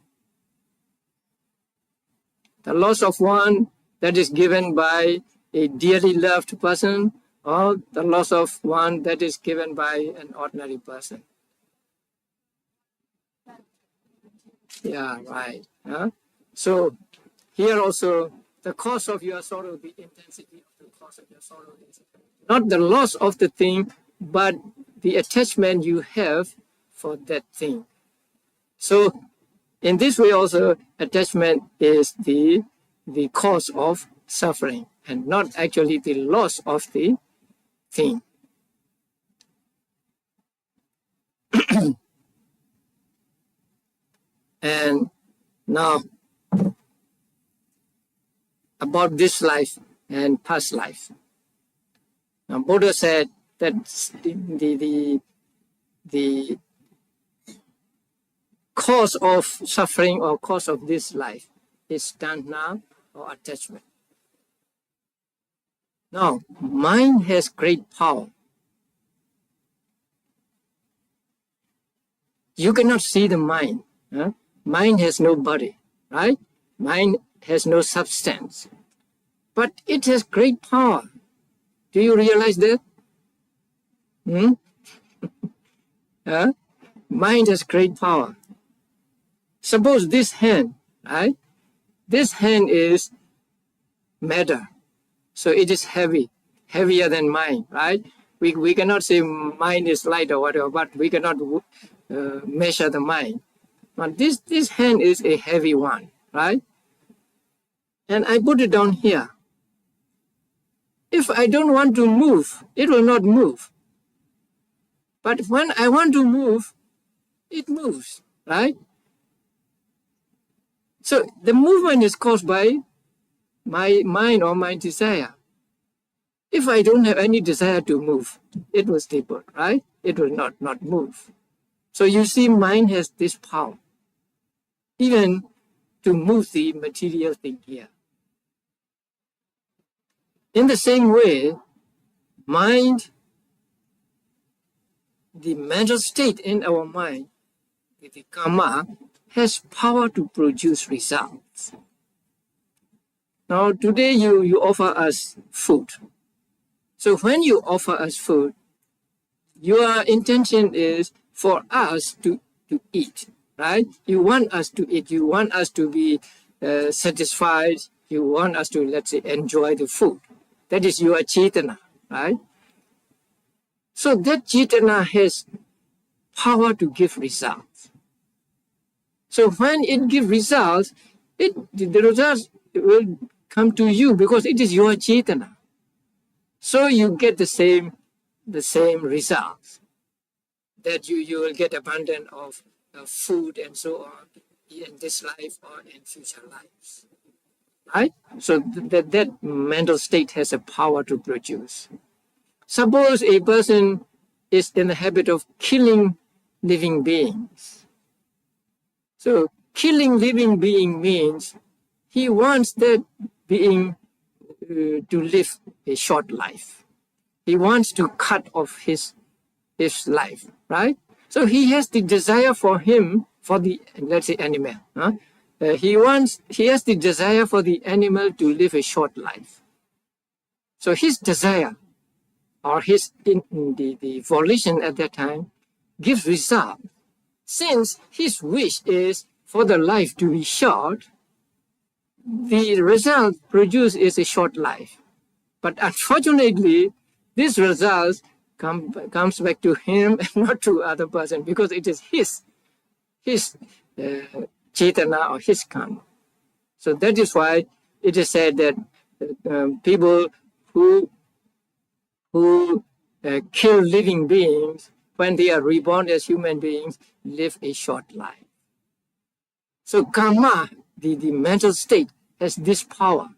The loss of one that is given by a dearly loved person, or the loss of one that is given by an ordinary person. Yeah, right. Huh? So here also, the cause of your sorrow, the intensity of the cause of your sorrow is not the loss of the thing, but the attachment you have for that thing. So in this way also, attachment is the cause of suffering, and not actually the loss of the thing. And now, about this life and past life. Now, Buddha said that the cause of suffering or cause of this life is tanha or attachment. Now, mind has great power. You cannot see the mind. Huh? Mind has no body, right? Mind has no substance. But it has great power. Do you realize that? Huh? Mind has great power. Suppose this hand, right? This hand is matter. So it is heavy, heavier than mind, right? We cannot say mind is light or whatever, but we cannot measure the mind. But this hand is a heavy one, right? And I put it down here. If I don't want to move, it will not move. But when I want to move, it moves, right? So the movement is caused by my mind or my desire. If I don't have any desire to move, it will stay put, right? It will not move. So you see, mind has this power, even to move the material thing here. In the same way, mind, the mental state in our mind, the karma, has power to produce results. Now, today you offer us food. So when you offer us food, your intention is for us to eat, right? You want us to eat. You want us to be satisfied. You want us to, let's say, enjoy the food. That is your cetana, right? So that cetana has power to give results. So when it gives results, the results will come to you because it is your cetana. So you get the same results. That you will get abundance of food and so on in this life or in future lives. right? So that mental state has a power to produce. Suppose a person is in the habit of killing living beings. So killing living being means he wants that being to live a short life. He wants to cut off his life, right? So he has the desire for the, let's say, animal. He has the desire for the animal to live a short life. So his desire or the volition at that time gives result. Since his wish is for the life to be short, the result produced is a short life. But unfortunately, this result comes back to him and not to other person, because it is his chetana or his karma. So that is why it is said that people who kill living beings, when they are reborn as human beings, live a short life. So karma, the mental state, has this power.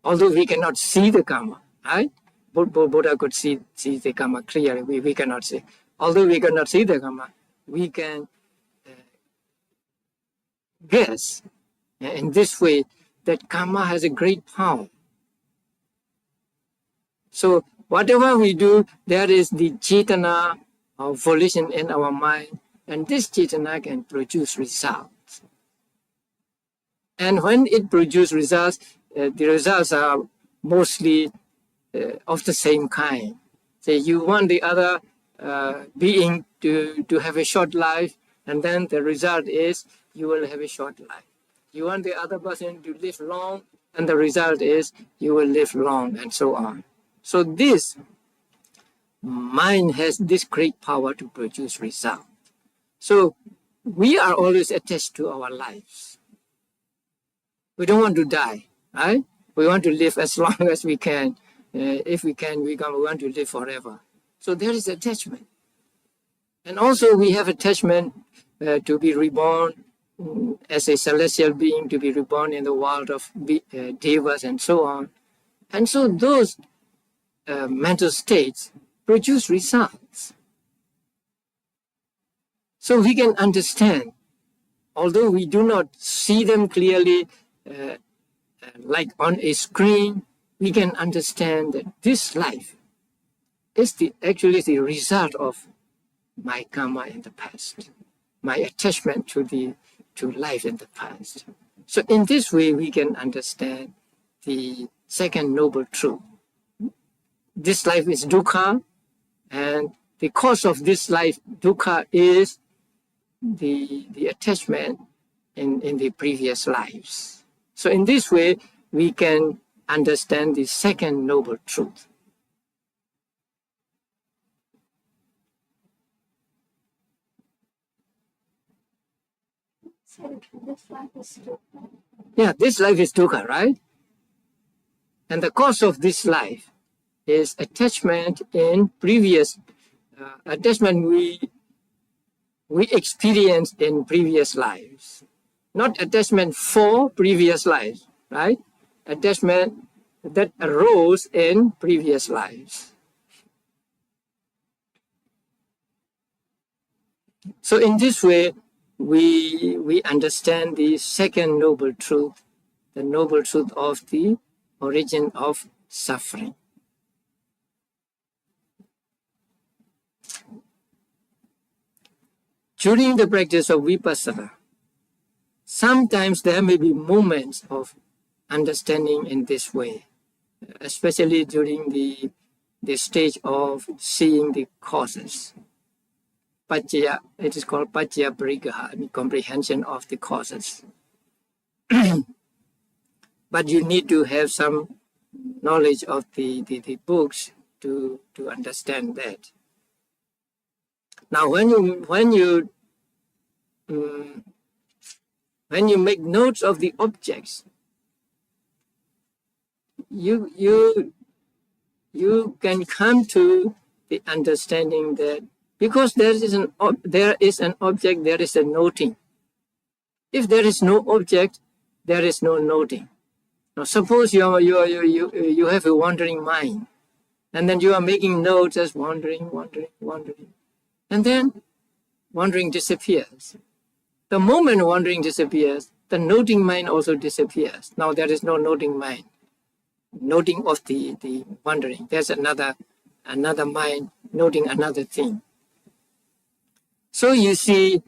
Although we cannot see the karma, right? Buddha could see the karma clearly. We cannot see. Although we cannot see the karma, we can guess in this way that karma has a great power. So whatever we do, there is the chetana or volition in our mind, and this chetana can produce results. And when it produces results, the results are mostly of the same kind. Say you want the other being to have a short life, and then the result is you will have a short life. You want the other person to live long, and the result is you will live long, and so on. So this mind has this great power to produce results. So we are always attached to our lives. We don't want to die, right? We want to live as long as we can. If we can, we want to live forever. So there is attachment. And also we have attachment to be reborn as a celestial being, to be reborn in the world of devas and so on. And so those mental states produce results. So we can understand, although we do not see them clearly like on a screen, we can understand that this life is actually the result of my karma in the past, my attachment to life in the past. So in this way, we can understand the second noble truth. This life is dukkha, and the cause of this life, dukkha, is the attachment in the previous lives. So in this way, we can understand the second noble truth. So this life is dukkha. Yeah, this life is dukkha, right? And the cause of this life is attachment in previous attachment we experienced in previous lives, not attachment for previous lives, right? Attachment that arose in previous lives. So in this way, we understand the second noble truth, the noble truth of the origin of suffering. During the practice of vipassana, sometimes there may be moments of understanding in this way, especially during the stage of seeing the causes. Paccaya, it is called paccaya parigraha, comprehension of the causes. But you need to have some knowledge of the books to understand that. Now, when you make notes of the objects, you can come to the understanding that because there is an object, there is a noting. If there is no object, there is no noting. Now, suppose you have a wandering mind, and then you are making notes as wandering, and then wandering disappears. The moment wandering disappears, the noting mind also disappears. Now there is no noting mind, noting of the wandering. There's another mind noting another thing. So you see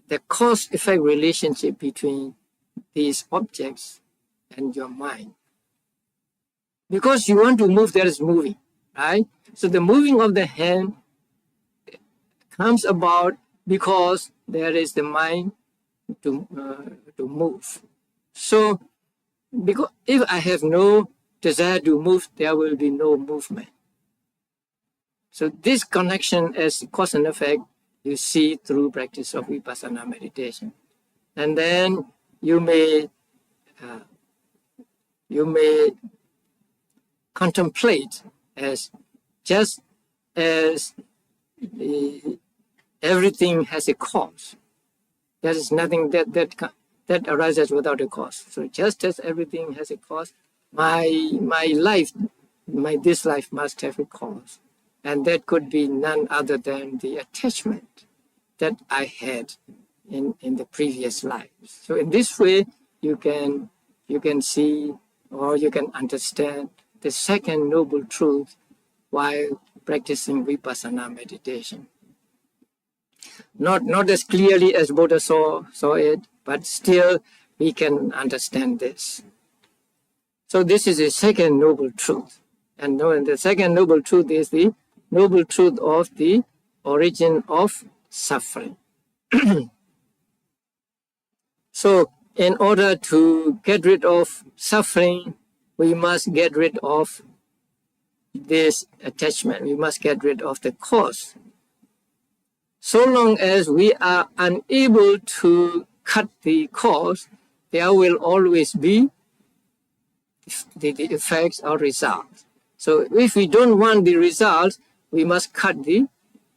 the cause-effect relationship between these objects and your mind. Because you want to move, there is moving, right? So the moving of the hand comes about because there is the mind to move. So because if I have no desire to move, there will be no movement. So this connection as cause and effect you see through practice of vipassana meditation. And then you may contemplate as just as everything has a cause. There is nothing that arises without a cause. So just as everything has a cause, my life, this life must have a cause. And that could be none other than the attachment that I had in the previous lives. So in this way, you can see or you can understand the second noble truth while practicing vipassana meditation. Not as clearly as Buddha saw it, but still we can understand this. So this is the second noble truth. And the second noble truth is the noble truth of the origin of suffering. So in order to get rid of suffering, we must get rid of this attachment. We must get rid of the cause. So long as we are unable to cut the cause, there will always be the effects or results. So if we don't want the results, we must cut the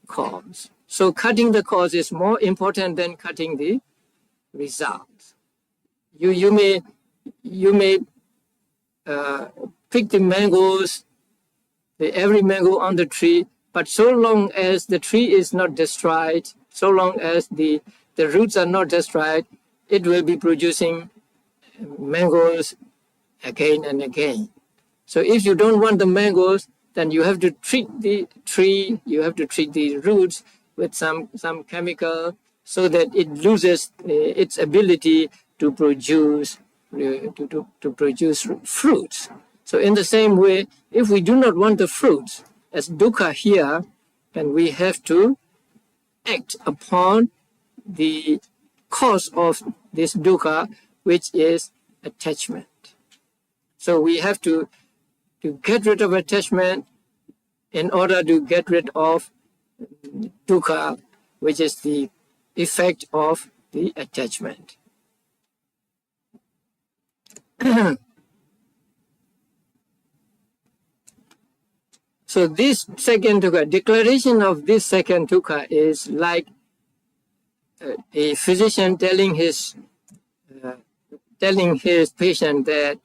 cause. So cutting the cause is more important than cutting the results. You may pick the mangoes, every mango on the tree, but so long as the tree is not destroyed, so long as the roots are not destroyed, it will be producing mangoes again and again. So if you don't want the mangoes, then you have to treat the tree, you have to treat the roots with some chemical so that it loses its ability to produce fruits. So in the same way, if we do not want the fruits as dukkha here, then we have to act upon the cause of this dukkha, which is attachment. So we have to get rid of attachment in order to get rid of dukkha, which is the effect of the attachment. So this second dukkha, declaration of this second dukkha is like a physician telling his patient that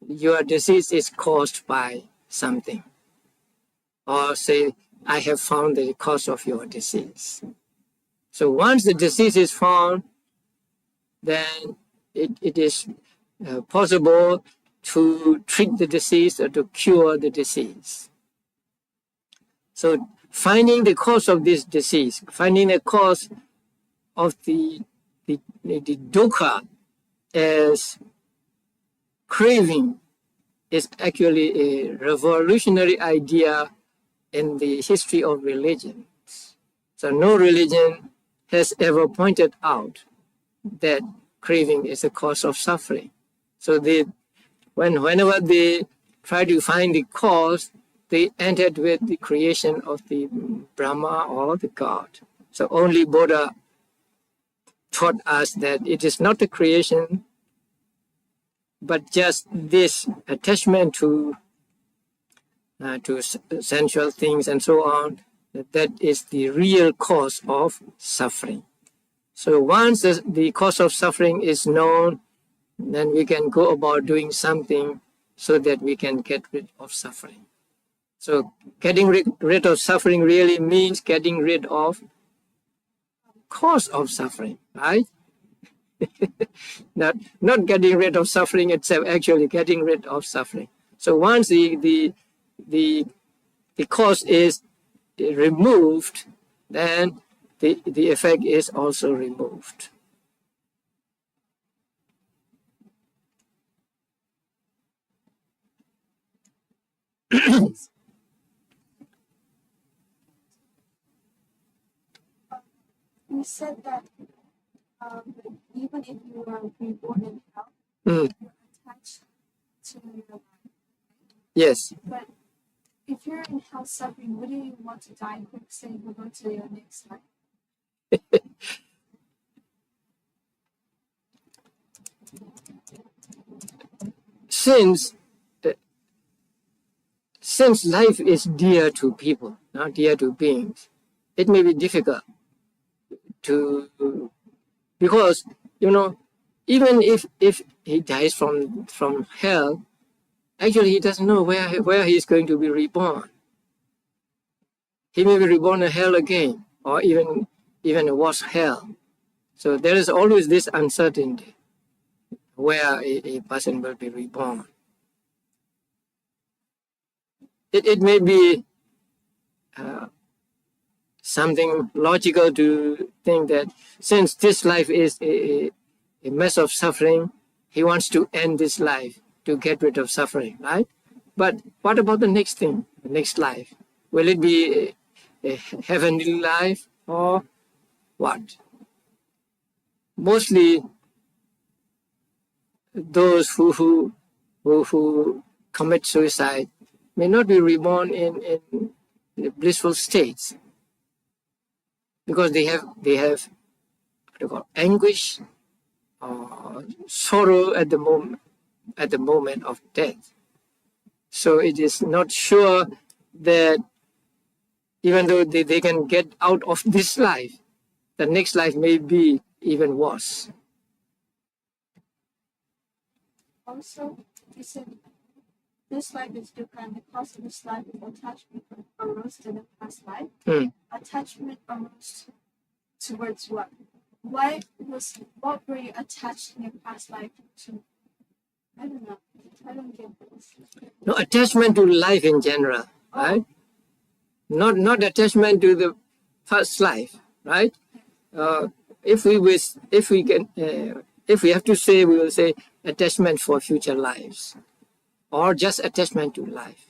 your disease is caused by something. Or say, I have found the cause of your disease. So once the disease is found, then it is possible to treat the disease or to cure the disease. So finding the cause of this disease, finding the cause of the dukkha as craving is actually a revolutionary idea in the history of religions. So no religion has ever pointed out that craving is a cause of suffering. So whenever they try to find the cause, they ended with the creation of the Brahma or the God. So only Buddha taught us that it is not the creation, but just this attachment to sensual things and so on, that is the real cause of suffering. So once the cause of suffering is known, then we can go about doing something so that we can get rid of suffering. So getting rid of suffering really means getting rid of cause of suffering, right? Not getting rid of suffering itself, actually getting rid of suffering. So once the cause is removed, then the effect is also removed. You said that even if you are reborn in hell, Mm. you're attached to your life. Yes. But if you're in hell suffering, wouldn't you want to die quick, say you go to your next life? Since life is dear to people, not dear to beings, it may be difficult to, because even if he dies from hell, actually he doesn't know where he is going to be reborn. He may be reborn in hell again, or even a worse hell. So there is always this uncertainty where a person will be reborn. It may be something logical to think that since this life is a mess of suffering, he wants to end this life to get rid of suffering, right? But what about the next thing, the next life? Will it be a heavenly life or what? Mostly those who commit suicide may not be reborn in blissful states, because they have what you call anguish or sorrow at the moment of death. So it is not sure that even though they can get out of this life, the next life may be even worse. Also, you said this life is different because of this life of attachment arose to the past life. Attachment arose towards what? What were you attached in your past life to? I don't know. I don't get this. No, attachment to life in general, right? Not attachment to the past life, right? If we have to say, we will say attachment for future lives, or just attachment to life.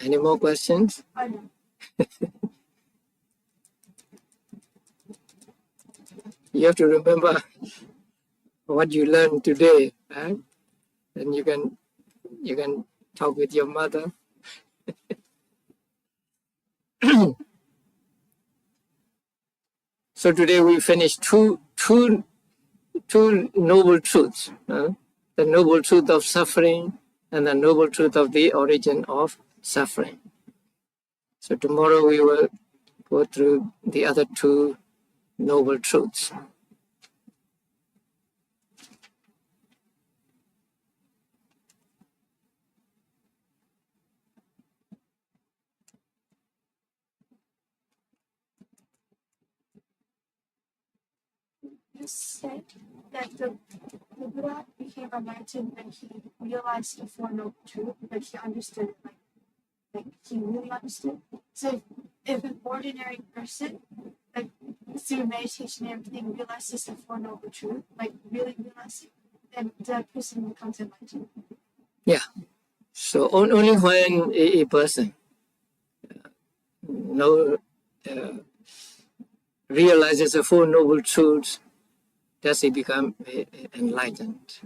Any more questions? I know. You have to remember what you learned today, right? And you can talk with your mother. So today we finished two noble truths: the noble truth of suffering and the noble truth of the origin of suffering. So tomorrow we will go through the other two noble truths. You said that the Buddha became enlightened when he realized the Four Noble Truths, but he understood it, like he really understood. So if an ordinary person, like through meditation and everything, realizes the Four Noble Truths, like really realizes it, then that person becomes enlightened. Yeah. So only when a person realizes the Four Noble Truths does he become enlightened.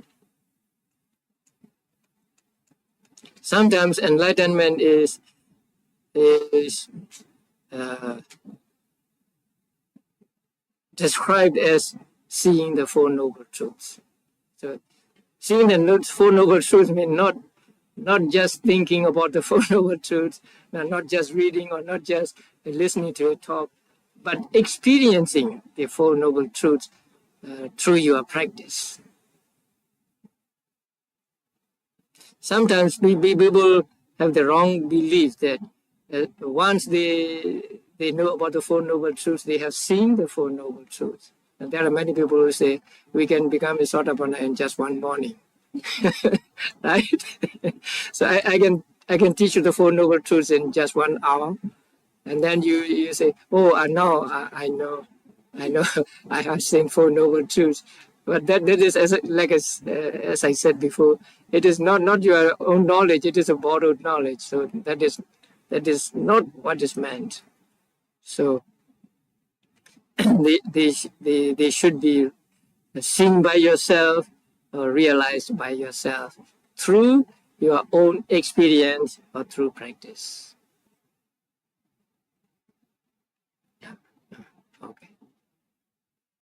Sometimes enlightenment is described as seeing the Four Noble Truths. So seeing the Four Noble Truths means not just thinking about the Four Noble Truths, not just reading or not just listening to a talk, but experiencing the Four Noble Truths through your practice. Sometimes people have the wrong belief that once they know about the Four Noble Truths, they have seen the Four Noble Truths. And there are many people who say we can become a Sotapanna in just one morning, right? So I can teach you the Four Noble Truths in just 1 hour, and then you say, oh, I know, I have seen Four Noble Truths. But that is, as I said before, it is not your own knowledge, it is a borrowed knowledge. So that is not what is meant. So they should be seen by yourself or realized by yourself through your own experience or through practice.